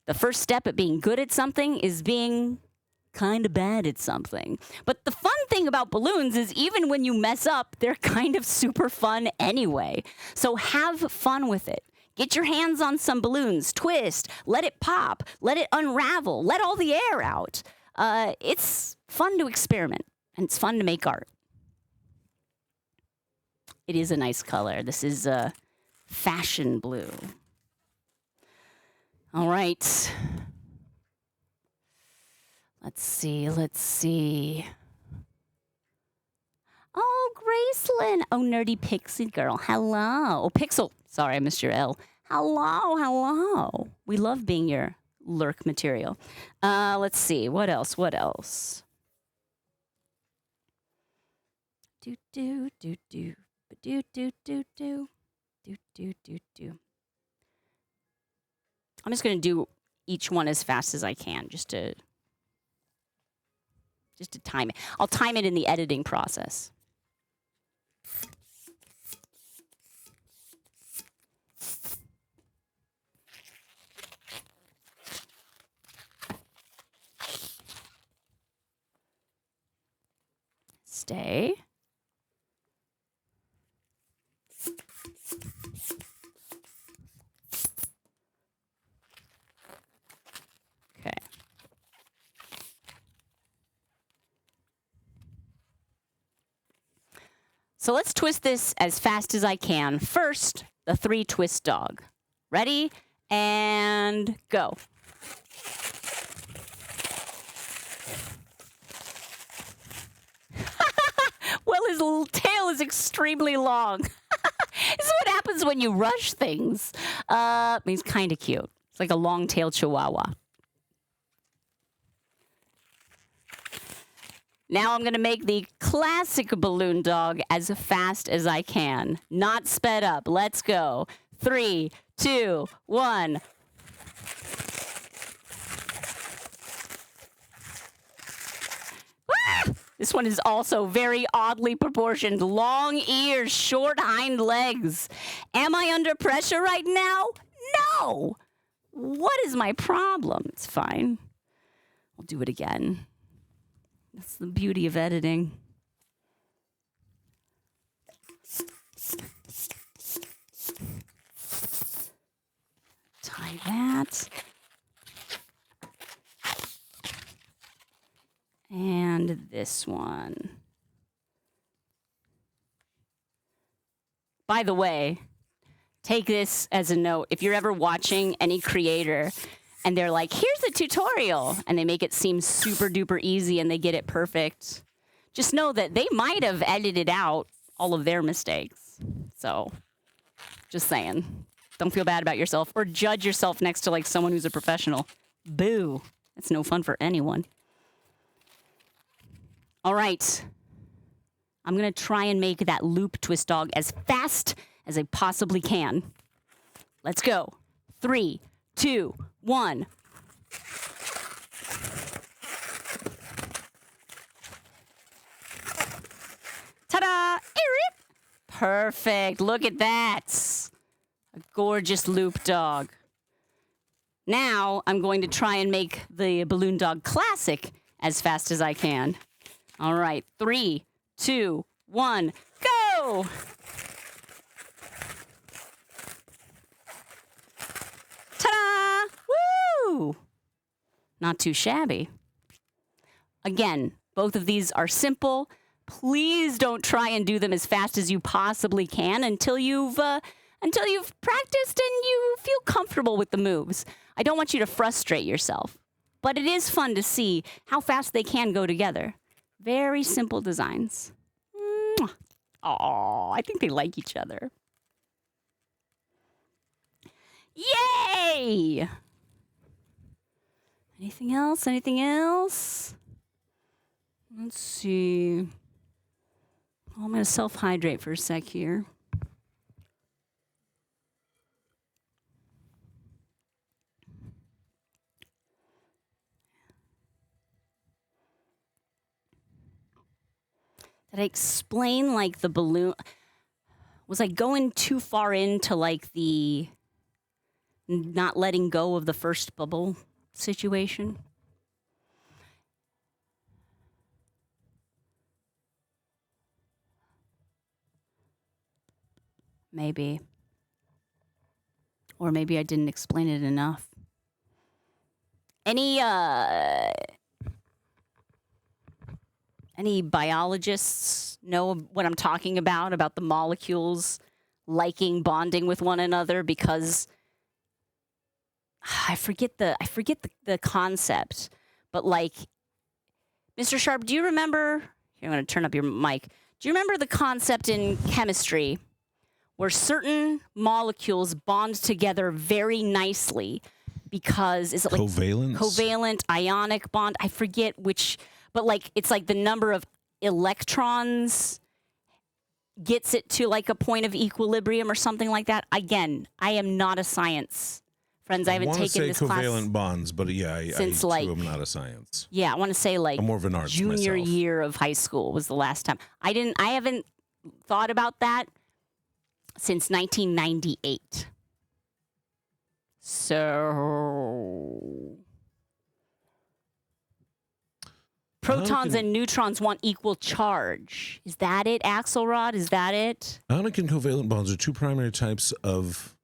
The first step at being good at something is being kind of bad at something. But the fun thing about balloons is even when you mess up, they're kind of super fun anyway. So have fun with it. Get your hands on some balloons, twist, let it pop, let it unravel, let all the air out. It's fun to experiment, and it's fun to make art. It is a nice color. This is fashion blue. All right. Let's see. Oh, Gracelyn. Oh, Nerdy Pixie Girl. Hello. Oh, Pixel. Sorry, I missed your L. Hello. We love being your lurk material. Let's see. What else? Do. I'm just going to do each one as fast as I can just to time it. I'll time it in the editing process. Stay. Okay. So let's twist this as fast as I can. First, the 3-twist dog. Ready? And go. Well, his little tail is extremely long. This is what happens when you rush things. He's kind of cute. It's like a long-tailed chihuahua. Now I'm going to make the classic balloon dog as fast as I can. Not sped up. Let's go. 3, 2, 1. This one is also very oddly proportioned. Long ears, short hind legs. Am I under pressure right now? No. What is my problem? It's fine. We'll do it again. That's the beauty of editing. Tie that. And this one. By the way, take this as a note. If you're ever watching any creator and they're like, here's a tutorial, and they make it seem super duper easy and they get it perfect, just know that they might have edited out all of their mistakes. So, just saying. Don't feel bad about yourself or judge yourself next to like someone who's a professional. Boo. It's no fun for anyone. All right. I'm going to try and make that loop twist dog as fast as I possibly can. Let's go. 3, 2, 1. Ta-da! Perfect. Look at that. A gorgeous loop dog. Now I'm going to try and make the balloon dog classic as fast as I can. All right, 3, 2, 1, go! Ta-da! Woo! Not too shabby. Again, both of these are simple. Please don't try and do them as fast as you possibly can until you've practiced and you feel comfortable with the moves. I don't want you to frustrate yourself, but it is fun to see how fast they can go together. Very simple designs. Oh, I think they like each other. Yay! Anything else? Anything else? Let's see. Oh, I'm going to self-hydrate for a sec here. Did I explain like the balloon? Was I going too far into like the not letting go of the first bubble situation? Maybe. Or maybe I didn't explain it enough. Any biologists know what I'm talking about the molecules liking bonding with one another? Because I forget the concept, but like, Mr. Sharp, do you remember? Here, I'm going to turn up your mic. Do you remember the concept in chemistry where certain molecules bond together very nicely because is it like covalent, ionic bond? I forget which. But like, it's like the number of electrons gets it to like a point of equilibrium or something like that. Again, I am not a science. Friends, I haven't taken this class. I want to say covalent bonds, but yeah, since like, I'm not a science. Yeah, I want to say like I'm more of an arts junior myself. year of high school was the last time. I haven't thought about that since 1998. So... Protons and neutrons want equal charge. Is that it, Axelrod? Is that it? Ionic and covalent bonds are two primary types of.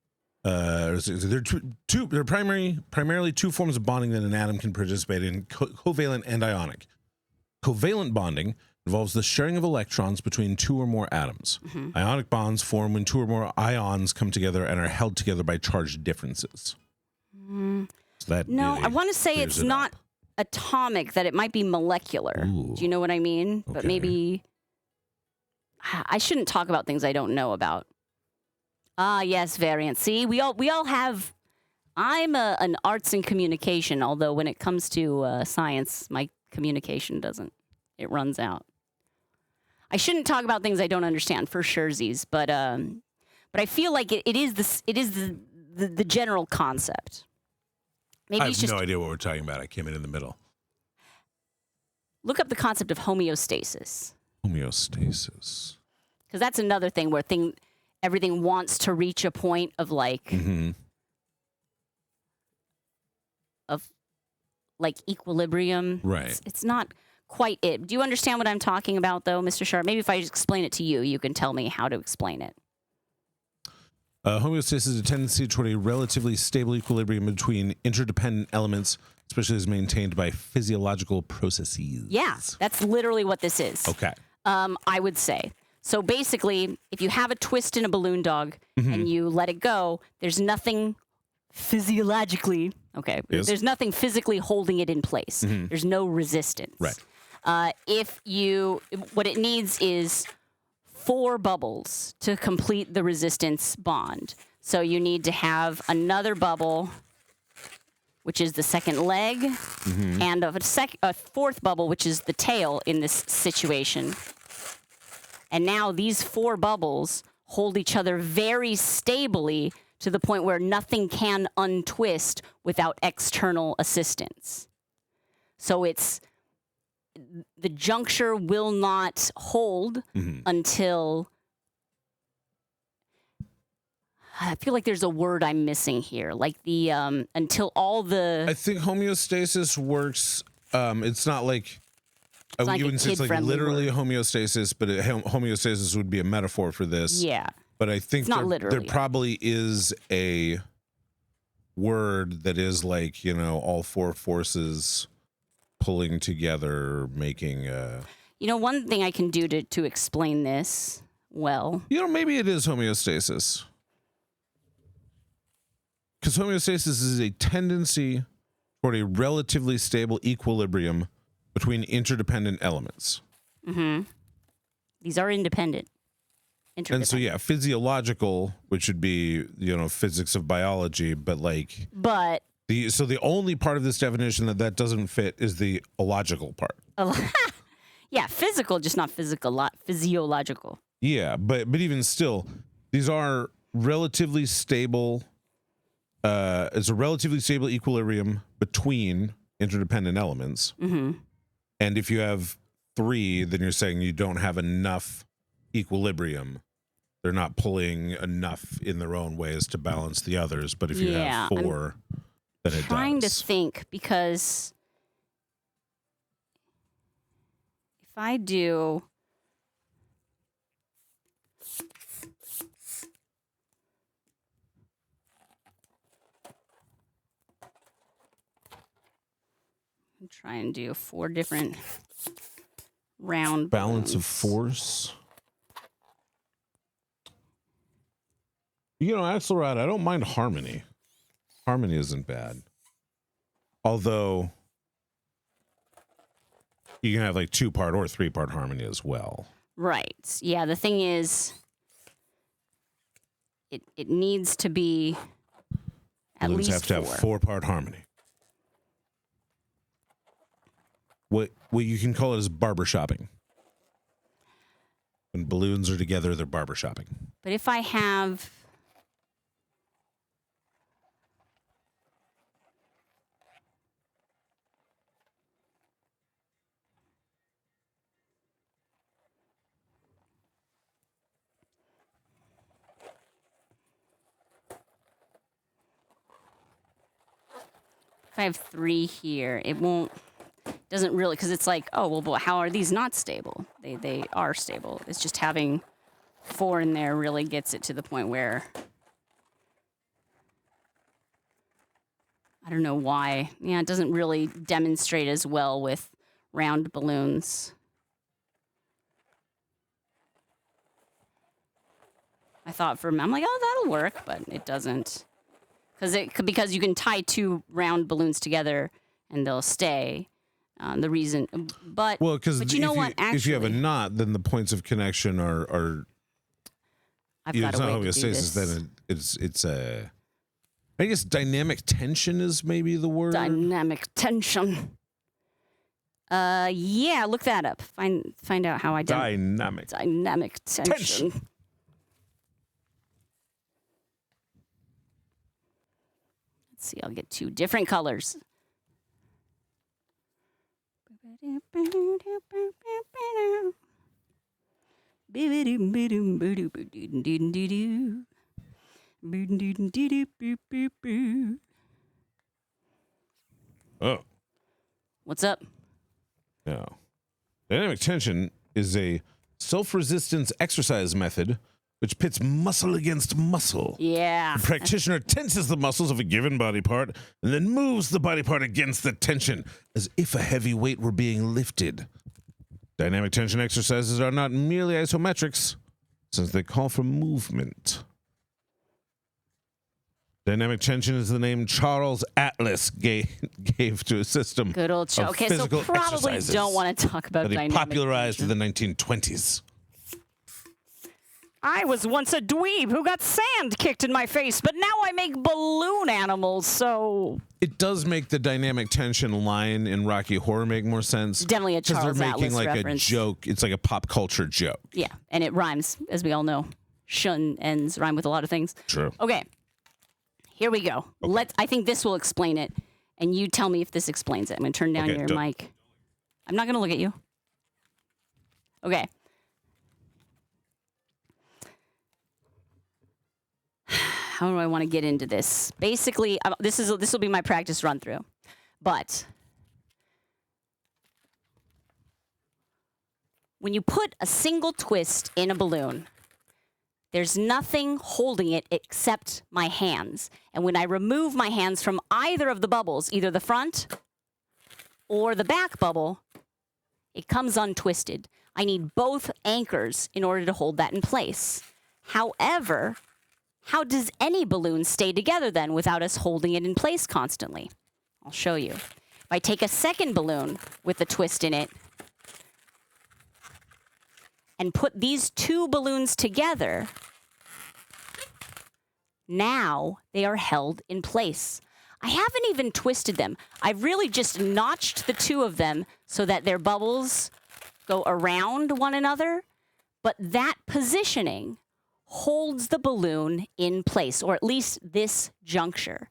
They're primarily two forms of bonding that an atom can participate in: covalent and ionic. Covalent bonding involves the sharing of electrons between two or more atoms. Mm-hmm. Ionic bonds form when two or more ions come together and are held together by charge differences. Mm. So that no, really I want to say it's not atomic, that it might be molecular. Ooh. Do you know what I mean? Okay. But maybe I shouldn't talk about things I don't know about. Ah, yes, variant. See, we all have. I'm an arts and communication, although when it comes to science, my communication doesn't. It runs out. I shouldn't talk about things I don't understand for surezies, but I feel like it is the general concept. Maybe I it's have just no idea what we're talking about. I came in the middle. look up the concept of homeostasis, Homeostasis. because that's another thing where everything wants to reach a point of equilibrium. Right. It's not quite it. Do you understand what I'm talking about, though, Mr. Sharp? Maybe if I just explain it to you, you can tell me how to explain it. Homeostasis is a tendency toward a relatively stable equilibrium between interdependent elements, especially as maintained by physiological processes. Yeah, that's literally what this is. Okay. I would say. So basically, if you have a twist in a balloon dog and you let it go, there's nothing physiologically, Yes. there's nothing physically holding it in place. There's no resistance. Right. What it needs is 4 bubbles to complete the resistance bond. So you need to have another bubble, which is the second leg, and a fourth bubble, which is the tail in this situation. And now these 4 bubbles hold each other very stably to the point where nothing can untwist without external assistance. So the juncture will not hold until, I feel like there's a word I'm missing here, like until all the... I think homeostasis works. It's not like... It's not you like wouldn't say it's like kid-friendly literally word. homeostasis, but homeostasis would be a metaphor for this. Yeah. But I think It's not there literally. probably is a word that is like, all 4 forces pulling together, making a... One thing I can do to explain this well... maybe it is homeostasis. Because homeostasis is a tendency toward a relatively stable equilibrium between interdependent elements. These are independent. And so, physiological, which would be, physics of biology, but But... the only part of this definition that doesn't fit is the illogical part. Yeah, physical, just not physiological. Yeah, but even still, these are relatively stable. It's a relatively stable equilibrium between interdependent elements. And if you have 3, then you're saying you don't have enough equilibrium. They're not pulling enough in their own ways to balance the others. But if you have 4, then it does. Trying to think, because if I do... Try and do 4 different round Balance of balloons. force. Axelrod, I don't mind harmony. Harmony isn't bad. Although you can have 2-part or 3-part harmony as well. Right. Yeah, the thing is, it needs to be at Balloons least have to 4. have 4-part harmony. What you can call it is barbershopping. When balloons are together, they're barbershopping. But if I have... If I have 3 here, it doesn't really, because it's like, oh, well, how are these not stable? They are stable. It's just having 4 in there really gets it to the point where, I don't know why. Yeah, it doesn't really demonstrate as well with round balloons. I thought I'm like, oh, that'll work, but it doesn't. Because you can tie 2 round balloons together and they'll stay. The reason, but because you know what? Actually, if you have a knot, then the points of connection are. I've got it's a not way to do homeostasis. this. Then it's a. I guess dynamic tension is maybe the word. Dynamic tension. Yeah, look that up. Find out how I Dynamic. dynamic tension. Tension. Let's see, I'll get 2 different colors. Oh, What's up? no. Dynamic tension is a self-resistance exercise method which pits muscle against muscle. Yeah. The practitioner tenses the muscles of a given body part and then moves the body part against the tension as if a heavy weight were being lifted. Dynamic tension exercises are not merely isometrics, since they call for movement. Dynamic tension is the name Charles Atlas gave to a system Good old of Chuck. Okay, so physical probably exercises don't want to talk about that he dynamic popularized tension. in the 1920s. I was once a dweeb who got sand kicked in my face, but now I make balloon animals, so... It does make the dynamic tension line in Rocky Horror make more sense. Definitely a Because Charles they're making Atlas like reference. a joke. It's like a pop culture joke. Yeah, and it rhymes, as we all know. Shun ends rhyme with a lot of things. True. Okay, here we go. I think this will explain it, and you tell me if this explains it. I'm going to turn down Okay, your don't- mic. I'm not going to look at you. Okay. How do I want to get into this? Basically, this will be my practice run through. But when you put a single twist in a balloon, there's nothing holding it except my hands. And when I remove my hands from either of the bubbles, either the front or the back bubble, it comes untwisted. I need both anchors in order to hold that in place. However, how does any balloon stay together then without us holding it in place constantly? I'll show you. If I take a second balloon with a twist in it and put these 2 balloons together, now they are held in place. I haven't even twisted them. I've really just notched the 2 of them so that their bubbles go around one another, but that positioning holds the balloon in place, or at least this juncture.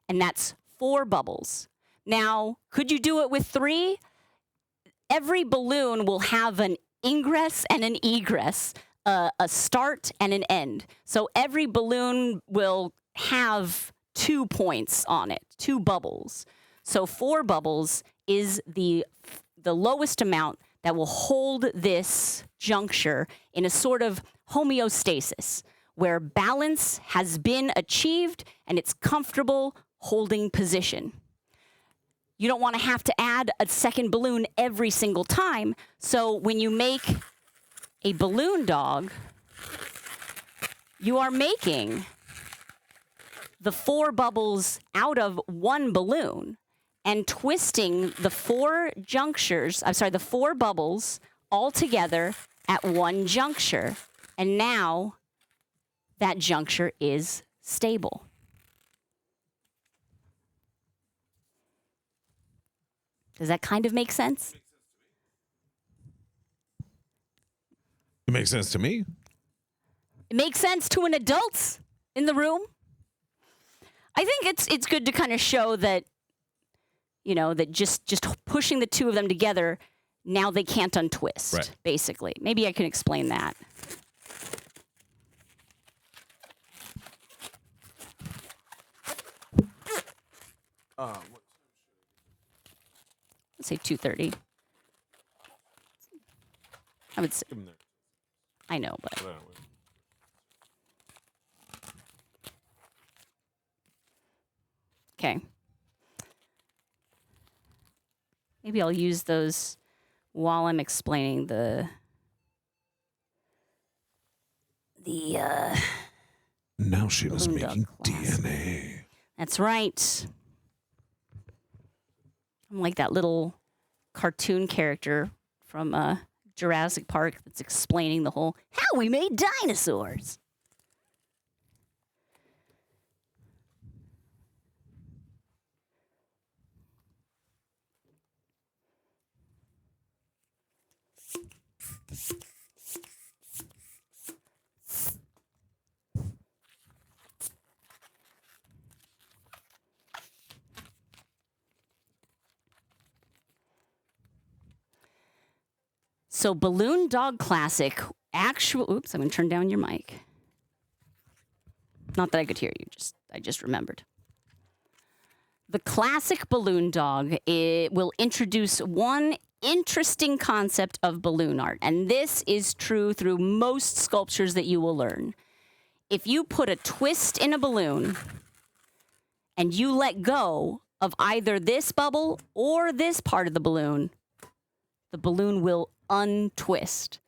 And that's 4 bubbles. Now, could you do it with 3? Every balloon will have an ingress and an egress, a start and an end. So every balloon will have 2 points on it, 2 bubbles. So 4 bubbles is the lowest amount that will hold this juncture in a sort of homeostasis, where balance has been achieved and it's comfortable holding position. You don't want to have to add a second balloon every single time. So when you make a balloon dog, you are making the 4 bubbles out of 1 balloon and twisting the 4 bubbles all together at 1 juncture. And now that juncture is stable. Does that kind of make sense? It makes sense to me. It makes sense to an adult in the room. I think it's good to kind of show that, you know, that just pushing the 2 of them together, now they can't untwist, Right. basically. Maybe I can explain that. Let's say 2:30. I would say, I know, but okay. Maybe I'll use those while I'm explaining the Now she was Balloon dog making class. DNA. That's right. I'm like that little cartoon character from Jurassic Park that's explaining the whole how we made dinosaurs. So Balloon Dog Classic, oops, I'm going to turn down your mic. Not that I could hear you, I just remembered. The classic balloon dog, it will introduce one interesting concept of balloon art, and this is true through most sculptures that you will learn. If you put a twist in a balloon and you let go of either this bubble or this part of the balloon will untwist.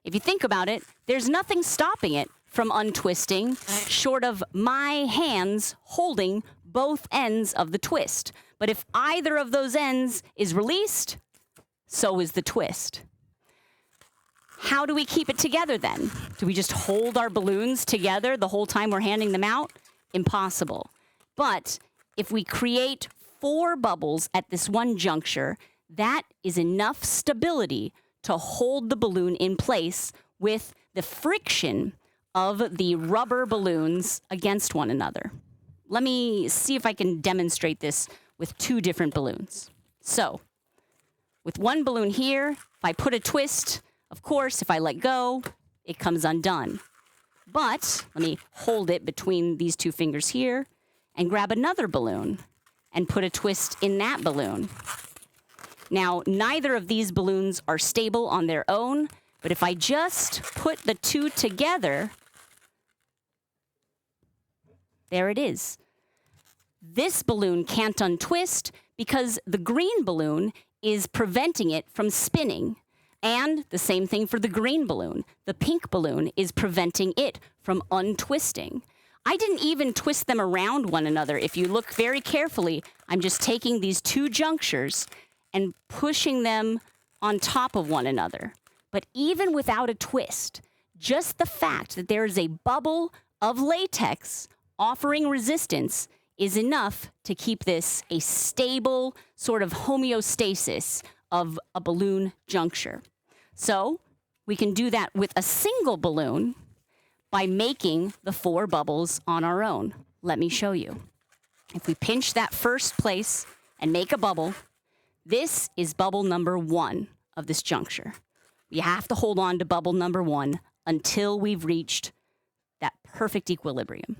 If you think about it, there's nothing stopping it from untwisting short of my hands holding both ends of the twist. But if either of those ends is released, so is the twist. How do we keep it together then? Do we just hold our balloons together the whole time we're handing them out? Impossible. But if we create 4 bubbles at this one juncture, that is enough stability to hold the balloon in place with the friction of the rubber balloons against one another. Let me see if I can demonstrate this with 2 different balloons. So, with one balloon here, if I put a twist, of course, if I let go, it comes undone. But let me hold it between these 2 fingers here and grab another balloon and put a twist in that balloon. Now, neither of these balloons are stable on their own, but if I just put the 2 together, there it is. This balloon can't untwist because the green balloon is preventing it from spinning. And the same thing for the green balloon. The pink balloon is preventing it from untwisting. I didn't even twist them around one another. If you look very carefully, I'm just taking these 2 junctures and pushing them on top of one another. But even without a twist, just the fact that there is a bubble of latex offering resistance is enough to keep this a stable sort of homeostasis of a balloon juncture. So we can do that with a single balloon by making the 4 bubbles on our own. Let me show you. If we pinch that first place and make a bubble, this is bubble number 1 of this juncture. You have to hold on to bubble number 1 until we've reached that perfect equilibrium.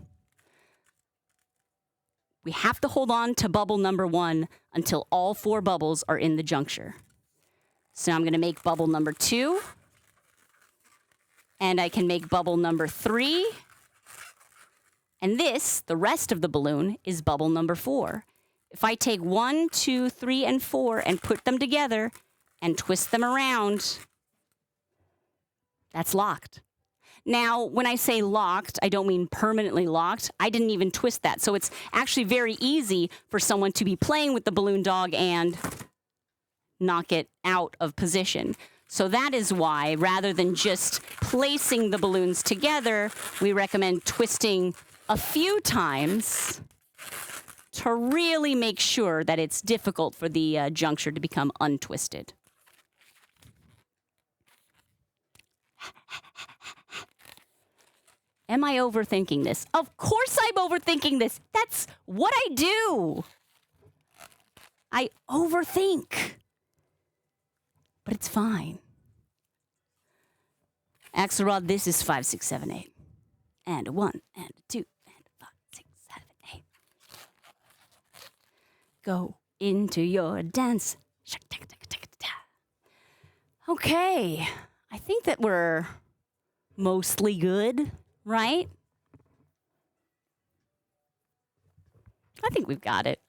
We have to hold on to bubble number 1 until all 4 bubbles are in the juncture. So I'm going to make bubble number 2. And I can make bubble number 3. And this, the rest of the balloon, is bubble number 4. If I take 1, 2, 3, and 4 and put them together and twist them around, that's locked. Now, when I say locked, I don't mean permanently locked. I didn't even twist that. So it's actually very easy for someone to be playing with the balloon dog and knock it out of position. So that is why, rather than just placing the balloons together, we recommend twisting a few times to really make sure that it's difficult for the juncture to become untwisted. Am I overthinking this? Of course I'm overthinking this. That's what I do. I overthink. But it's fine. Axelrod, this is 5, 6, 7, 8. And a 1, and a 2, and a 5, 6, 7, 8. Go into your dance. Okay. I think that we're mostly good, right? I think we've got it.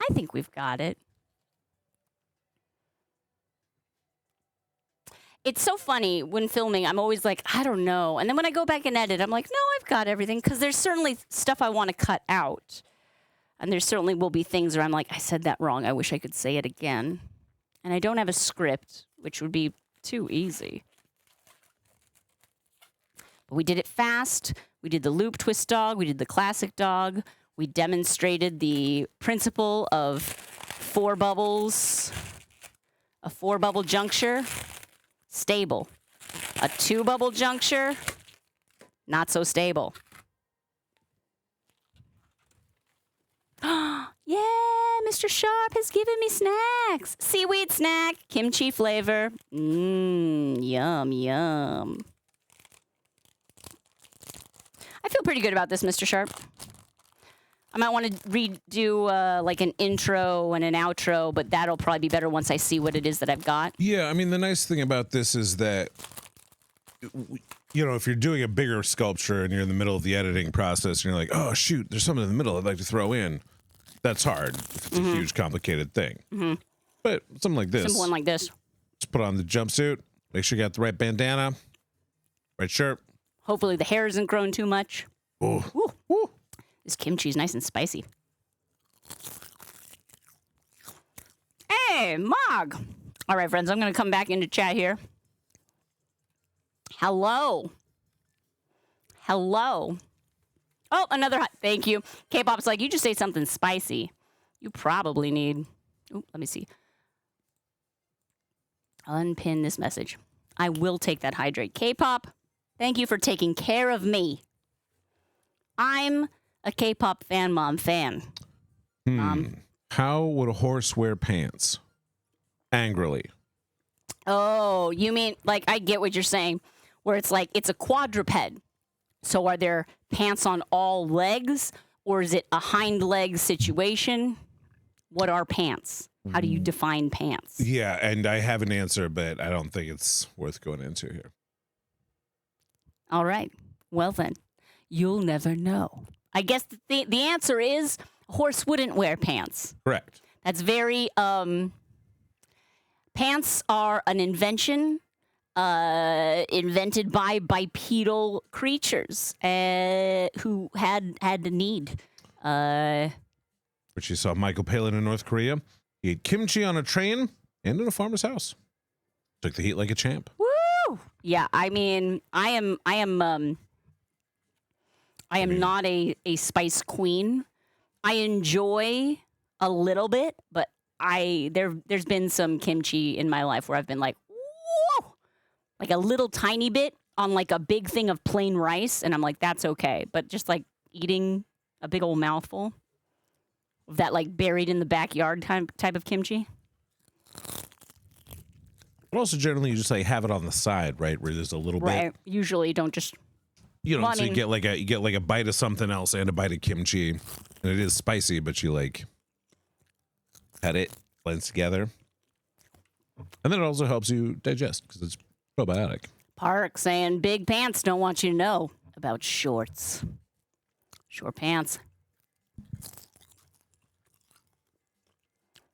It's so funny when filming, I'm always like, I don't know. And then when I go back and edit, I'm like, no, I've got everything. Because there's certainly stuff I want to cut out. And there certainly will be things where I'm like, I said that wrong. I wish I could say it again. And I don't have a script, which would be too easy. But we did it fast. We did the loop twist dog. We did the classic dog. We demonstrated the principle of 4 bubbles, a 4-bubble juncture. Stable. A 2-bubble juncture, not so stable. Yeah, Mr. Sharp has given me snacks. Seaweed snack, kimchi flavor. Yum, yum. I feel pretty good about this, Mr. Sharp. I might want to redo like an intro and an outro, but that'll probably be better once I see what it is that I've got. Yeah, I mean, the nice thing about this is that, you know, if you're doing a bigger sculpture and you're in the middle of the editing process and you're like, oh, shoot, there's something in the middle I'd like to throw in, that's hard if it's a huge, complicated thing. But something like this. Simple one like this. Just put on the jumpsuit, make sure you got the right bandana, right shirt. Hopefully the hair isn't grown too much. Oh, Ooh. woo. This kimchi is nice and spicy. Hey, Mog. All right, friends, I'm going to come back into chat here. Hello. Hello. Oh, another hot. Thank you. K-pop's like, you just say something spicy. You probably need. Oh, let me see. Unpin this message. I will take that hydrate. K-pop, thank you for taking care of me. I'm a K-pop fan mom fan. How would a horse wear pants? Angrily. Oh, you mean, like, I get what you're saying, where it's like, it's a quadruped. So are there pants on all legs, or is it a hind leg situation? What are pants? How do you define pants? Yeah, and I have an answer, but I don't think it's worth going into here. All right. Well, then, you'll never know. I guess the answer is a horse wouldn't wear pants. Correct. That's very, pants are an invention invented by bipedal creatures who had the need. Which you saw Michael Palin in North Korea. He ate kimchi on a train and in a farmer's house. Took the heat like a champ. Woo! Yeah, I mean, I am not a spice queen. I enjoy a little bit, but there's been some kimchi in my life where I've been like, whoa, like a little tiny bit on like a big thing of plain rice, and I'm like, that's okay. But just like eating a big old mouthful of that like buried in the backyard type of kimchi. But also generally you just like have it on the side, right? Where there's a little bit. Usually you don't just. You know, Well, I so you mean- get like a bite of something else and a bite of kimchi. And it is spicy, but you like had it blends together. And then it also helps you digest because it's probiotic. Park saying big pants don't want you to know about shorts. Short pants.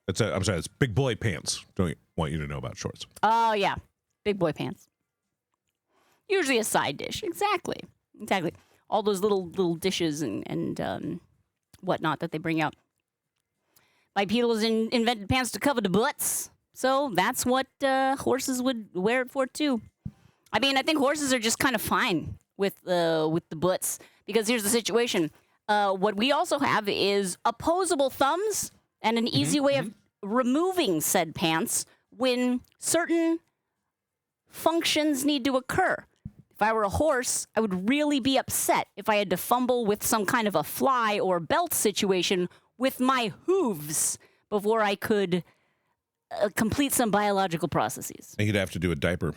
I'm sorry, it's big boy pants. Don't want you to know about shorts. Oh, yeah. Big boy pants. Usually a side dish. Exactly. All those little dishes and whatnot that they bring out. Bipedals invented pants to cover the butts. So that's what horses would wear it for, too. I mean, I think horses are just kind of fine with the butts. Because here's the situation. What we also have is opposable thumbs and an easy way of removing said pants when certain functions need to occur. If I were a horse, I would really be upset if I had to fumble with some kind of a fly or belt situation with my hooves before I could complete some biological processes. And you'd have to do a diaper.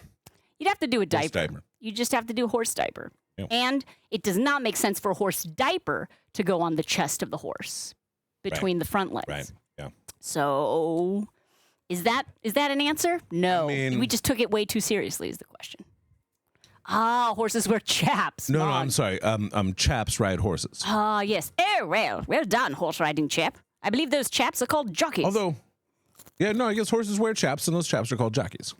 You'd have to do a Horse diaper. diaper. You just have to do a horse diaper. Yep. And it does not make sense for a horse diaper to go on the chest of the horse between the front legs. Right. Yeah. So is that an answer? No. I mean- We just took it way too seriously is the question. Ah, horses wear chaps. No, Mom. I'm sorry. Chaps ride horses. Ah, yes. Oh, well done, horse riding chap. I believe those chaps are called jockeys. Although, yeah, no, I guess horses wear chaps, and those chaps are called jockeys.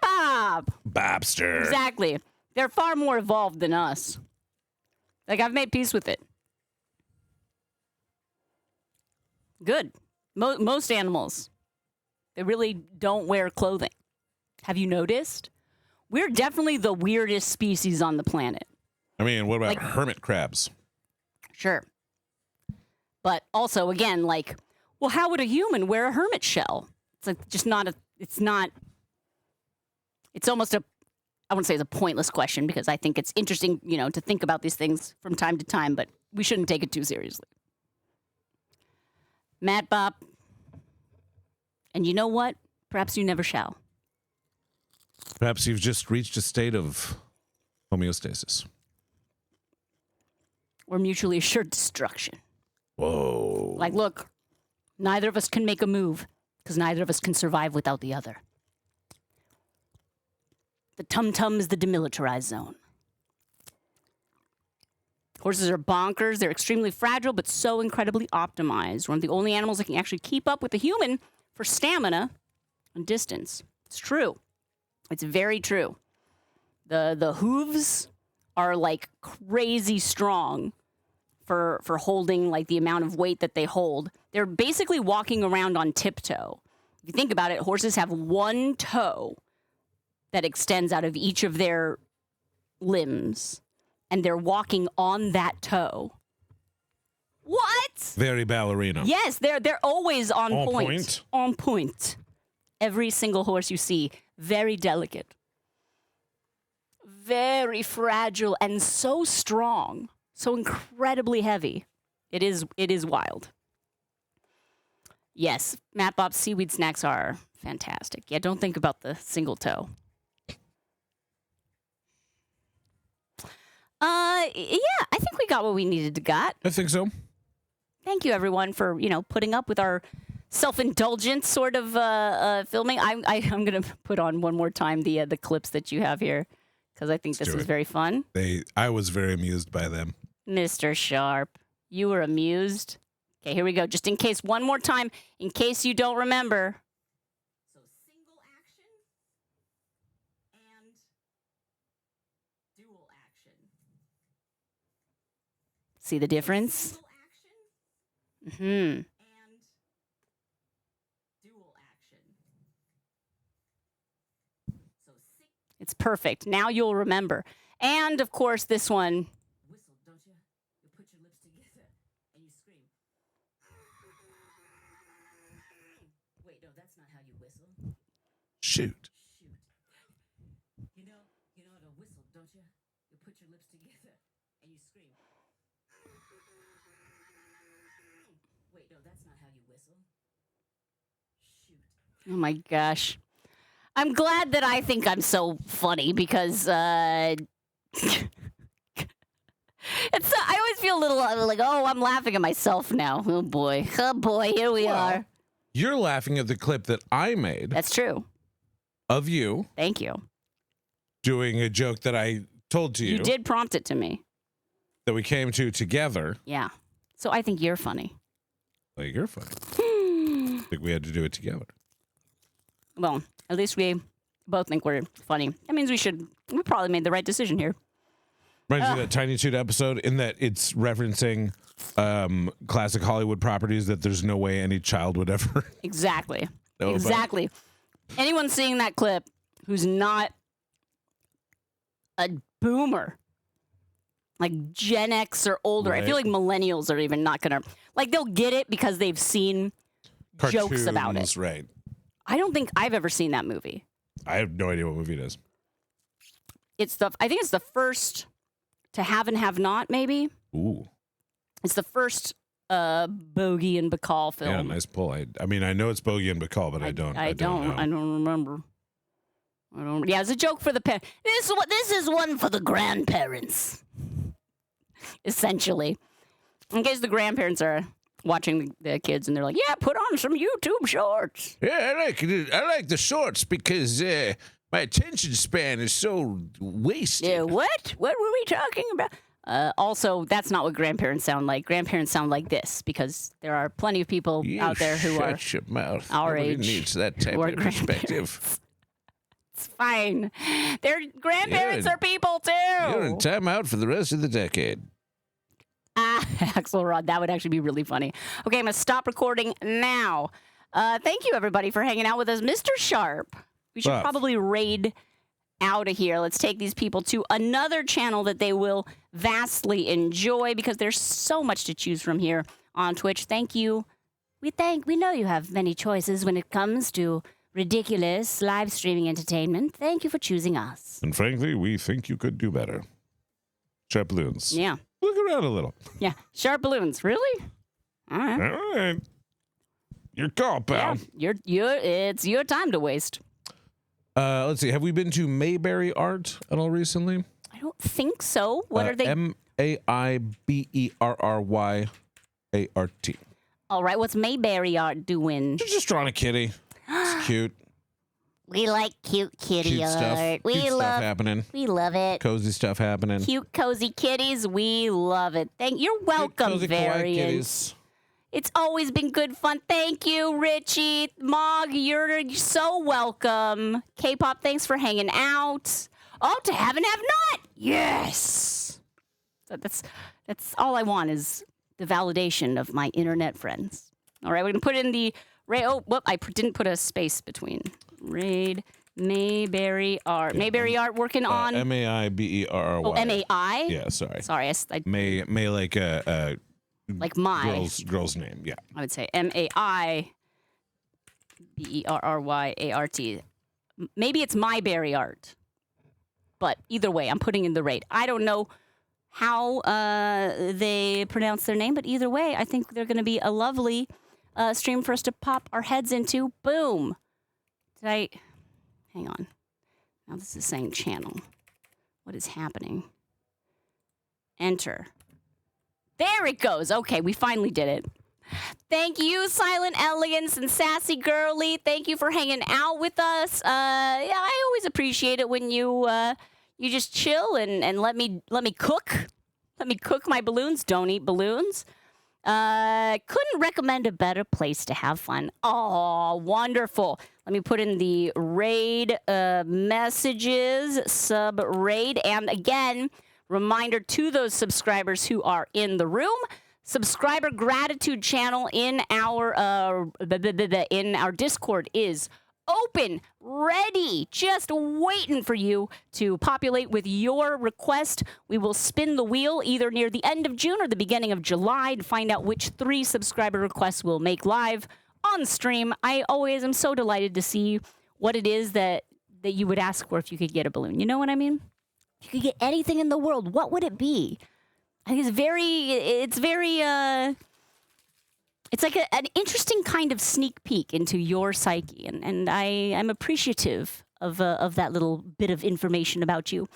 Bob! Bobster. Exactly. They're far more evolved than us. Like, I've made peace with it. Good. Most animals, they really don't wear clothing. Have you noticed? We're definitely the weirdest species on the planet. I mean, what about Like- hermit crabs? Sure. But also, again, like, well, how would a human wear a hermit shell? It's like just not it's almost a I wouldn't say it's a pointless question because I think it's interesting, to think about these things from time to time, but we shouldn't take it too seriously. Matt Bop, and you know what? Perhaps you never shall. Perhaps you've just reached a state of homeostasis. Or mutually assured destruction. Whoa. Like, look, neither of us can make a move because neither of us can survive without the other. The tum-tum is the demilitarized zone. Horses are bonkers. They're extremely fragile, but so incredibly optimized. One of the only animals that can actually keep up with a human for stamina and distance. It's true. It's very true. The hooves are like crazy strong for holding like the amount of weight that they hold. They're basically walking around on tiptoe. If you think about it, horses have one toe that extends out of each of their limbs, and they're walking on that toe. What? Very ballerina. Yes, they're always on On point. point? On point. Every single horse you see, very delicate, very fragile, and so strong, so incredibly heavy. It is wild. Yes, Matt Bob's seaweed snacks are fantastic. Yeah, don't think about the single toe. Yeah, I think we got what we needed to got. I think so. Thank you, everyone, for putting up with our self-indulgent sort of filming. I'm going to put on one more time the clips that you have here because I think this is very fun. I was very amused by them. Mr. Sharp, you were amused. Okay, here we go. Just in case, one more time, in case you don't remember. So single action and dual action. See the difference? Single action. And dual action. So it's perfect. Now you'll remember. And of course, this one. Whistle, don't you? You put your lips together and you scream. Wait, no, that's not how you whistle. Shoot. You know the whistle, don't you? You put your lips together and you scream. Wait, no, that's not how you whistle. Shoot. Oh my gosh. I'm glad that I think I'm so funny because I always feel a little like, oh, I'm laughing at myself now. Oh boy, here we are. You're laughing at the clip that I made That's true. of you Thank you. doing a joke that I told to you. You did prompt it to me. That we came to together. Yeah. So I think you're funny. Like, you're funny. I think we had to do it together. Well, at least we both think we're funny. That means we probably made the right decision here. Reminds me of that Tiny Toot episode in that it's referencing classic Hollywood properties that there's no way any child would ever Exactly. know about. Exactly. Anyone seeing that clip who's not a boomer, like Gen X or older, I feel like millennials are even not going to, like, they'll get it because they've seen jokes about it. Right. I don't think I've ever seen that movie. I have no idea what movie it is. I think it's the first to have and have not, maybe. Ooh. It's the first Bogey and Bacall film. Yeah, nice pull. I mean, I know it's Bogey and Bacall, but I don't know. I don't remember. Yeah, it's a joke for the parents. This is one for the grandparents. Essentially, in case the grandparents are watching the kids and they're like, "Yeah, put on some YouTube shorts." Yeah, I like the shorts because my attention span is so wasted. Yeah, what? What were we talking about? Also, that's not what grandparents sound like. Grandparents sound like this because there are plenty of people out there who are your mouth. our Nobody age needs that type who are of perspective. grandparents. It's fine. Their grandparents are people too. You're in timeout for the rest of the decade. Axelrod, that would actually be really funny. Okay, I'm going to stop recording now. Thank you, everybody, for hanging out with us. Mr. Sharp, we should probably raid out of here. Let's take these people to another channel that they will vastly enjoy because there's so much to choose from here on Twitch. Thank you. We know you have many choices when it comes to ridiculous live streaming entertainment. Thank you for choosing us. And frankly, we think you could do better. SharpBalloons. Yeah. Look around a little. Yeah. SharpBalloons. Really? All right. All right. Your call, pal. Yeah. It's your time to waste. Let's see. Have we been to Mayberry Art at all recently? I don't think so. What are they? MAIBERYART. All right. What's Mayberry Art doing? Just drawing a kitty. It's cute. We like cute kitty Cute art. stuff. Cute stuff happening. We love it. Cozy stuff happening. Cute, cozy kitties. We love it. You're welcome, Cute, cozy, kawaii Variant. kitties. It's always been good fun. Thank you, Richie. Mog, you're so welcome. K-pop, thanks for hanging out. Oh, to have and have not. Yes. So that's all I want is the validation of my internet friends. All right, we're going to put in the raid. Oh, whoop, I didn't put a space between. Raid Mayberry Art. Mayberry Art working on... MAIBERRY. Oh, M-A-I? Yeah, sorry. Sorry. May like a like my... girl's name, yeah. I would say MAIBERRYART. Maybe it's Mayberry Art. But either way, I'm putting in the raid. I don't know how they pronounce their name, but either way, I think they're going to be a lovely stream for us to pop our heads into. Boom. Hang on. Now this is saying channel. What is happening? Enter. There it goes. Okay, we finally did it. Thank you, Silent Elegance and Sassy Girly. Thank you for hanging out with us. Yeah, I always appreciate it when you just chill and let me cook. Let me cook my balloons. Don't eat balloons. Couldn't recommend a better place to have fun. Oh, wonderful. Let me put in the raid messages, sub raid. And again, reminder to those subscribers who are in the room, subscriber gratitude channel in our Discord is open, ready, just waiting for you to populate with your request. We will spin the wheel either near the end of June or the beginning of July to find out which 3 subscriber requests we'll make live on stream. I always am so delighted to see what it is that you would ask for if you could get a balloon. You know what I mean? If you could get anything in the world, what would it be? I think it's like an interesting kind of sneak peek into your psyche, and I'm appreciative of that little bit of information about you.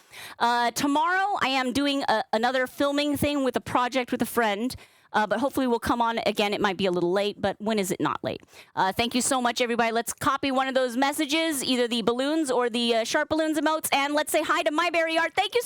Tomorrow, I am doing another filming thing with a project with a friend, but hopefully we'll come on again. It might be a little late, but when is it not late? Thank you so much, everybody. Let's copy one of those messages, either the balloons or the SharpBalloons emotes, and let's say hi to Mayberry Art. Thank you so